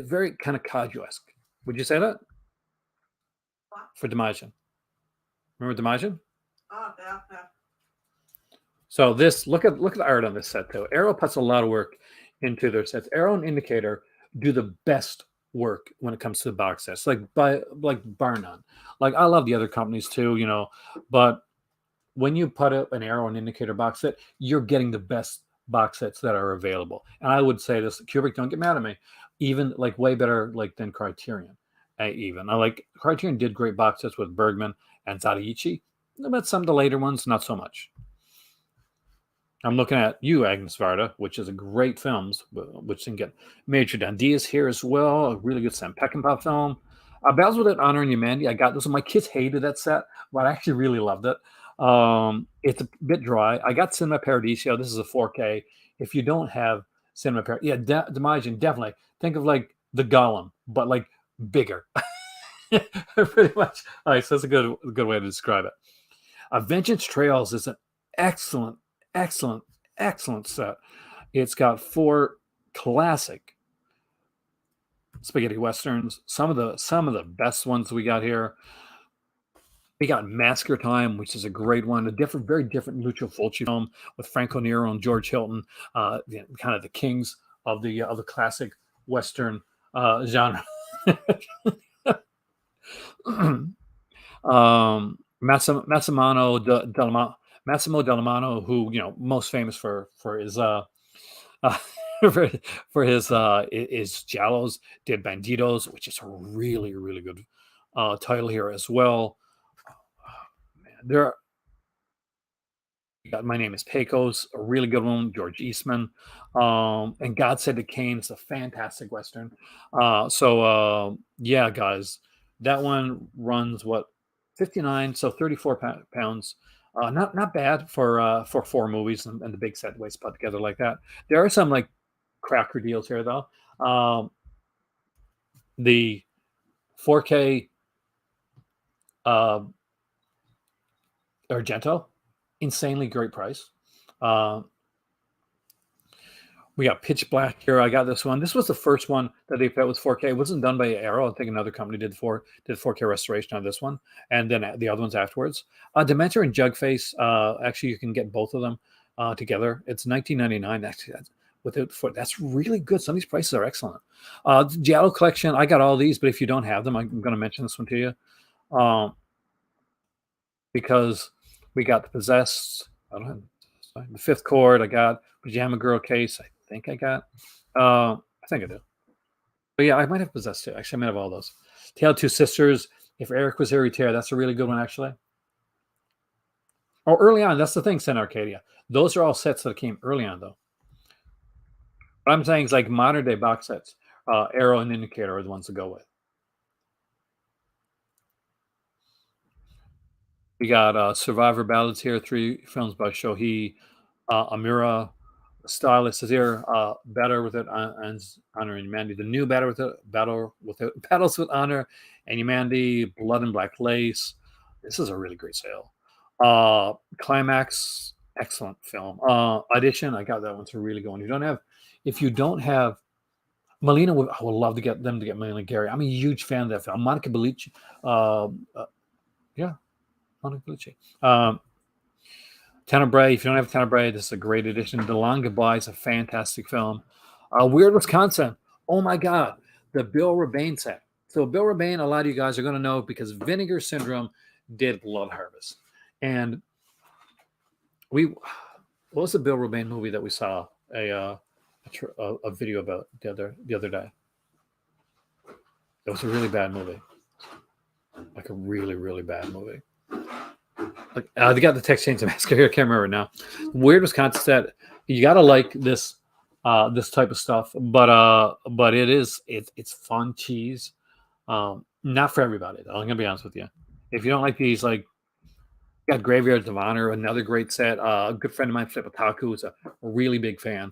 very kind of kaiju-esque. Would you say that for Demajan? Remember Demajan? Yeah. So this look at the art on this set too. Arrow puts a lot of work into their sets. Arrow and Indicator do the best work when it comes to the box sets, like bar none. Like I love the other companies too, but when you put up an Arrow and Indicator box set, you're getting the best box sets that are available. And I would say this, Kubrick, don't get mad at me, even like way better like than Criterion. Even I like Criterion did great box sets with Bergman and Zadaichi, but some of the later ones not so much. I'm looking at you, Agnes Varda, which is a great films, which can get Major Dundee is here as well. A really good Sam Peckinpah film. Battles Without Honor and Humanity. I got this one. My kids hated that set, but I actually really loved it. It's a bit dry. I got Cinema Paradiso. This is a 4K. If you don't have Cinema Paradiso, Demajan, definitely. Think of like the Golem, but like bigger. Pretty much. All right, so that's a good way to describe it. Vengeance Trails is an excellent set. It's got 4 classic spaghetti westerns. Some of the best ones we got here. We got Massacre Time, which is a great one. Very different Lucio Fulci film with Franco Nero and George Hilton, kind of the kings of the classic western genre. Massimo Dallamano, who most famous for his for his Giallos, did Bandidos, which is a really good title here as well. Man, You got My Name is Pecos, a really good one, George Eastman. And God Said to Cain is a fantastic Western. Yeah, guys, that one runs what, 59, so 34 pounds. Not bad for four movies and the big set ways put together like that. There are some like cracker deals here though. The 4K uh, Argento, insanely great price. Uh, we got Pitch Black here. I got this one. This was the first one that they put was 4K. It wasn't done by Arrow. I think another company did 4K restoration on this one, and then the other ones afterwards. Dementor and Jugface. Actually, you can get both of them together. It's $19.99. Actually, that's really good. Some of these prices are excellent. The Giallo collection. I got all these, but if you don't have them, I'm going to mention this one to you. Because we got the Possessed, I don't know, the Fifth Chord, I got Pajama Girl Case, I think I got. I think I do. But yeah, I might have Possessed too. Actually, I might have all those. Tale of Two Sisters, If Eric Was Here, Tear, that's a really good one, actually. Oh, early on, that's the thing, Sen Arcadia. Those are all sets that came early on, though. What I'm saying is like modern day box sets. Arrow and Indicator are the ones to go with. We got Survivor Ballads here, 3 films by Shohei Amira. The stylist is here. Better with It, Honor and Humanity. The new Better with It, Battles with Honor and Humanity, Blood and Black Lace. This is a really great sale. Climax, excellent film. Audition, I got that one. It's a really good one. If you don't have Melina, I would love to get them to get Melina Gary. I'm a huge fan of that film. Monica Bellucci. Yeah. Tenebrae, if you don't have Tenebrae, this is a great edition. The Long Goodbye is a fantastic film. Weird Wisconsin. Oh my God, the Bill Rebane set. So Bill Rebane, a lot of you guys are going to know because Vinegar Syndrome did Blood Harvest. And what was the Bill Rebane movie that we saw a video about the other day? It was a really bad movie, like a really, really bad movie. They got the Texas Chainsaw Massacre here. I can't remember now. Weird Wisconsin set. You gotta like this type of stuff, but it's fun cheese. Not for everybody though. I'm gonna be honest with you. If you don't like these, like, you got Graveyards of Honor, another great set. A good friend of mine, Flip Otaku, is a really big fan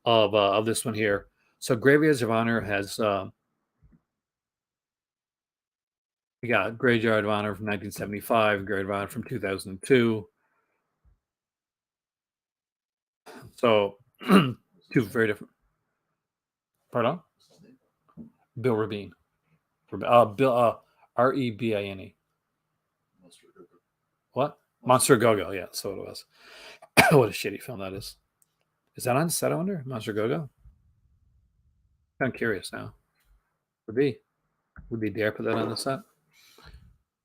of this one here. So Graveyards of Honor has. We got Graveyard of Honor from 1975, Graveyard of Honor from 2002. So, two very different. Pardon? Bill Rebane. Bill Rebane. What? Monster Go-Go. Yeah, that's what it was. What a shitty film that is. Is that on set, I wonder? Monster Go-Go? I'm curious now. Would be dare put that on the set?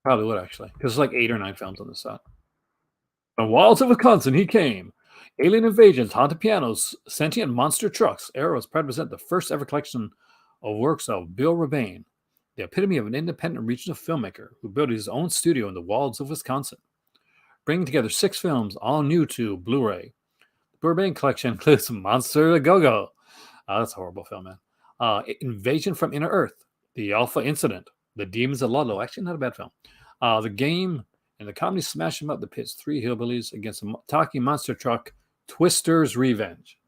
Probably would, actually, because there's like 8 or 9 films on the set. The wilds of Wisconsin, he came. Alien invasions, haunted pianos, sentient monster trucks. Arrow is proud to present the first ever collection of works of Bill Rebane, the epitome of an independent regional filmmaker who built his own studio in the wilds of Wisconsin, bringing together 6 films, all new to Blu-ray. The Bill Rebane collection includes Monster Go-Go. That's a horrible film, man. Invasion from Inner Earth, The Alpha Incident, The Demons of Ludlow. Actually, not a bad film. The Game, and the comedy Smash 'Em Up that pits 3 hillbillies against a talking monster truck, Twister's Revenge.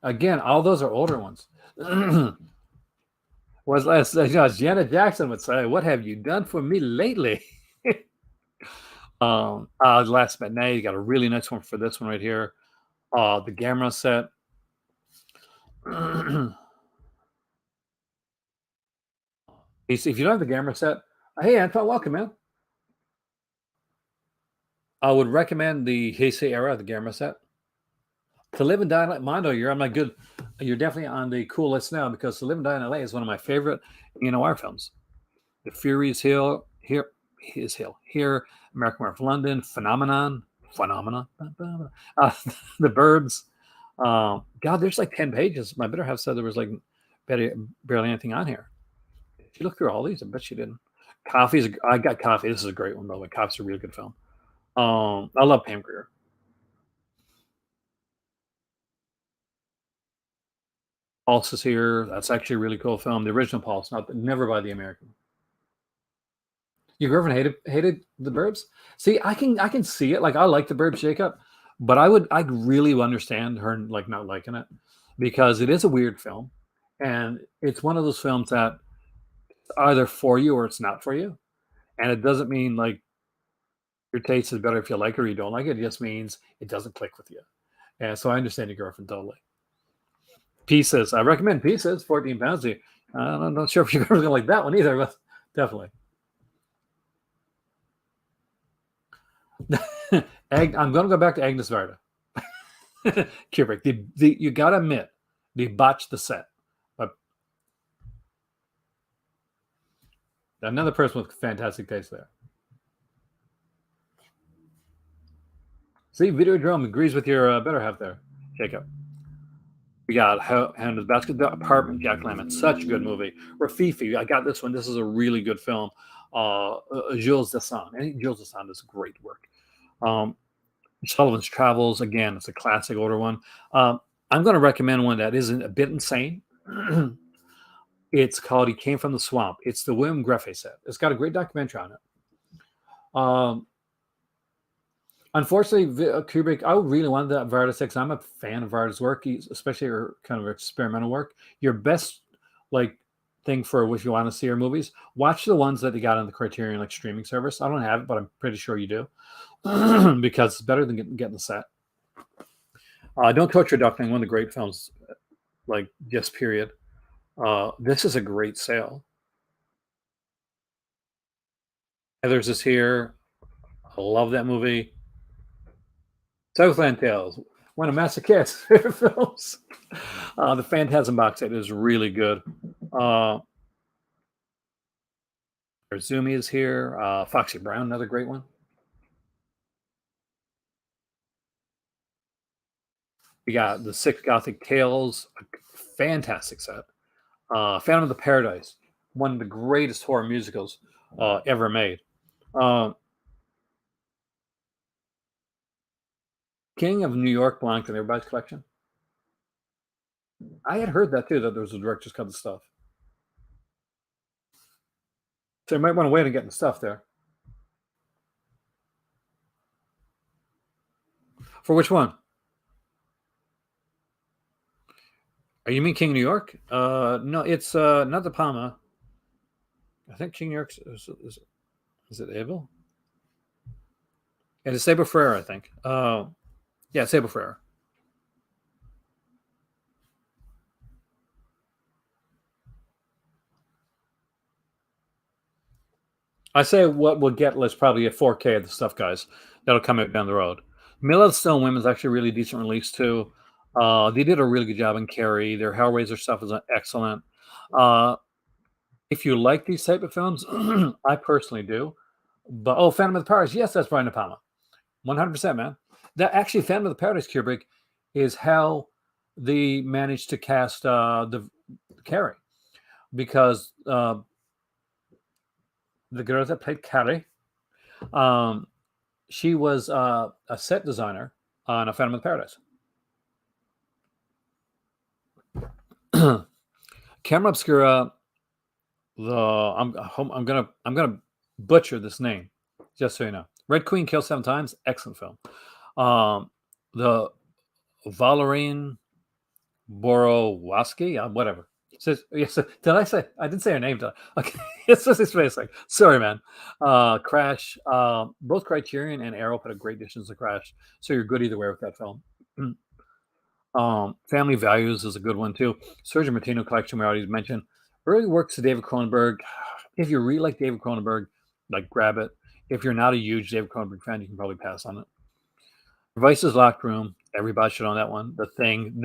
Again, all those are older ones. Was last Janet Jackson would say, "What have you done for me lately?" Last but now, you got a really nice one for this one right here. The Gamma set. If you don't have the Gamma set, hey Anton, welcome, man. I would recommend the Heisei era, the Gamma set. To Live and Die in LA, Mondo, you're on my good. You're definitely on the cool list now because To Live and Die in LA is one of my favorite noir films. The Furies Hill, here, American Werewolf London, Phenomena, The Burbs. God, there's like 10 pages. My better half said there was like barely anything on here. She looked through all these. I bet she didn't. I got Coffee. This is a great one, by the way. Coffee's a really good film. I love Pam Grier. Pulse is here. That's actually a really cool film. The original Pulse, never by the American. Your girlfriend hated the Burbs. See, I can see it. Like I like the Burbs, Jacob, but I really understand her like not liking it because it is a weird film, and it's one of those films that either for you or it's not for you, and it doesn't mean like your taste is better if you like it or you don't like it. It just means it doesn't click with you, and so I understand your girlfriend totally. Pieces, I recommend Pieces. 14 pounds. I'm not sure if you're going to like that one either, but definitely. I'm going to go back to Agnes Varda. Kubrick. You got to admit, they botched the set. But another person with fantastic taste there. See, Videodrome agrees with your better half there, Jacob. We got Hand of the Basket, The Apartment, Jack Lemmon. Such a good movie. Rafifi, I got this one. This is a really good film. Jules Dessin. I think Jules Dessin does great work. Sullivan's Travels, again, it's a classic older one. I'm going to recommend one that isn't a bit insane. It's called He Came from the Swamp. It's the William Greffe set. It's got a great documentary on it. Unfortunately, Kubrick, I really wanted that Varda 6. I'm a fan of Varda's work, especially her kind of experimental work. Your best thing for if you want to see her movies, watch the ones that they got on the Criterion streaming service. I don't have it, but I'm pretty sure you do. Because it's better than getting the set. Don't Torture Duckling, one of the great films, just period. This is a great sale. Heather's is here. I love that movie. Southland Tales, one of Masochist's favorite films. The Phantasm box set is really good. Zumi is here. Foxy Brown, another great one. We got the Six Gothic Tales, a fantastic set. Phantom of the Paradise, one of the greatest horror musicals ever made. King of New York belonged to everybody's collection. I had heard that too, that there was a director's cut of stuff. So you might want to wait on getting the stuff there. For which one? You mean King of New York? No, it's not De Palma. I think King of New York is it Abel? And it's Sabo Ferreira, I think. Yeah, Sabo Ferreira. I say what we'll get is probably a 4K of the stuff, guys. That'll come out down the road. Mill of the Stone Women is actually a really decent release too. They did a really good job in Carrie. Their Hellraiser stuff is excellent. If you like these type of films, I personally do. But Phantom of the Paradise, yes, that's Brian De Palma, 100%, man. That actually, Phantom of the Paradise, Kubrick, is how they managed to cast the Carrie, because the girl that played Carrie, she was a set designer on a Phantom of the Paradise. Camera Obscura. I'm gonna butcher this name, just so you know. Red Queen Kills 7 Times, excellent film. The Valerian Borowski, whatever. Yes, did I say? I didn't say her name. Okay, it's just his face. Sorry, man. Crash. Both Criterion and Arrow put a great additions to Crash, so you're good either way with that film. Family Values is a good one too. Sergio Martino collection we already mentioned. Early works of David Cronenberg. If you really like David Cronenberg, grab it. If you're not a huge David Cronenberg fan, you can probably pass on it. Vice's Locked Room. Everybody should own that one. The Thing.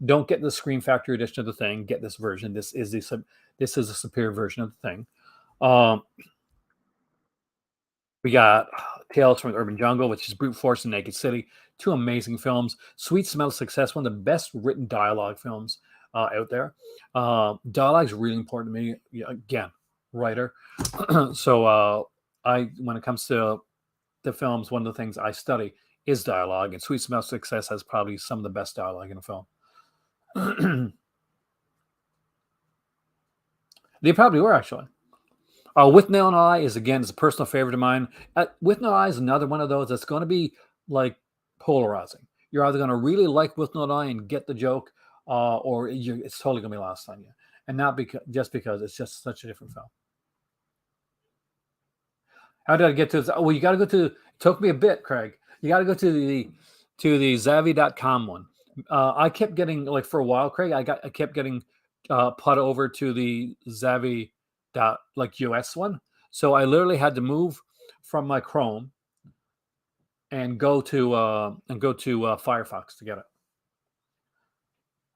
Don't get the Scream Factory edition of The Thing. Get this version. This is a superior version of The Thing. We got Tales from the Urban Jungle, which is Brute Force and Naked City. 2 amazing films. Sweet Smell of Success, one of the best written dialogue films out there. Dialogue is really important to me. Again, writer. So when it comes to the films, one of the things I study is dialogue, and Sweet Smell of Success has probably some of the best dialogue in a film. They probably were, actually. With No Eye is a personal favorite of mine. With No Eye is another one of those that's going to be like polarizing. You're either going to really like With No Eye and get the joke, or it's totally going to be lost on you, and not because it's just such a different film. How did I get to this? Oh, well, you got to go to. It took me a bit, Craig. You got to go to the Zavi.com one. I kept getting, like, for a while, Craig. I kept getting put over to the Zavi US one. So I literally had to move from my Chrome and go to Firefox to get it.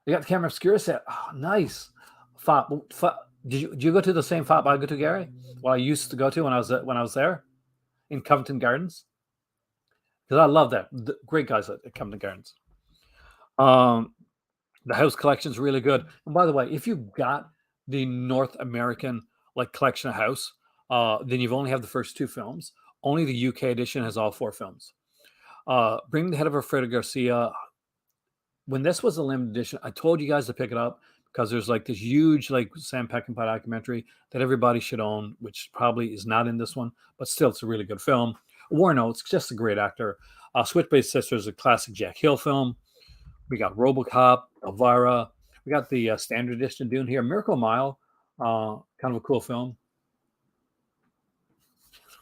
You got the camera obscura set. Oh, nice. Did you go to the same FOP I go to, Gary? Well, I used to go to when I was there in Covington Gardens, because I love that. Great guys at Covington Gardens. The house collection is really good. And by the way, if you've got the North American collection of house, then you've only have the first 2 films. Only the UK edition has all 4 films. Bring the Head of Alfredo Garcia. When this was a limited edition, I told you guys to pick it up because there's this huge Sam Peckinpah documentary that everybody should own, which probably is not in this one, but still it's a really good film. Warren Oates, just a great actor. Switchblade Sisters is a classic Jack Hill film. We got RoboCop, Elvira. We got the standard edition Dune here. Miracle Mile, kind of a cool film.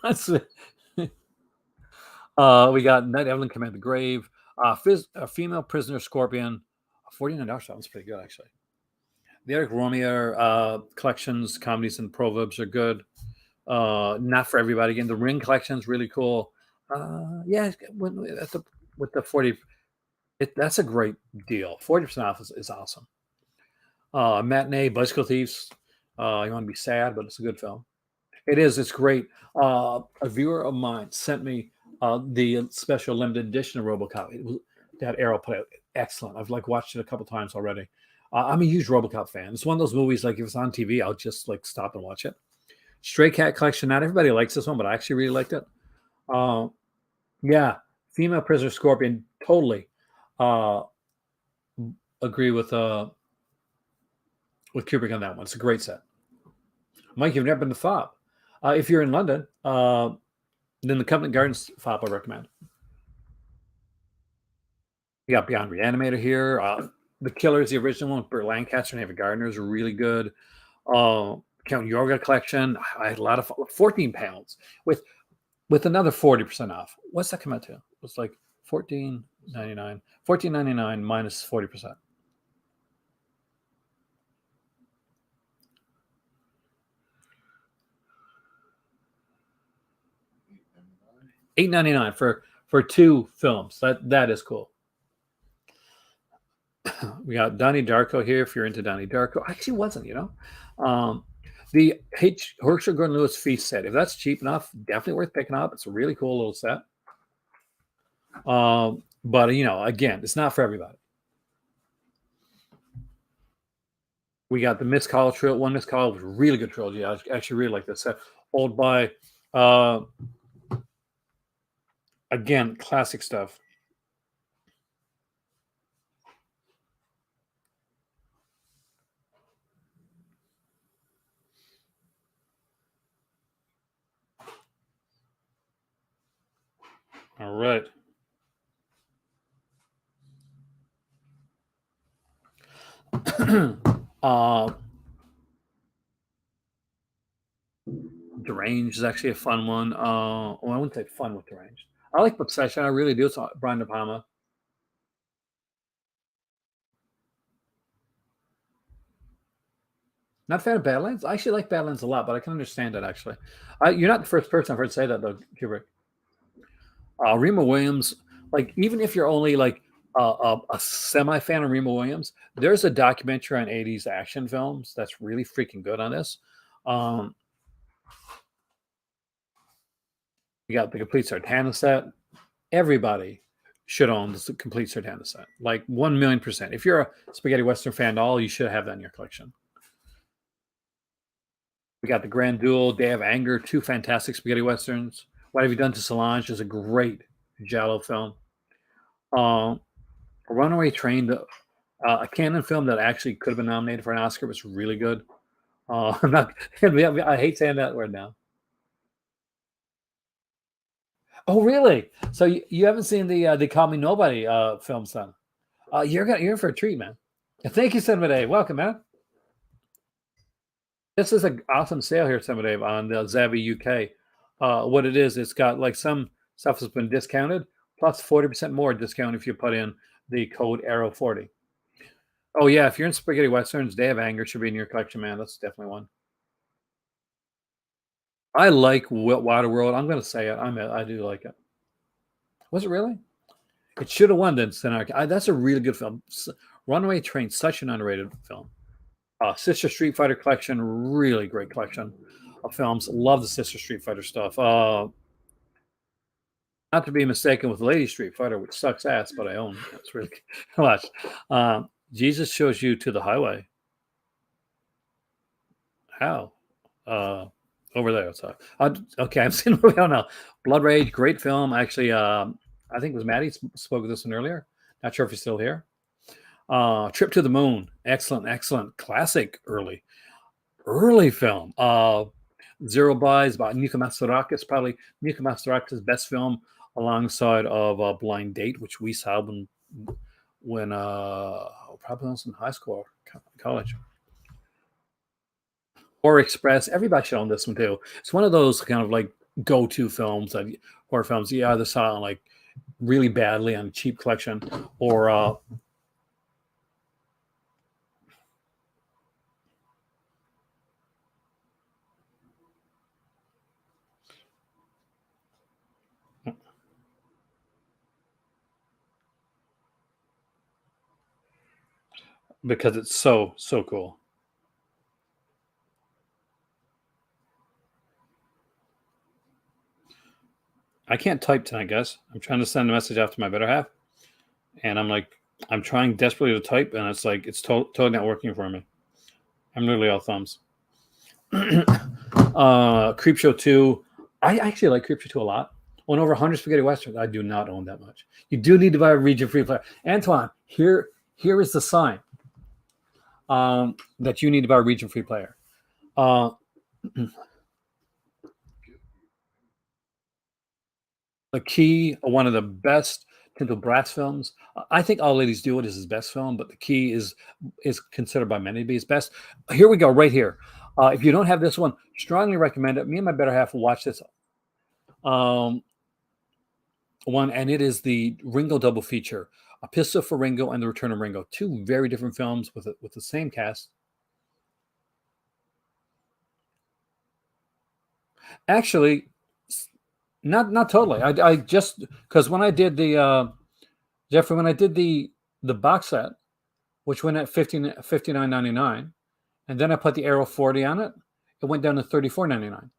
That's it. We got Night Evelyn Command the Grave. A Female Prisoner Scorpion. $49 sounds pretty good, actually. The Eric Romier collections, comedies and proverbs are good. Not for everybody. Again, the Ring collection is really cool. With the 40, that's a great deal. 40% off is awesome. Matinee, Bicycle Thieves. You want to be sad, but it's a good film. It is. It's great. A viewer of mine sent me the special limited edition of RoboCop. That Arrow put out. Excellent. I've watched it a couple times already. I'm a huge RoboCop fan. It's one of those movies, if it's on TV, I'll just stop and watch it. Stray Cat Collection. Not everybody likes this one, but I actually really liked it. Yeah, Female Prisoner Scorpion. Totally agree with Kubrick on that one. It's a great set. Mike, you've never been to FOP. If you're in London, then the Covent Gardens FOP I recommend. You got Beyond Reanimator here. The Killers, the original one with Burt Lancaster and Ava Gardner, is really good. Count Yorga collection. I had a lot of fun. 14 pounds with another 40% off. What's that come out to? It was $14.99. $14.99 minus 40%. $8.99 for 2 films. That is cool. We got Donnie Darko here. If you're into Donnie Darko, I actually wasn't. The Herschel Gordon Lewis Feast set. If that's cheap enough, definitely worth picking up. It's a really cool little set. But again, it's not for everybody. We got the Miss Call trilogy. One Miss Call was a really good trilogy. I actually really like this set. Old by again, classic stuff. All right. Deranged is actually a fun one. I wouldn't say fun with Deranged. I like Obsession. I really do. It's Brian De Palma. Not a fan of Badlands. I actually like Badlands a lot, but I can understand it, actually. You're not the first person I've heard say that, though, Kubrick. Remo Williams, even if you're only a semi-fan of Remo Williams, there's a documentary on 80s action films that's really freaking good on this. You got the complete Sartana set. Everybody should own the complete Sartana set. 1,000,000%. If you're a spaghetti western fan at all, you should have that in your collection. We got The Grand Duel, Day of Anger, two fantastic spaghetti westerns. What Have You Done to Solange is a great giallo film. Um, Runaway Train, a canon film that actually could have been nominated for an Oscar, was really good. I'm not. I hate saying that word now. Oh, really? So you haven't seen the They Call Me Nobody film, son? You're in for a treat, man. Thank you, Cinema Dave. Welcome, man. This is an awesome sale here, Cinema Dave, on the Zavvi UK. What it is, it's got like some stuff has been discounted, plus 40% more discount if you put in the code Arrow40. Oh yeah, if you're in spaghetti westerns, Day of Anger should be in your collection, man. That's definitely one. I like Waterworld. I'm going to say it. I do like it. Was it really? It should have won then. That's a really good film. Runaway Train, such an underrated film. Sister Street Fighter collection, really great collection of films. Love the Sister Street Fighter stuff. Not to be mistaken with Lady Street Fighter, which sucks ass, but I own. It's really watch. Jesus Shows You to the Highway. How? Over there. So, okay, I've seen the movie. I don't know. Blood Rage, great film. Actually, I think it was Maddie spoke of this one earlier. Not sure if he's still here. Trip to the Moon, excellent classic early film. Zero Buys by Nika Masarakis, probably Nika Masarakis' best film, alongside of Blind Date, which we saw when probably was in high school or college. Horror Express, everybody should own this one too. It's one of those kind of like go-to films, that horror films you either saw like really badly on a cheap collection, or because it's so cool. I can't type tonight, guys. I'm trying to send a message out to my better half, and I'm trying desperately to type, and it's like it's totally not working for me. I'm literally all thumbs. Creepshow 2. I actually like Creepshow 2 a lot. Own over 100 spaghetti westerns. I do not own that much. You do need to buy a region free player. Antoine, here is the sign that you need to buy a region free player. The Key, one of the best Tinto Brass films. I think All Ladies Do It is his best film, but The Key is considered by many to be his best. Here we go, right here. If you don't have this one, strongly recommend it. Me and my better half will watch this one, and it is the Ringo double feature: A Pistol for Ringo and The Return of Ringo. Two very different films with the same cast. Actually, not totally. I just because when I did the Jeffrey, when I did the box set, which went at $59.99, and then I put the Arrow 40 on it, it went down to $34.99.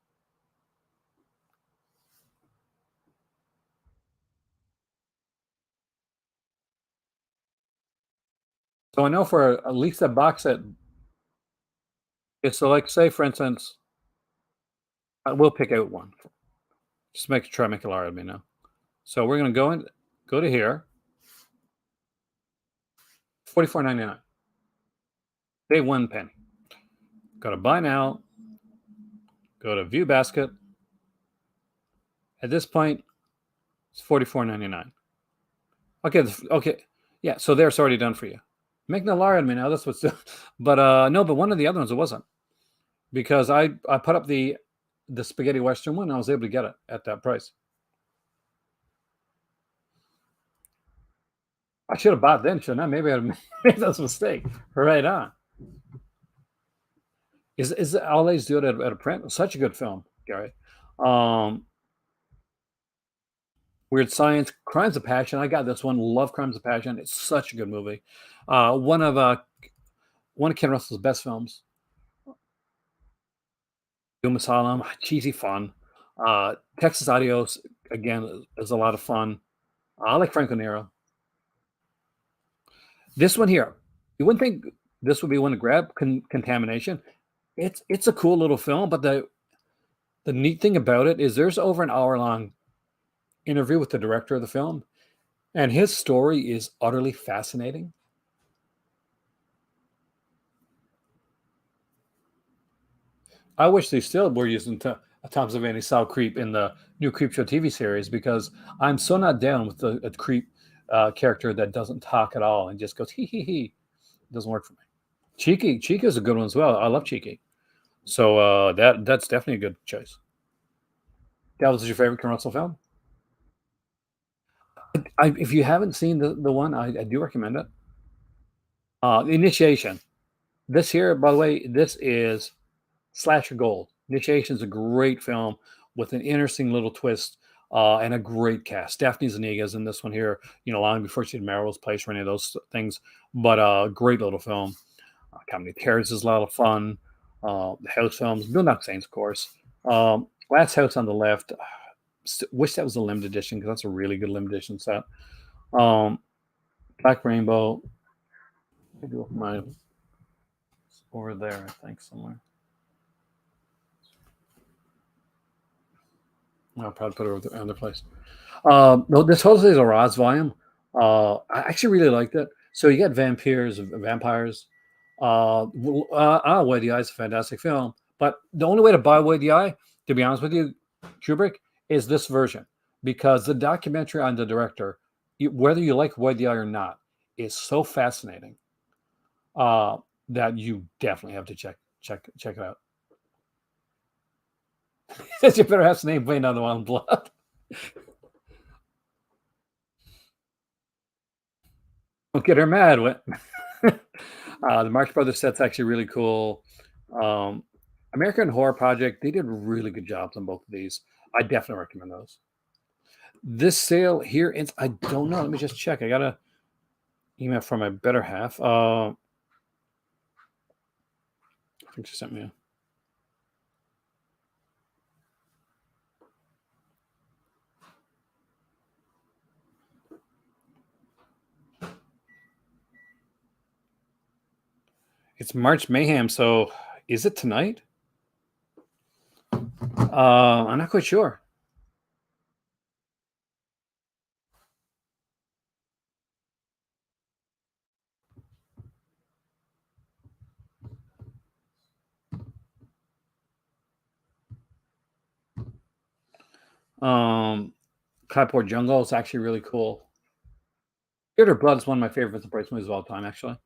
So I know for at least a box set, it's so like say for instance, I will pick out one. Just try to make it larger of me now. So we're gonna go to here. $44.99. Pay 1 penny. Go to buy now. Go to view basket. At this point, it's $44.99. Okay. Yeah, so there, it's already done for you. Make no lie on me now. That's what's but no, but one of the other ones it wasn't. Because I put up the spaghetti western one, and I was able to get it at that price. I should have bought then, shouldn't I? Maybe I made that mistake. Right on. Is All Ladies Do It at a print? Such a good film, Gary. Weird Science, Crimes of Passion. I got this one. Love Crimes of Passion. It's such a good movie. One of Ken Russell's best films. Doom Asylum, cheesy fun. Texas Adios, again, is a lot of fun. I like Franco Nero. This one here, you wouldn't think this would be one to grab, Contamination. It's a cool little film, but the neat thing about it is there's over an hour long interview with the director of the film, and his story is utterly fascinating. I wish they still were using Tom Savini Sal Creep in the new Creepshow TV series because I'm so not down with a creep character that doesn't talk at all and just goes hee hee hee. It doesn't work for me. Cheeky is a good one as well. I love Cheeky. So that's definitely a good choice. That was your favorite Kurt Russell film? If you haven't seen the one, I do recommend it. Initiation. This here, by the way, this is Slasher Gold. Initiation is a great film with an interesting little twist and a great cast. Daphne Zuniga's in this one here, long before she did Meryl's Place or any of those things. But great little film. Comedy Terrors is a lot of fun. The house films, Boondock Saints, of course. Last House on the Left. Wish that was a limited edition because that's a really good limited edition set. Black Rainbow. I do my over there, I think, somewhere. I'll probably put it over the other place. No, this whole is a Roz volume. I actually really liked it. So you got vampires. Way the Eye is a fantastic film. But the only way to buy Way the Eye, to be honest with you, Kubrick, is this version. Because the documentary on the director, whether you like Way the Eye or not, is so fascinating that you definitely have to check it out. You better have some name playing on the Wild Blood. Don't get her mad. The Marx Brothers set's actually really cool. American Horror Project, they did really good jobs on both of these. I definitely recommend those. This sale here, I don't know. Let me just check. I got a email from my better half. I think she sent me a. It's March Mayhem, so is it tonight? I'm not quite sure. Cloudport Jungle is actually really cool. Theater Blood is one of my favorite Vincent Price movies of all time, actually.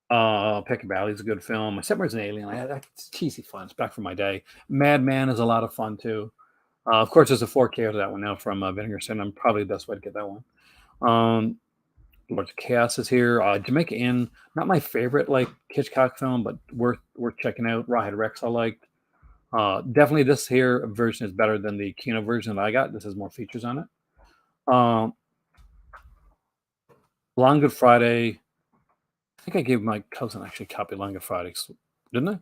Peck Valley is a good film. Somewhere's an Alien. That's cheesy fun. It's back from my day. Madman is a lot of fun too. Of course, there's a 4K of that one now from Vinegar Syndrome. Probably the best way to get that one. Lords of Chaos is here. Jamaica Inn, not my favorite like Hitchcock film, but worth checking out. Rawhead Rex I liked. Definitely this here version is better than the Kino version that I got. This has more features on it. Long Good Friday. I think I gave my cousin actually a copy of Long Good Friday, didn't I?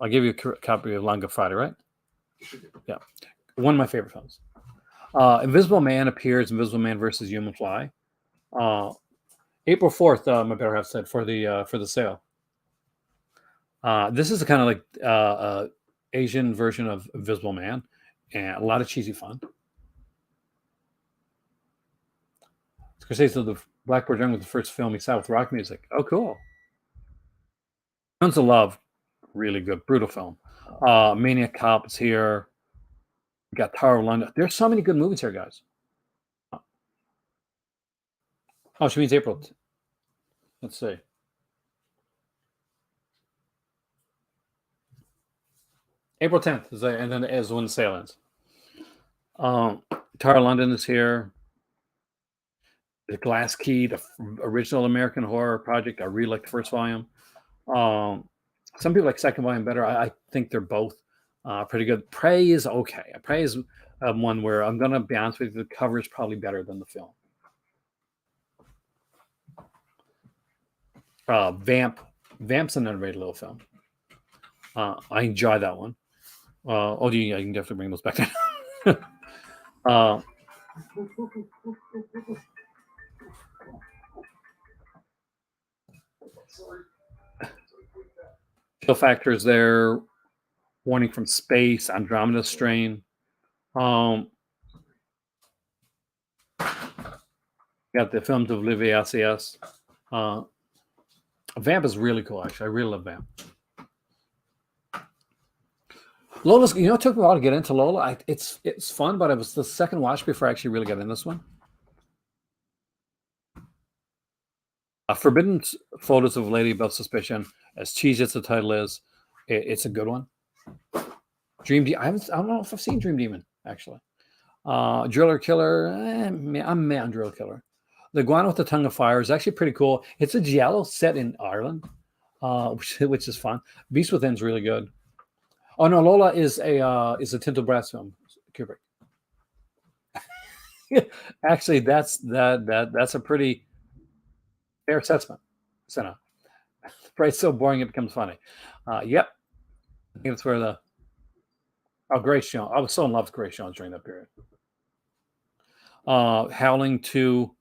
I gave you a copy of Long Good Friday, right? Yeah. One of my favorite films. Invisible Man appears, Invisible Man versus Human Fly. April 4th, my better half said, for the sale. This is a kind of like Asian version of Invisible Man, and a lot of cheesy fun. Scorsese, the Blackboard Jungle was the first film he saw with rock music. Oh, cool. Tons of Love, really good, brutal film. Maniac Cop is here. We got Tower of London. There's so many good movies here, guys. Oh, she means April. Let's see. April 10th and then is when the sale ends. Tower of London is here. The Glass Key, the original American Horror Project. I really like the first volume. Some people like second volume better. I think they're both pretty good. Prey is okay. Prey is one where I'm going to be honest with you, the cover is probably better than the film. Vamp's an underrated little film. I enjoy that one. I can definitely bring those back down. Kill Factor is there. Warning from Space, Andromeda Strain. Got the films of Olivier Assayas. Vamp is really cool, actually. I really love Vamp. Lola's, it took me a while to get into Lola. It's fun, but it was the second watch before I actually really got in this one. Forbidden Photos of a Lady Above Suspicion, as cheesy as the title is, it's a good one. Dream Demon. I don't know if I've seen Dream Demon, actually. Driller Killer. I'm meh on Driller Killer. The Iguana with the Tongue of Fire is actually pretty cool. It's a giallo set in Ireland, which is fun. Beast Within is really good. Oh no, Lola is a Tinto Brass film, Kubrick. Actually, that's a pretty fair assessment. Senna. Right, so boring it becomes funny. Yep. I think that's where Grace Jones. I was so in love with Grace Jones during that period. Howling 2,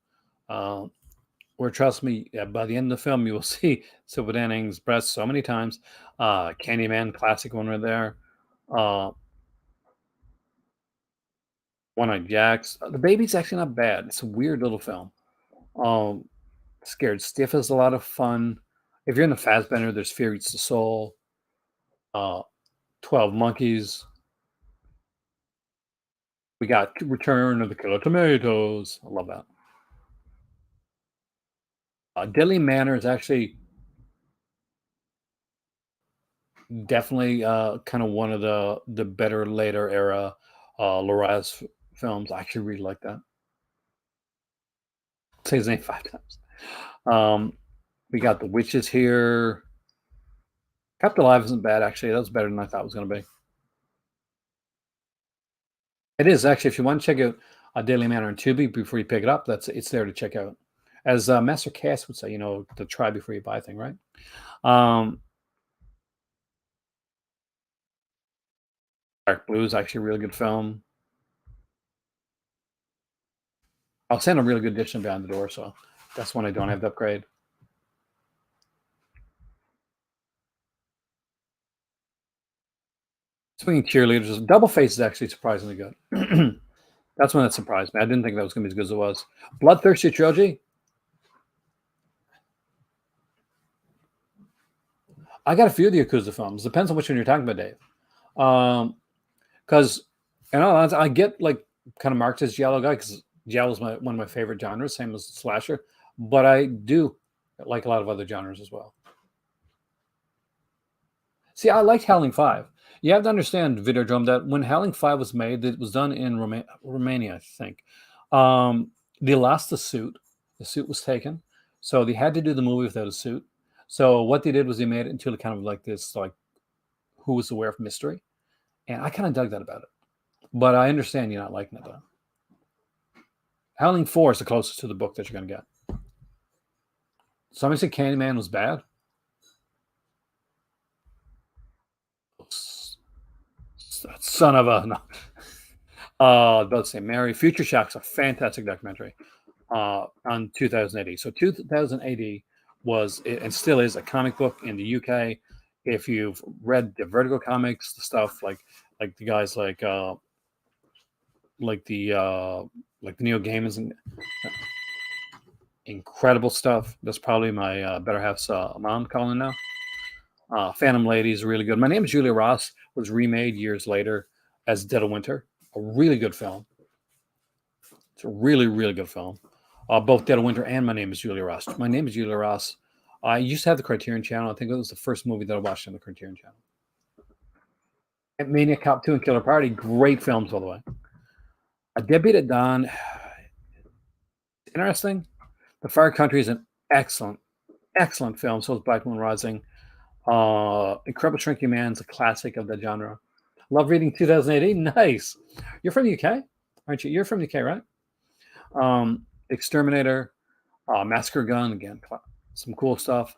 where, trust me, by the end of the film, you will see Sylvia Danning's breasts so many times. Candyman, classic one right there. One-Eyed Jacks. The Baby's actually not bad. It's a weird little film. Scared Stiff is a lot of fun. If you're in the Fassbender, there's Fear Eats the Soul. 12 Monkeys. We got Return of the Killer Tomatoes. I love that. Deadly Manor is actually definitely kind of one of the better later era Loraz films. I actually really like that. I'll say his name 5 times. We got The Witches here. Kept Alive isn't bad, actually. That was better than I thought it was going to be. It is, actually. If you want to check out Deadly Manor and Tubi before you pick it up, it's there to check out. As Master Cass would say, the try before you buy thing, right? Dark Blue is actually a really good film. I'll send a really good edition behind the door, so that's one I don't have to upgrade. Swinging Cheerleaders. Double Face is actually surprisingly good. That's one that surprised me. I didn't think that was going to be as good as it was. Bloodthirsty Trilogy. I got a few of the Yakuza films. Depends on which one you're talking about, Dave. Because, I get kind of marked as giallo guy because giallo is one of my favorite genres, same as slasher. But I do like a lot of other genres as well. See, I liked Howling 5. You have to understand, Videodrome, that when Howling 5 was made, it was done in Romania, I think. They lost the suit. The suit was taken. So they had to do the movie without a suit. So what they did was they made it into kind of like this, who was aware of mystery. And I kind of dug that about it. But I understand you're not liking it, though. Howling 4 is the closest to the book that you're going to get. Somebody said Candyman was bad. Son of a... No. I was about to say Mary. Future Shock's a fantastic documentary on 2000 AD. So 2000 AD was, and still is, a comic book in the UK. If you've read the Vertigo comics, the stuff like the guys like the Neil Gaiman's and incredible stuff. That's probably my better half's mom calling now. Phantom Lady is really good. My Name is Julia Ross was remade years later as Dead of Winter. A really good film. It's a really, really good film. Both Dead of Winter and My Name is Julia Ross. My Name is Julia Ross. I used to have the Criterion Channel. I think it was the first movie that I watched on the Criterion Channel. And Maniac Cop 2 and Killer Party. Great films, by the way. A Deadbeat at Dawn. Interesting. The Far Country is an excellent, excellent film. So is Black Moon Rising. Incredible Shrinking Man is a classic of that genre. Love reading 2080. Nice. You're from the UK, aren't you? You're from the UK, right? Exterminator, Massacre Gun, again, some cool stuff.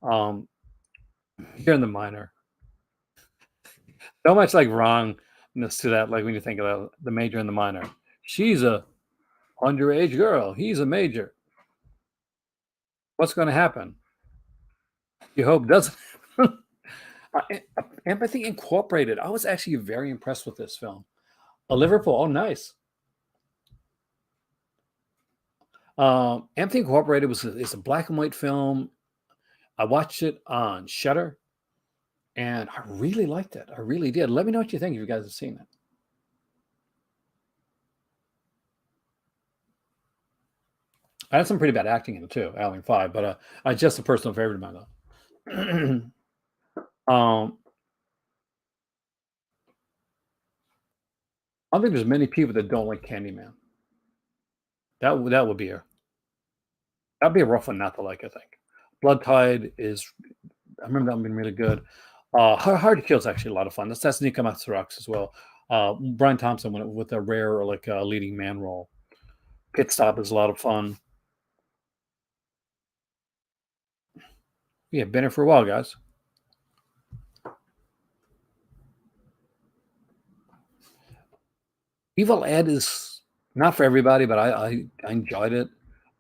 Here in the Minor. So much wrongness to that, when you think about the Major and the Minor. She's a underage girl. He's a major. What's going to happen? You hope doesn't. Empathy Incorporated. I was actually very impressed with this film. Liverpool. Oh, nice. Empathy Incorporated is a black and white film. I watched it on Shudder, and I really liked it. I really did. Let me know what you think if you guys have seen it. I had some pretty bad acting in it too, Alien 5, but it's just a personal favorite of mine, though. I don't think there's many people that don't like Candyman. That would be that'd be a rough one not to like, I think. Blood Tide is, I remember that one being really good. Hard to Kill is actually a lot of fun. That's Nika Matsurakis as well. Brian Thompson with a rare like leading man role. Pit Stop is a lot of fun. Yeah, been here for a while, guys. Evil Ed is not for everybody, but I enjoyed it.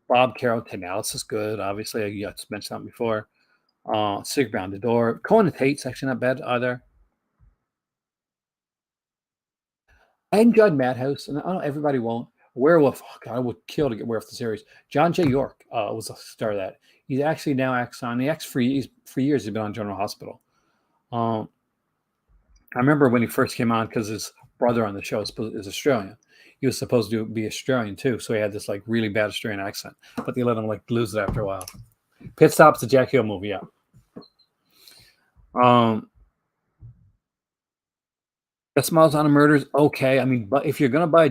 Bob Carrollton is good. Obviously, I just mentioned that before. Secret Behind the Door. Cohen and Tate's actually not bad either. I enjoyed Madhouse, and I know everybody won't. Werewolf, oh God, I would kill to get Werewolf the series. John J. York was a star of that. He's actually now acts on the X for years. He's been on General Hospital. I remember when he first came on because his brother on the show is Australian. He was supposed to be Australian too, so he had this like really bad Australian accent, but they let him like lose it after a while. Pit Stop's a Jack Hill movie, yeah. The Smiles on a Murder's okay. I mean, but if you're gonna buy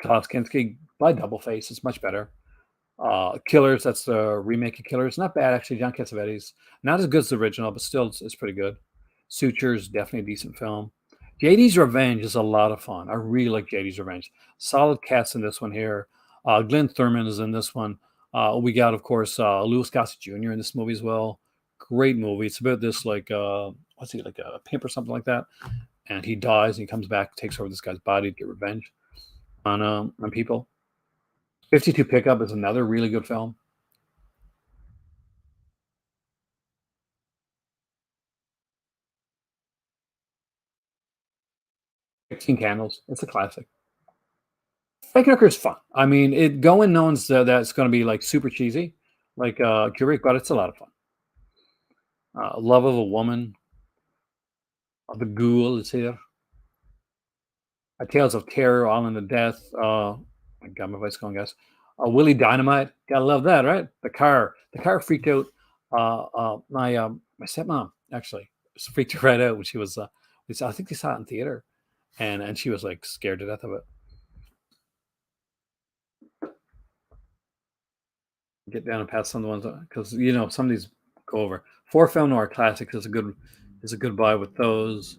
Klaus Kinski, buy Double Face. It's much better. Killers, that's the remake of Killers. Not bad actually. John Cassavetes, not as good as the original, but still it's pretty good. Sutures, definitely a decent film. JD's Revenge is a lot of fun. I really like JD's Revenge. Solid cast in this one here. Glenn Thurman is in this one. We got, of course, Louis Gossett Jr. in this movie as well. Great movie. It's about this like what's he, like a pimp or something like that, and he dies and he comes back, takes over this guy's body to get revenge on people. 52 Pickup is another really good film. Sixteen Candles. It's a classic. Frankenhooker is fun. I mean, it going knowing that it's going to be like super cheesy, like Kubrick, but it's a lot of fun. Love of a Woman. The Ghoul is here. Tales of Terror, All in the Death. I got my voice going, guys. Willie Dynamite. Gotta love that, right? The car freaked out. My stepmom actually freaked her right out when she was. I think they saw it in theater, and she was like scared to death of it. Get down and pass some of the ones because some of these go over. 4 film noir classics is a good buy with those.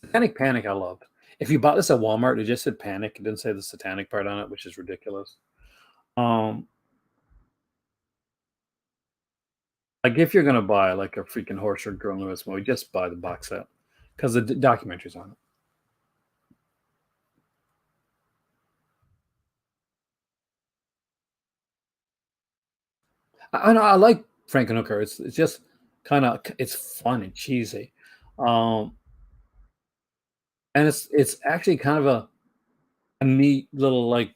Satanic Panic I loved. If you bought this at Walmart, it just said Panic. It didn't say the satanic part on it, which is ridiculous. Like if you're gonna buy like a freaking Horse or Girl Lewis movie, just buy the box set because the documentary's on it. I know I like Frankenhooker. It's just it's fun and cheesy, and it's actually kind of a neat little like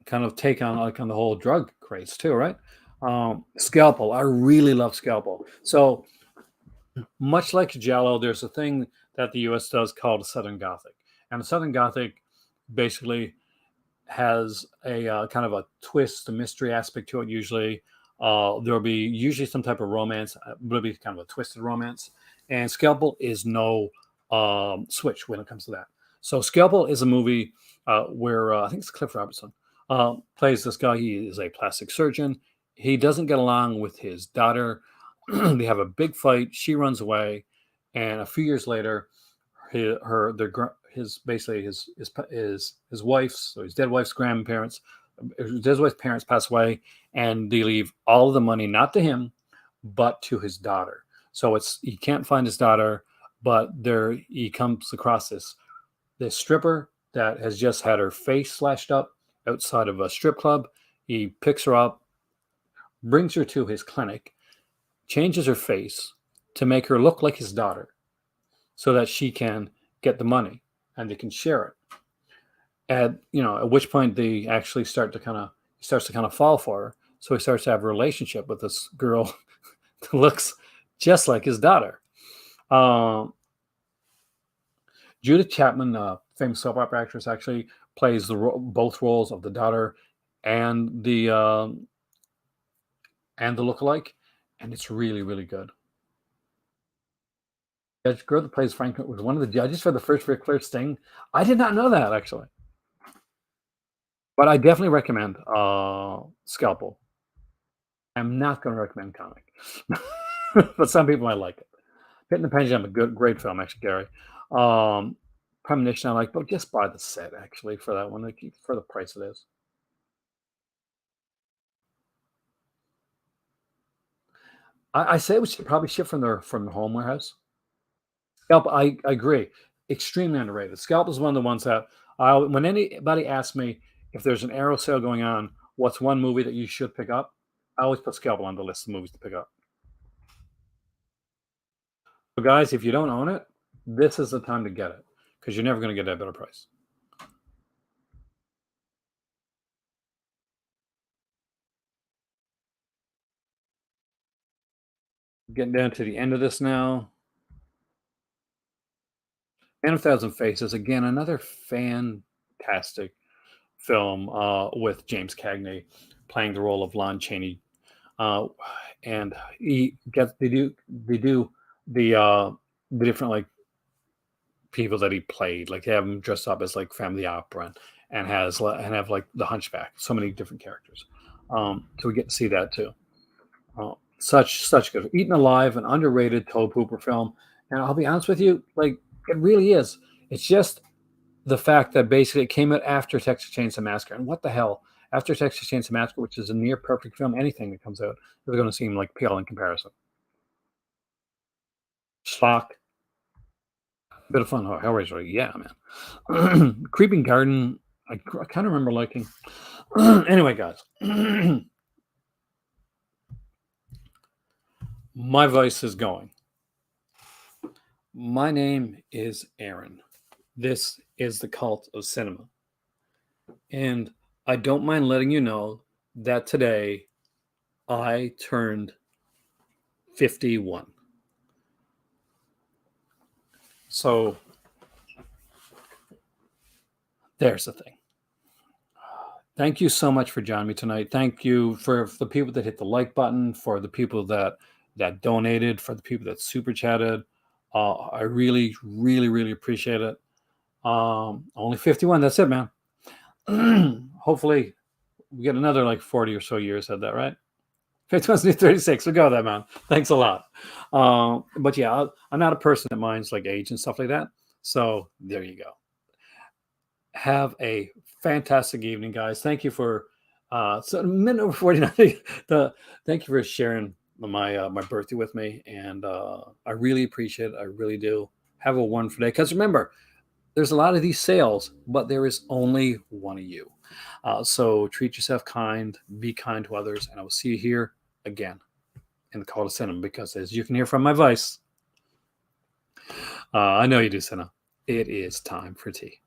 kind of take on the whole drug craze too, right? Scalpel. I really love Scalpel. So much like Giallo, there's a thing that the U.S. does called Southern Gothic, and the Southern Gothic basically has a kind of a twist, a mystery aspect to it. Usually, there'll be usually some type of romance. It'll be kind of a twisted romance, and Scalpel is no switch when it comes to that. So Scalpel is a movie where I think it's Cliff Robertson plays this guy. He is a plastic surgeon. He doesn't get along with his daughter. They have a big fight. She runs away, and a few years later, his wife's, so his dead wife's grandparents, his dead wife's parents pass away, and they leave all of the money not to him, but to his daughter. So he can't find his daughter, but he comes across this stripper that has just had her face slashed up outside of a strip club. He picks her up, brings her to his clinic, changes her face to make her look like his daughter so that she can get the money and they can share it. At which point they actually starts to kind of fall for her. So he starts to have a relationship with this girl that looks just like his daughter. Judith Chapman, famous soap opera actress, actually plays both roles of the daughter and the lookalike, and it's really, really good. The girl that plays Franklin was one of the judges for the first Ric Flair Sting. I did not know that, actually. But I definitely recommend Scalpel. I'm not going to recommend Comic. But some people might like it. Hitting the Pendulum, great film, actually, Gary. Premonition I like, but just buy the set, actually, for that one, for the price it is. I say we should probably ship from the home warehouse. Scalp, I agree. Extremely underrated. Scalp is one of the ones that when anybody asks me if there's an Arrow sale going on, what's one movie that you should pick up? I always put Scalpel on the list of movies to pick up. So guys, if you don't own it, this is the time to get it because you're never going to get it at a better price. Getting down to the end of this now. Man of Thousand Faces, again, another fantastic film with James Cagney playing the role of Lon Chaney. And they do the different like people that he played, like they have him dressed up as like Family Opera and have like the Hunchback, so many different characters. So we get to see that too. Such good. Eaten Alive, an underrated Tobe Hooper film, and I'll be honest with you, like it really is. It's just the fact that basically it came out after Texas Chainsaw Massacre, and what the hell? After Texas Chainsaw Massacre, which is a near perfect film, anything that comes out is going to seem like pale in comparison. Schlock, bit of fun. Oh, Hellraiser, yeah, man. Creeping Garden, I kind of remember liking. Anyway, guys. My voice is going. My name is Aaron. This is the Cult of Cinema. And I don't mind letting you know that today I turned 51. So there's the thing. Thank you so much for joining me tonight. Thank you for the people that hit the like button, for the people that donated, for the people that super chatted. I really, really, really appreciate it. Only 51. That's it, man. Hopefully we get another like 40 or so years at that, right? 51's new 36. We'll go with that, man. Thanks a lot. But yeah, I'm not a person that minds like age and stuff like that. So there you go. Have a fantastic evening, guys. Thank you for so a minute over 49. Thank you for sharing my birthday with me, and I really appreciate it. I really do. Have a wonderful day. Because remember, there's a lot of these sales, but there is only one of you. So treat yourself kind, be kind to others, and I will see you here again in the Call to Cinema. Because as you can hear from my voice, I know you do, Cinema. It is time for tea.